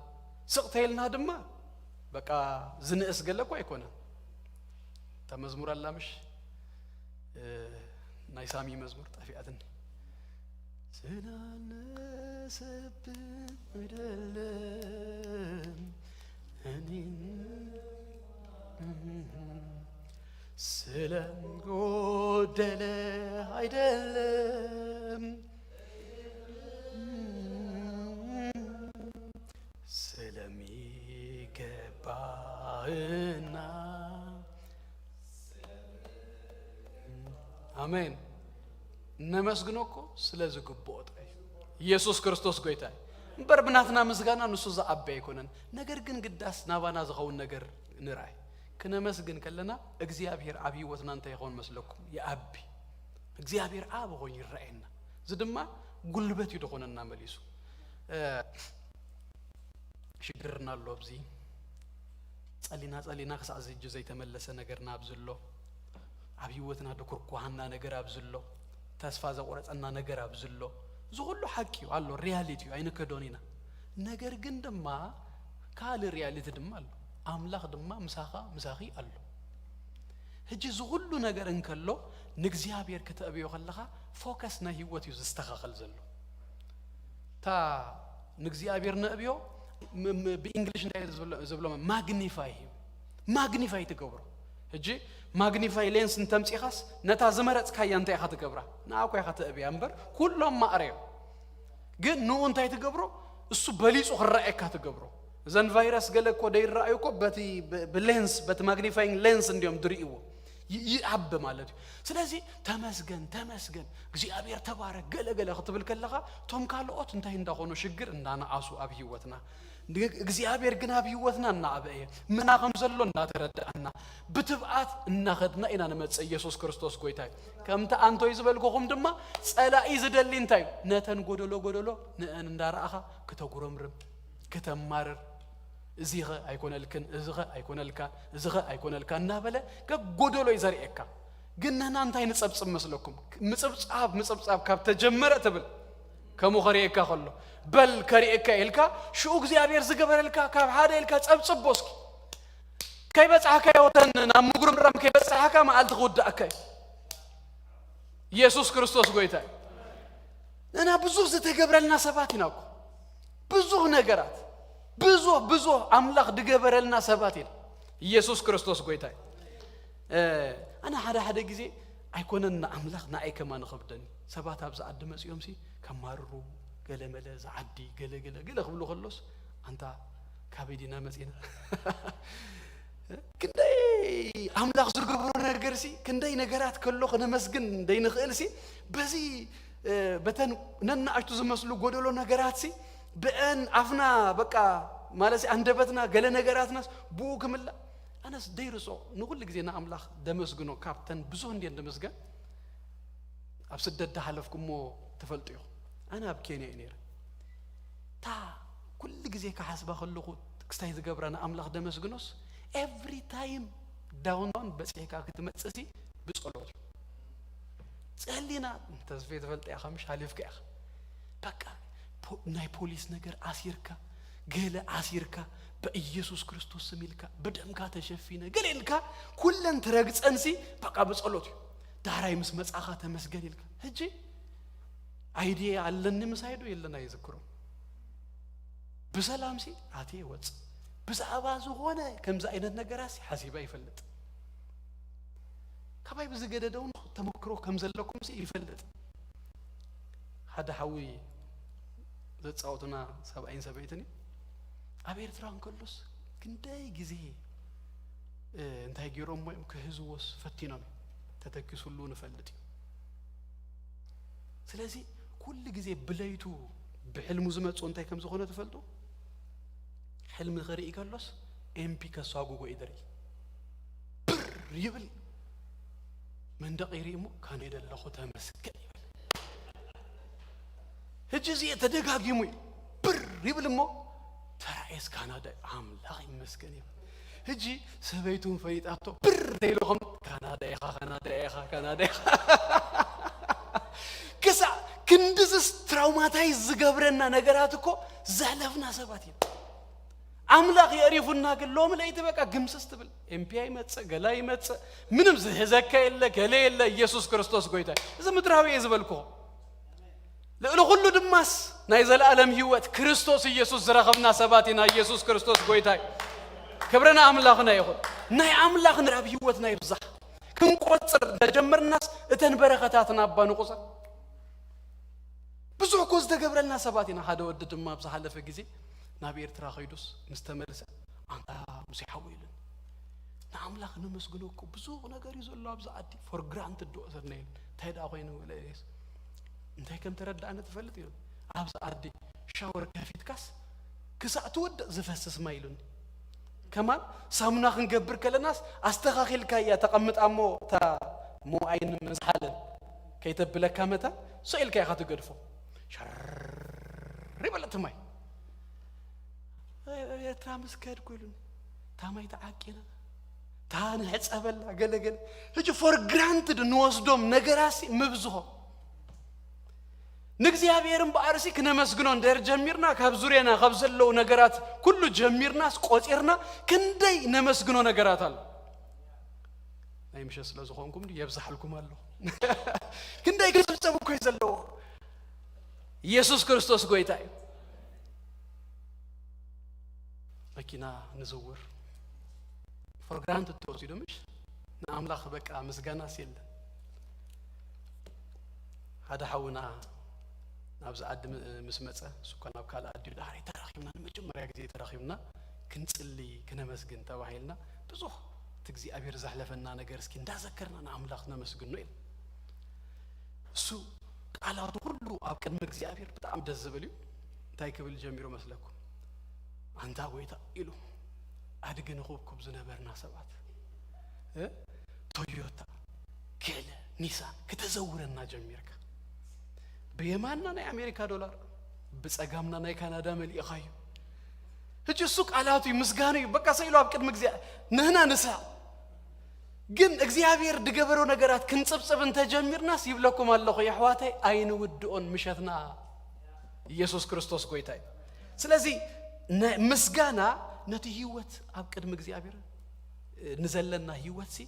ስቅተይልና ድማ በቃ ዝንእስ ገለቆ አይኮነ ተመዝሙር አላምሽ ናይሳሚ መዝሙር ጣፊአትን ስናነሰብ አይደለም እኔ سلام ጎደለ አይደለም ስለሚገባህና አሜን ነመስግኖኮ ስለዝግቦት ኢየሱስ ክርስቶስ ጎይታ በርብናትና ምስጋና ንሱ ዘአባ ይኮነን ነገር ግን ግዳስ ናባና ዝኸውን ነገር ንራይ ከነመስግን ከለና እግዚአብሔር አብ ህይወትና እንተ ይሆን መስለኩም ያአቢ እግዚአብሔር አብ ሆይ ይራይና ዝድማ ጉልበት ይደሆነና መሊሱ ሽግርና ለብዚ ጸሊና ከሳዝ እጅ ዘይተመለሰ ነገርና አብዝሎ አብ ህይወትና ደኩርኩሃና ነገር አብዝሎ ተስፋ ዘቆረጸና ነገር አብዝሎ ዝሁሉ ሐቂው አሎ ሪያሊቲው አይነከዶኒና ነገር ግን ድማ ካል ሪያሊቲ ድማ አሎ አምላኽ ድማ ምሳኺ አሎ ህጂ ዝሁሉ ነገር እንከሎ ንእግዚአብሔር ከተአብዮ ከለኻ ፎከስ ና ህይወት ይዝስተኻኸል ዘሎ ታ ንእግዚአብሔር ነብዮ بإنجليش نتاعي زبلهم ماغنيفاي تقبره هجي ماغنيفاي لينس نتمسي خاص نتا زمرت كاي انت اخا تقبره ناكو اخا تابي امبر كلهم ما اريو ግን ነው እንታይ ተገብሮ እሱ በሊጹ ኸራኤካ ተገብሮ ዘን ቫይረስ ገለኮ ደይራአዩኮ በሌንስ በማግኒፋይንግ ሌንስ እንዲያም ድሪው ይአብ ማለት ስለዚህ ተመስገን እግዚአብሔር ተባረክ ገለገለ ከተብል ከለኻ ቶም ካልኦት እንታይ እንዳሆነ ሽግር እንዳና አሱ አብ ህይወትና እግዚአብሔር ግን አብ ህይወትና እና አበየ ምናኸም ዘሎ እንዳተረዳና ብትብዓት እናኸድና ኢና ነመጽ ኢየሱስ ክርስቶስ ጎይታይ ከምታ አንቶ ይዝበልኩኹም ድማ ጸላኢ ዝደሊ እንታይ ነተን ጎደሎ ነን እንዳራአኻ ከተጉረምርም ከተማረር እዚኸ አይኮነልክን እዚኸ አይኮነልካ እናበለ ከጎደሎ ይዘርኤካ ግን ነና እንታይ ንጸብጽብ መስለኩም ምጽብጻብ ካብ ተጀመረ ትብል ከመኸሪኤካ ኸሎ በል ከሪኤካ ኢልካ ሽኡ እግዚአብሔር ዝገበረልካ ካብ ሓደ ኢልካ ጸብጽቦስኪ ከይበጽሐካ ይወተን ናብ ምጉርምራም ከይበጽሐካ ማዓልቲ ኽውዳእካ ኢየሱስ ክርስቶስ ጎይታይ ነና ብዙ ዝተገብረልና ሰባት ኢናኩ ብዙ ነገራት ብዙ አምላክ ድገበረልና ሰባት ኢል ኢየሱስ ክርስቶስ ጎይታይ አና ሓደ ጊዜ አይኮነና አምላክ ናአይ ከማን ኸብደኒ ሰባት አብዛ አድመጽዮምሲ ከማርሩ ገለመለ ዘዓዲ ገለ ኽብሉ ኸሎስ አንታ ካበዲና መጽና ክንደይ አምላክ ዝገብሮ ነገርሲ ክንደይ ነገራት ከሎ ኸነመስግን እንደይንኽእልሲ በዚ በተን ነናአሽቱ ዝመስሉ ጎደሎ ነገራትሲ በእን አፍና በቃ ማለት አንደበትና ገለ ነገራትናስ ቡክምላ አናስ ደይርሶ ንሁሉ ጊዜና አምላክ ደመስግኖ ካፕተን ብዙ እንደ እንደመስገን አብስደደ ሐለፍኩሞ ተፈልጥዮ አና በኬንያ ኢኔር ታ ኩሉ ጊዜ ከሐስባ ኸለኹ ክስታይ ዝገብረና አምላክ ደመስግኖስ ኤቭሪ ታይም ዳውን በጽሄካ ክትመጽሲ ብጸሎት ጸሊና ተስፋ ተፈልጥያ ኸምሽ ሐለፍከ በቃ ናይ ፖሊስ ነገር አሲርካ ገለ አሲርካ በኢየሱስ ክርስቶስ ስሚልካ በደምካ ተሸፊነ ገለልካ ኩለን ትረግጸንሲ በቃ በጸሎት ዳራይ ምስ መጻኻ ተመስገን ይልካ እጂ አይዲያ አለን ምሳይዶ የለና ይዝክሩ በሰላምሲ አቴ ወጽ በዛባዙ ሆነ ከምዛ አይነት ነገራሲ ሐሲባ ይፈልጥ ከባይ በዝገደደው ተመክሮ ከምዘለኩም ሲ ይፈልጥ ሓደ ሐዊ ዘጻውትና ሰብአይን ሰበይትኒ አቤር ትራን ከሉስ ክንደይ ጊዜ እንታይ ጊሮም ወይ ከህዝቦስ ፈቲኖም ተተክሱሉ ንፈልጥ ስለዚህ ኩሉ ጊዜ ብለይቱ በሕልሙ ዝመጽ እንታይ ከም ዝኾነ ተፈልጡ ሕልም ኸርኢ ከሉስ ኤምፒ ከሳጉጎ ይደሪ ብር ይብል መንደቕ ይሪሞ ካነ ይደለኹ ተመስገን هجزي تدقاقيمو بر يبلمو ترى كندا عاملاق مسكين هجي سبيتون فايت ابتو بر ديلهم كندا كسا كندزس تراوماتايز زغبرنا نغراتكو زالفنا سباتين عاملاق يعرفونا كلهم لا يتبقى غمسس تبل امبي يمص غلا يمص منم زهزكا يله كله يله يسوع كريستوس غويتا اذا مدراوي يزبلكو لأنه كل دماس نايزل عالم هيوت كريستوس يسوع زرخبنا سباتنا يسوع كريستوس قويتاي كبرنا أملاخنا يقول ناي أملاخنا رب هيوت ناي بزح كم قصر دجمر الناس اتن بركاتنا بانو قصر بزح كوز دجبرنا سباتنا هذا ود دما بزح على فجزي نبير ترى خيدوس مستمرس أنت مسيحويل نأملاخنا مسجنوك بزح نجاري زول الله بزح عدي for granted دو أسرنين تهدا وينو ولا إيش انت كم ترد أنا تفلت يوم عبس أردي شاور كافيت كاس كساعة ود زفسس مايلون كمان سامنا خنجبر كل الناس أستخاخيل كايا تقمت أمو تا مو عين مزحلن كي تبلا كامتا سئل كاي خاتو قرفو شر ريبلا تماي ترامس كير كلون تاماي تعاكينا تان هتس أبلا قل هجو for granted نوصدوم نجراسي مبزوه نجزيابيرم بارسي كنا مسجنون دير جميرنا كابزورينا خبزلو نجارات كله جميرنا سقوطيرنا كندي نمسجنون نجارات هال ناي مش اسلا زخونكم دي يبزح لكم الله كندي كسبسبو كويزلو يسوع كريستوس غويتاي መኪና ንዝውር for granted ተወስዶ ምሽ ንአምላኽ በቃ ምስጋና ሲል هذا حونا نابز عد مسمعة سكان أبكال عديو داري تراخيمنا نمجمع يجزي تراخيمنا كنتسلي كنا مسجن تواهيلنا بزوح تجزي أبير زحلفنا نجرس كن دا ذكرنا نعملخنا مسجن نويل سو على طولو أبكال مجزي أبير بتعم دزبليو تايك بالجميرو مسلكم عندها ويتا إلو أدقن خوبكم زنا برنا سبعة تويوتا كيلا نيسان كتزورنا جميرك بيماننا ناي أمريكا دولار بس أقامنا ناي كندا ملي خايو هجي السوق علاتي مسجاني بقى سيلو أبكر مجزية نهنا نسا جن إجزيابير دقبرو نجارات كنت سبسب أنت جمير ناس يبلكم الله يا حواتي أين ودون مشتنا يسوع كريستوس قويتاي سلازي مسجانا نتيجوت أبكر مجزيابير نزلنا هيوتسي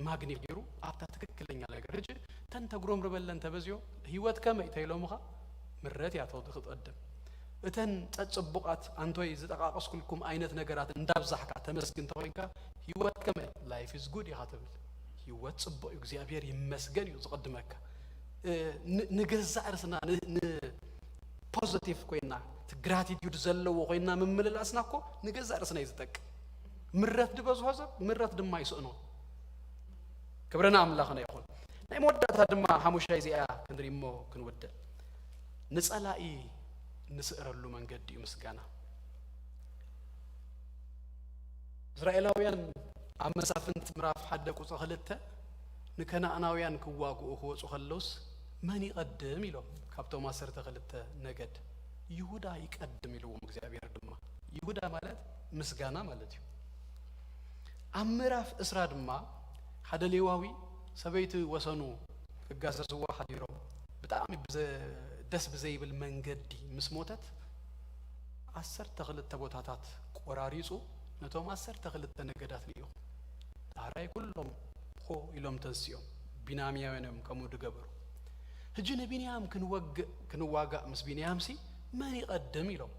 ماغني بيرو أبتا تككلني على جرجة تنتقرم ربلن تبزيو هيوت كم يتيلو مخا مرات يعطوا قدم أتن تتصبقات أنتوي زتقاقص كلكم عينة نجارات نداب زحكة تمسكن توينكا هيوت كم life is good يا خاطب هيوت صبق يجزيابير يمسجن يقدمك نجزع رسنا positive كوينا gratitude زلوا وكوينا من ملل أسناكو نجزع رسنا يزتك مرات دبزو هذا مرات دم ما يسقنون كبرنا أملاخنا يقول نعم ودت هذا ما حموشاي زيا كندري مو كنودة نسألائي نسأل له من قد يمسكنا إسرائيلاويان عم مسافنت مراف حدك وصخلته نكنا أناويان كواقو هو صخلوس ماني قدم يلو كابتو ما صرت خلته نجد يهودا يقدم يلو مغزابير دما يهودا مالت مسكنا مالتي أمراف إسرائيل دما هذا ليواوي سبيت وسنو كجاسس واحد يرو بتعمل دس بزي بالمنجدي مسموتت أثر تغلط تبوتات قراريسو نتوم أثر تغلط تنجدات ليو تراي كلهم خو يلوم تنسيوم بيناميا وينهم كمود جبرو هجون بينيام كنواجع مس بينيام سي ماني قدم يلو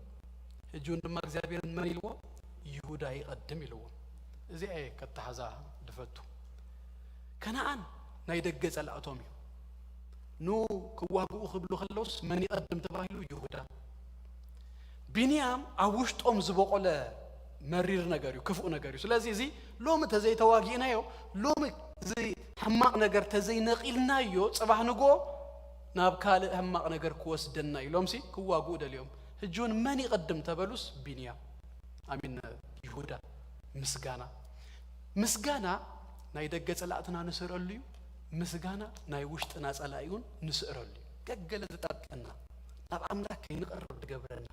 هجون لما زابير ماني لو يهودا يقدم يلو زي أي كتحزا دفتو كنعان نايدقز على أتومي نو كواقو خبلو خلوس من يقدم تباهلو يهودا بنيام عوشت زبوق على مرير نجاريو كفؤ نجاريو سلازي زي لوم تزي تواجينا يو لوم زي حماق نجار تزي نقيلنا يو صباح نجو نابكال حماق نجار كوس دنا يلوم سي كواقو ده اليوم هجون من يقدم تبلوس بنيام أمين يهودا مسجانا نايدقز على أتنا نسر الليو مسجانا نايوشت ناس على عيون نسر الليو كجلد تابنا ناب عملك ينقرب تجبرنا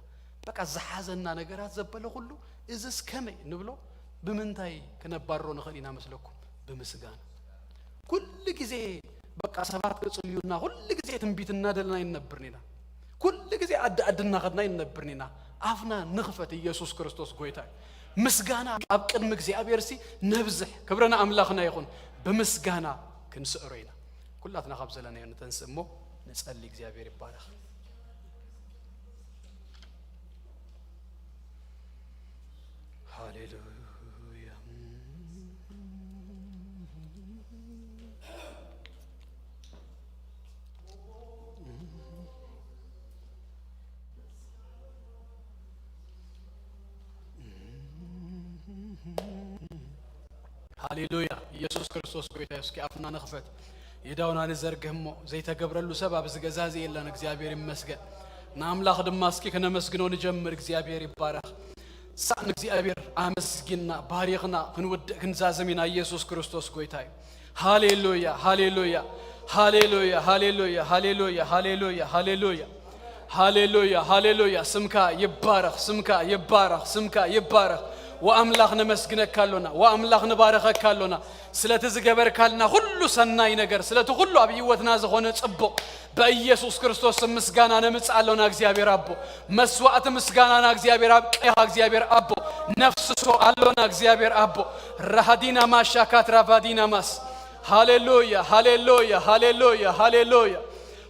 بقى زحزنا نجارات زبالة كله إذا سكمي نبلو بمنتاي كنا بارون خلينا مسلكم بمسجانا كل جزء بقى سبات كسليونا كل جزء تنبيت النادلنا ينبرنينا كل جزء عدنا خدنا ينبرنينا عفنا نخفة يسوع كريستوس قويتاي مسجانا أبكر مجزي أبيرسي نبزح كبرنا أملاخنا يكون بمسجانا كنسأرينا كلنا خبز لنا ينتنسمو نسأل لك زي أبير بارخ هاليلويا هاليلويا يسوع كريستوس قويتا يسكي أفنا نخفت يداونا نزرق همو زي تقبر له سبب زقزازي إلا نكزيابير مسجد نعم لا خدم ماسكي كنا مسجنو نجمر كزيابير يبارخ سان كزيابير أمسجنا باريخنا كنود كنزازمينا يسوع كريستوس قويتا هاليلويا هاليلويا هاليلويا هاليلويا هاليلويا هاليلويا هاليلويا هاليلويا هاليلويا سمكا يبارخ سمكا يبارخ سمكا يبارخ وأملاخنا مسجنك كلنا وأملاخنا بارخك كلنا سلة زجبر كلنا كله سناي نجر سلة كله أبي وثنا زخونة أبو بيسوع كريستوس مسجانا نمسألنا أجزيابير أبو مسوات مسجانا أجزيابير أبو أجزيابير أبو نفس سؤالنا أجزيابير أبو رهدينا ما شكات رفادينا مس هاليلويا هاليلويا هاليلويا هاليلويا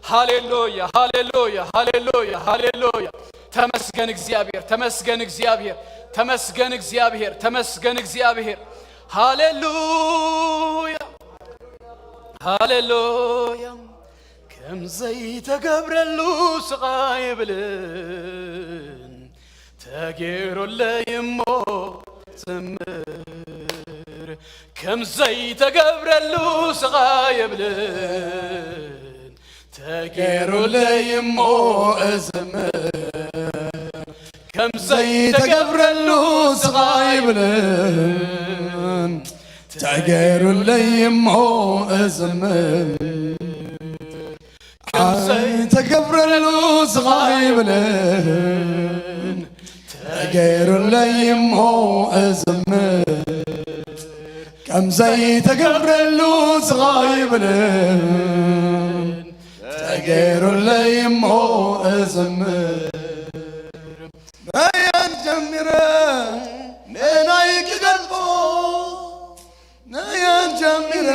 هاليلويا هاليلويا هاليلويا هاليلويا تمسجن أجزيابير تمسجن أجزيابير ተመስገን እግዚአብሔር ተመስገን እግዚአብሔር ሃሌሉያ ሃሌሉያ ከምዘይ ተገብረሉ ስቃይ ብልን ተጌሮለይሞ ዘምር ከምዘይ ተገብረሉ ስቃይ ብልን ተጌሮለይሞ ዘምር ከምዘይ ተገብረሉ ስቃይ ብልን ተጌሮለይሞ ዘምር ከምዘይ ተገብረሉ ስቃይ ብልን ተጌሮለይሞ ዘምር ከምዘይ ተገብረሉ ስቃይ ብልን ተጌሮለይሞ ዘምር ነያን ጀሚረ ነናይ ክገልፎ ነያን ጀሚረ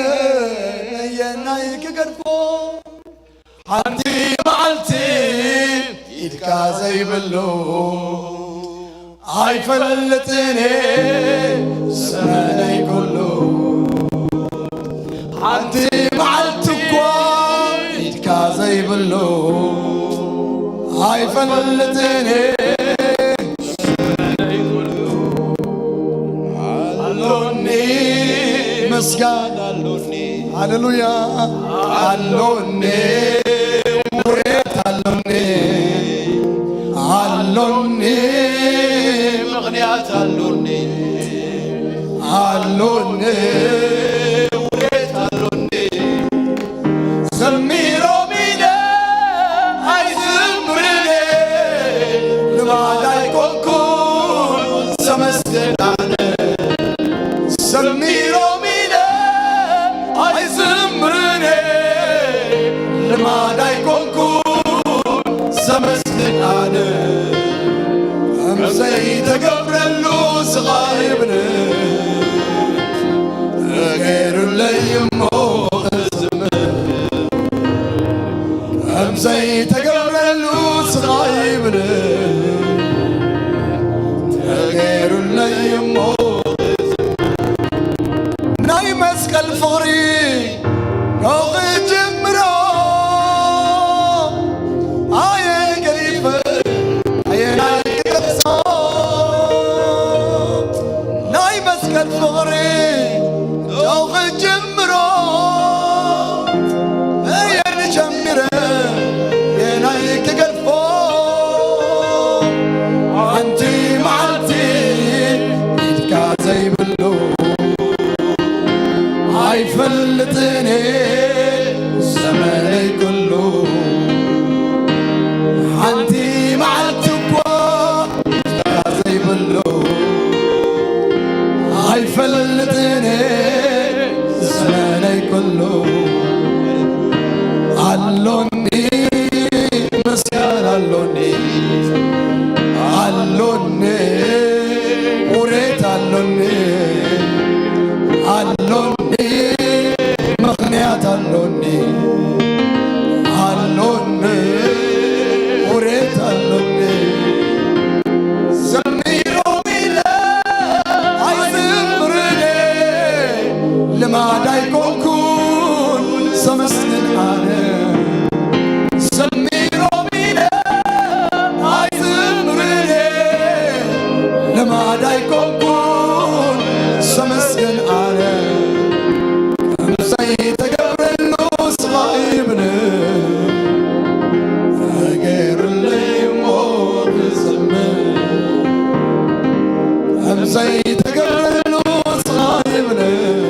ነየናይ ክገልፎ ሓንቲ መዓልቲ ኢድካ ዘይብሉ ኣይፈልጥኔ ዘመነይ ኩሉ ሓንቲ መዓልቲ እኳ ኢድካ ዘይብሉ ኣይፈልጥኔ ዘመነይ ኩሉ አሎኒ ምስጋና አሎኒ ሃሌሉያ አሎኒ አሎኒ ምክንያት አሎኒ አሎኒ ውሬት አሎኒ ዘሚሮ ሚለ አይዝምርኔ ልማድ አይኮንኩን ዘመስገናነ ዘሚሮ ሚለ አይዝምርኔ ልማድ አይኮንኩን ዘመስገናነ ከምዘይ ተገብረሉ ስቃይ ብልን ተጌሮለይሞ ዘምር ከምዘይ ተገብረሉ ስቃይ ብልን ተጌሮለይሞ ናይ መስቀል ፍቅሪ ጅምሮ ፍቅሪ ጆኽ ጅምሮ እየን ጀሚረ የናይ ክገልፎ ሓንቲ መዓልቲ ኢድካ ዘይብሉ ኣይፈልጥኔ ዘመነይ ኩሉ ሓንቲ መዓልቲ እኳ ኢድካ ዘይብሉ አይፈልጥኔ ዘመነይ ኩሉ አሎኒ ምስጋና አሎኒ አሎኒ ውሬት አሎኒ አሎኒ ምክንያት አሎኒ አሎኒ ውሬት አሎኒ ልማድ አይኮንኩን ዘመስግን አነ ዘሚሮ ሚለ አይዝምርኔ ልማድ አይኮንኩን ዘመስግን አነ ከምዘይ ተገብረሉ ስቃይ ብልን ተጌሮለይሞ ዘምር ከምዘይ ተገብረሉ ስቃይ ብልን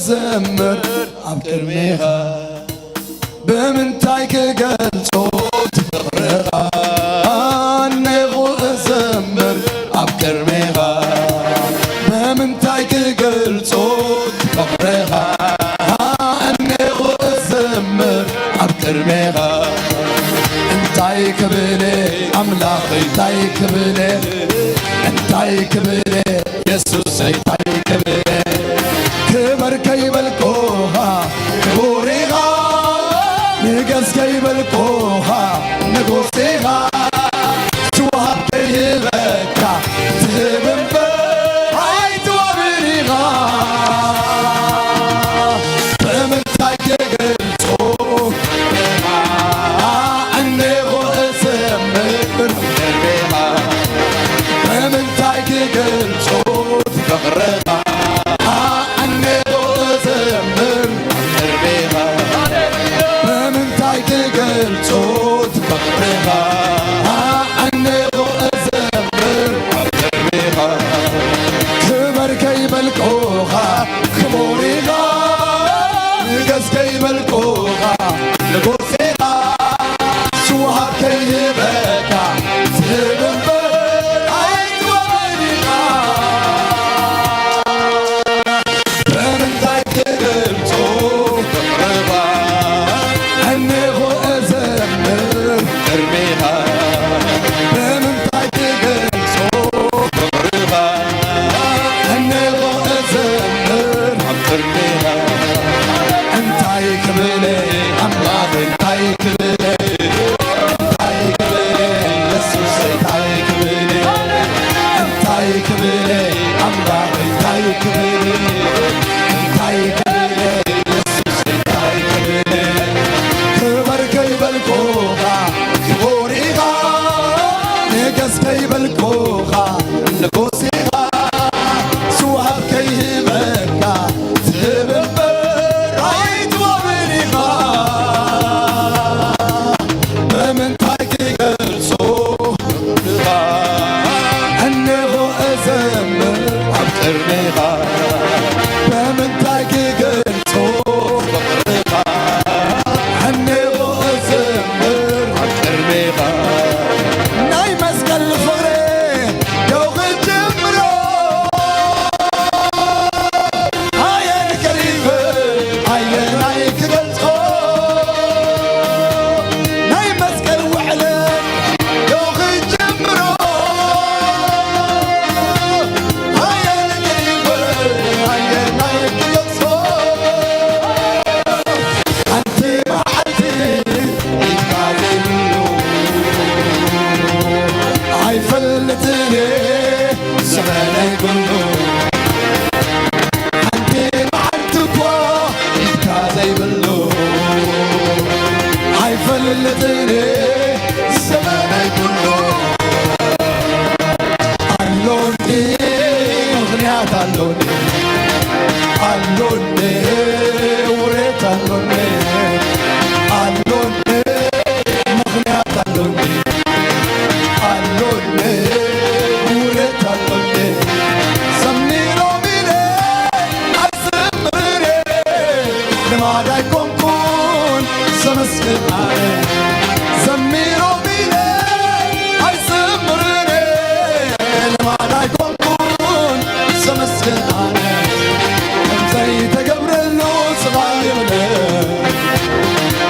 እዘምር ኣብ ቅድሜኻ ብምንታይ ክገልጾ ትፍቕርኻ ኣኔኹ እዘምር ኣብ ቅድሜኻ ብምንታይ ክገልጾ ትፍቕርኻ ኣኔኹ እዘምር ኣብ ቅድሜኻ እንታይ ክብለ ኣምላኽ እንታይ ክብለ እንታይ ክብለ ኢየሱስ እንታይ ክብለ ክበር ከይበልኮኻ ክቡር ኢኻ ንገስ ከይበልኮኻ ንጉስ ኢኻ ትወሃብ ከይህበካ ትህብ እምበር ኣይትወብር ኢኻ ብምንታይ ክገልጾ እኔኹ እዘምር ቅድሜኻ ብምንታይ ክገልጾ ትፍቕርኻ እኔኹ እዘምር ቅድሜኻ ብምንታይ ክገልጾ ትፍቕርኻ እኔኹ እዘምር ቅድሜኻ ክበር ከይበልኮኻ ክቡር ኢኻ ንገስ ከይበልኮኻ ንጉስ ኢኻ ትወሃብ ከይህበካ ትህብ እምበር ኣይትወብር ኢኻ ብምንታይ ክገልጾ ፍቕርኻ እኔኹ እዘምር ቅድሜኻ ብምንታይ ክገልጾ ፍቕርኻ እኔኹ እዘምር ኣብ ቅድሜኻ እንታይ ክብለ ኣምላኽ እንታይ ክብለ እንታይ ክብለ ኢየሱስ እንታይ ክብለ እንታይ ክብለ ኣምላኽ እንታይ ክብለ እንታይ ክብለ ኢየሱስ እንታይ ክብለ ክበር ከይበልኮኻ ክቡር ኢኻ ንገስ ከይበልኮኻ ንጉስ ኢኻ ትወሃብ ከይህበካ ትህብ እምበር ኣይትወብር ኢኻ ብምንታይ ክገልጾ ፍቕርኻ እኔኹ እዘምር ኣብ ቅድሜኻ ብምንታይ ክገልጾ ፍቕርኻ እኔኹ እዘምር ኣብ ቅድሜኻ ናይ መስቀል ፍቕሪ ደው ክጅምሮ ኣየን ቀሪበ ኣየናይ ክገልጾ ናይ መስቀል ውዕለት ደው ክጅምሮ ኣየን ቀሪበ ኣየናይ ክገልጾ ሓንቲ መዓልቲ ኢድካ ዘይብሉ ኣይፈልጥን ዘመነይ ኩሉ ሓንቲ መዓልቲ እኳ ኢድካ ዘይብሉ ኣይፈልጥን ዘመነይ ኩሉ ኣሎኒ ምኽንያት ኣሎኒ ኣሎኒ ውሬት ኣሎኒ ኣሎኒ ምኽንያት ኣሎኒ ኣሎኒ ውሬት ኣሎኒ ዘሚሮም ኢለ ኣዘምር ልማድ ኣይኮንኩን ዘመስግን ኣነ ዘሚሮም ኢለ ኣይዘምር ልማድ ኣይኮንኩን ዘመስግን ኣነ ከምዘይተገብረሉ ስቓይ ይብለ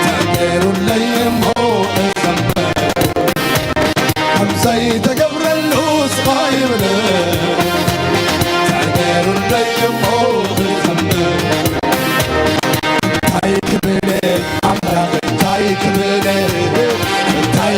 ተገይሩለይ እሞ እዘምር ከምዘይተገብረሉ ስቓይ ይብለ ተገይሩለይ እሞ እዘምር እንታይ ክብለ ኣምላኽ እንታይ ክብለ እንታይ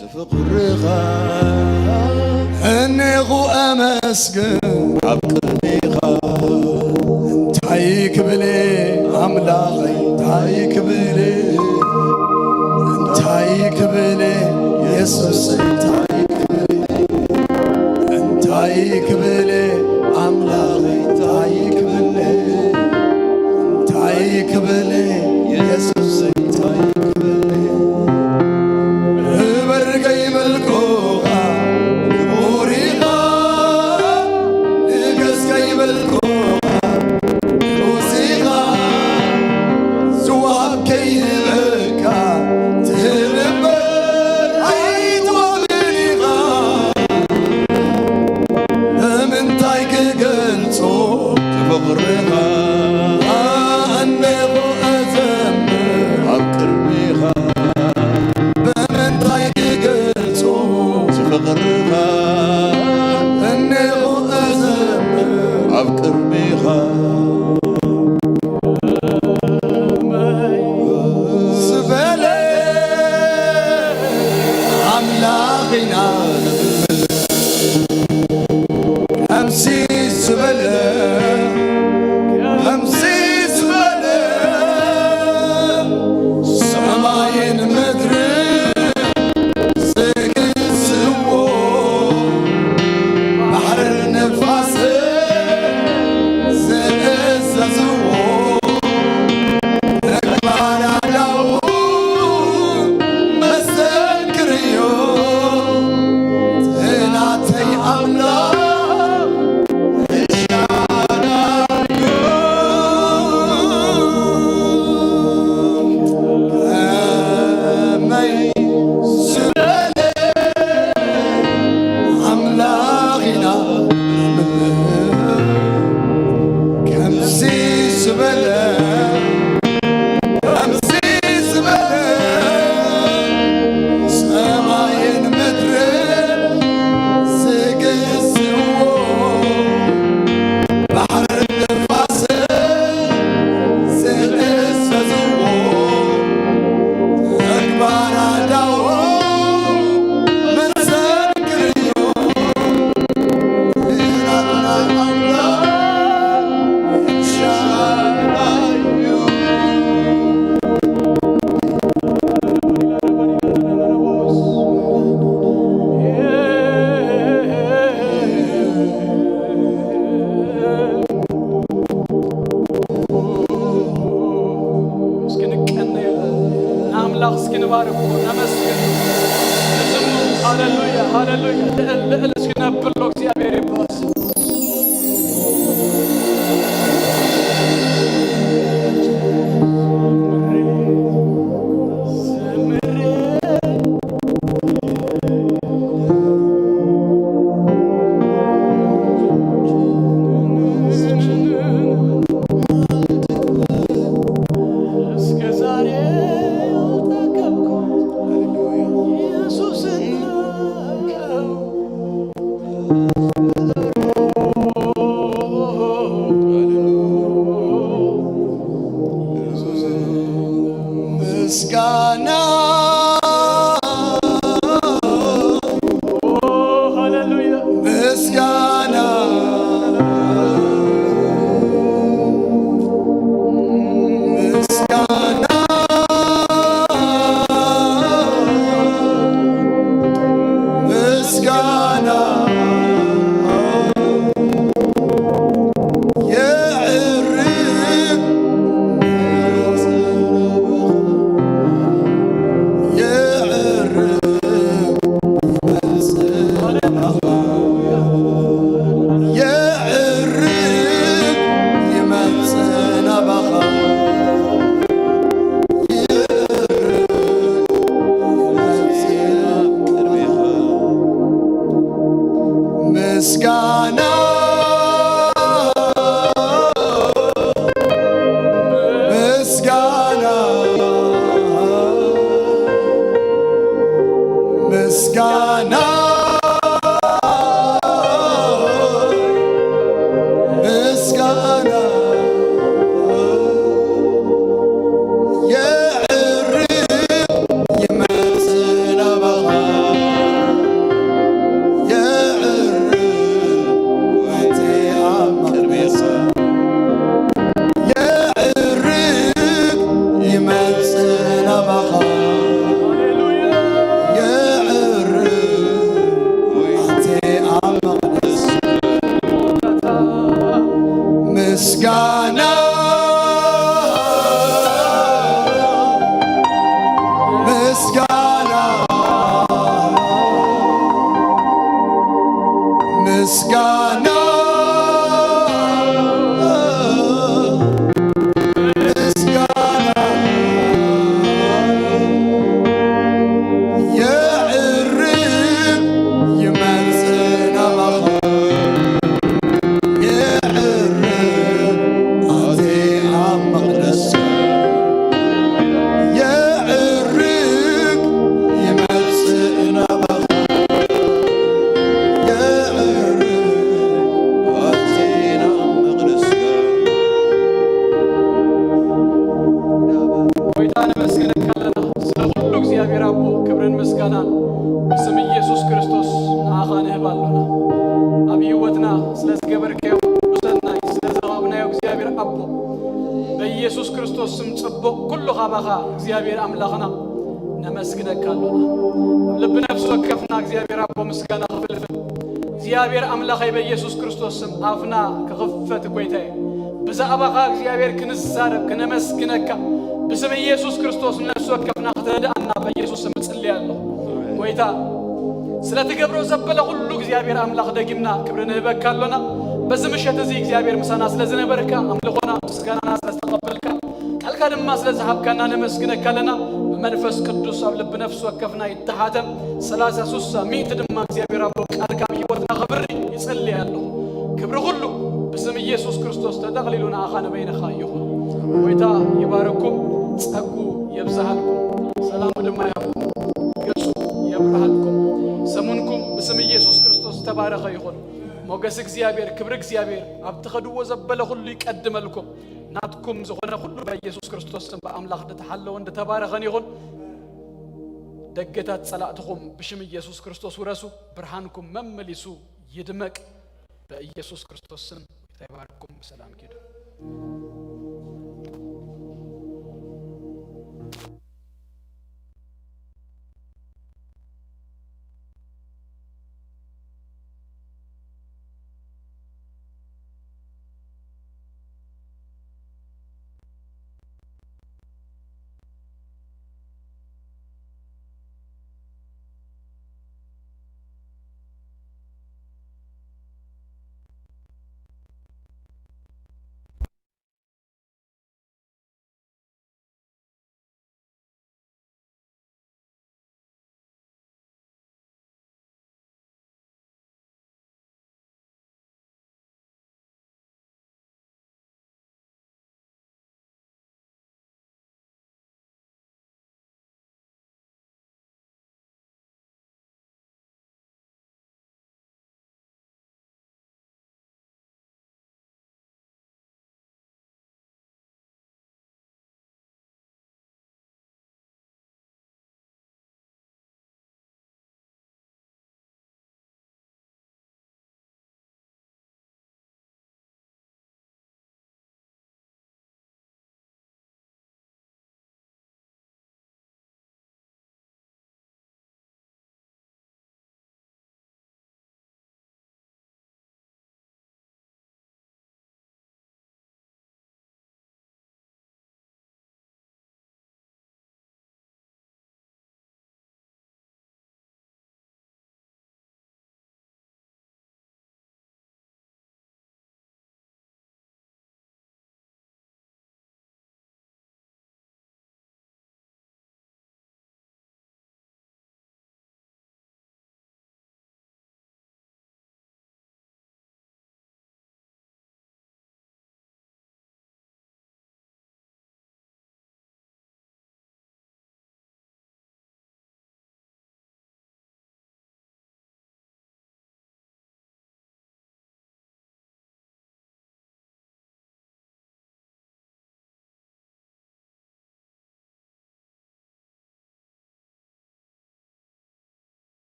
تفقرها انغو امسكن عبقريها تايك بلي املاغي تايك بلي تايك بلي يسوس تايك بلي تايك بلي املاغي تايك بلي تايك بلي يسوس تايك بلي برقي بالكوغا كبوريغا نقص قي بالكوغا كوسيغا سواب كيبكا تهربر عيد وابليغا من تايك قلتو تفقرها أنه أزمر عبقربيغا بمن تايك قلتو تفقرها أنه أزمر عبقربيغا سبالي عملاقنا أمسي سبالي أمسي سبالي سماين مدري سكن سوو بحر النفاس سأززو نكبر علو مسكريو تناتي أملاق هاللويا هاللويا لأل اسكنبر لك يا بيري باس بسم ኢየሱስ ክርስቶስ ናኻንህ ባሎና አብይወትና ስለዚህ ገበርከው ሉሰናይ ስለዘባብናዮ እግዚአብሔር አቦ በኢየሱስ ክርስቶስ ስም ጽቦ ኩሉ ኻባኻ እግዚአብሔር አምላኽና ነመስግነካሎና ልብ ነፍስ ወከፍና እግዚአብሔር አቦ ምስጋና ኸፍልፍ እግዚአብሔር አምላኻይ በኢየሱስ ክርስቶስ ስም አፍና ከኸፈት ቆይታዬ በዛባኻ እግዚአብሔር ክንሳረብ ከነመስግነካ بسم ኢየሱስ ክርስቶስ ነፍስ ወከፍና ከተረዳና በኢየሱስ ስም ጸልያለሁ ቆይታ ስለተገብረው ዘበለ ሁሉ እግዚአብሔር አምላኽ ደግምና ክብርን ህበካሎና በዝምሸት እዚ እግዚአብሔር ምሳና ስለዘነበርካ አምልኾና ምስጋናና ስለተቀበልካ ቃልካ ደማ ስለዘሐብካና ነመስግነካለና በመንፈስ ቅዱስ አብ ልብ ነፍስ ወከፍና ይተሃተም 33 ሚት ደማ እግዚአብሔር አብ ቃልካ ህይወትና ኸብር ይጸልያለሁ ክብር ሁሉ بسم ኢየሱስ ክርስቶስ ተጠቅልሉና አኻነ በይነኻ ይሁን ቆይታ ይባረኩም ጸጉ ይብዛልኩም ሰላም ደማ ያቁም ገጹ ይብራልኩም ሰሙንኩም بسم ኢየሱስ ክርስቶስ ተባረከ ይሁን ሞገስ እግዚአብሔር ክብር እግዚአብሔር አብተኸድዎ ዘበለ ሁሉ ይቀድመልኩም ናትኩም ዝኾነ ሁሉ በኢየሱስ ክርስቶስ ስም በአምላኽ ተተሐለው እንደተባረከን ይሁን ደገታት ጸላእትኩም بسم ኢየሱስ ክርስቶስ ወረሱ ብርሃንኩም መመሊሱ ይድመቅ በኢየሱስ ክርስቶስ ስም ተባረኩም ሰላም ኪዱ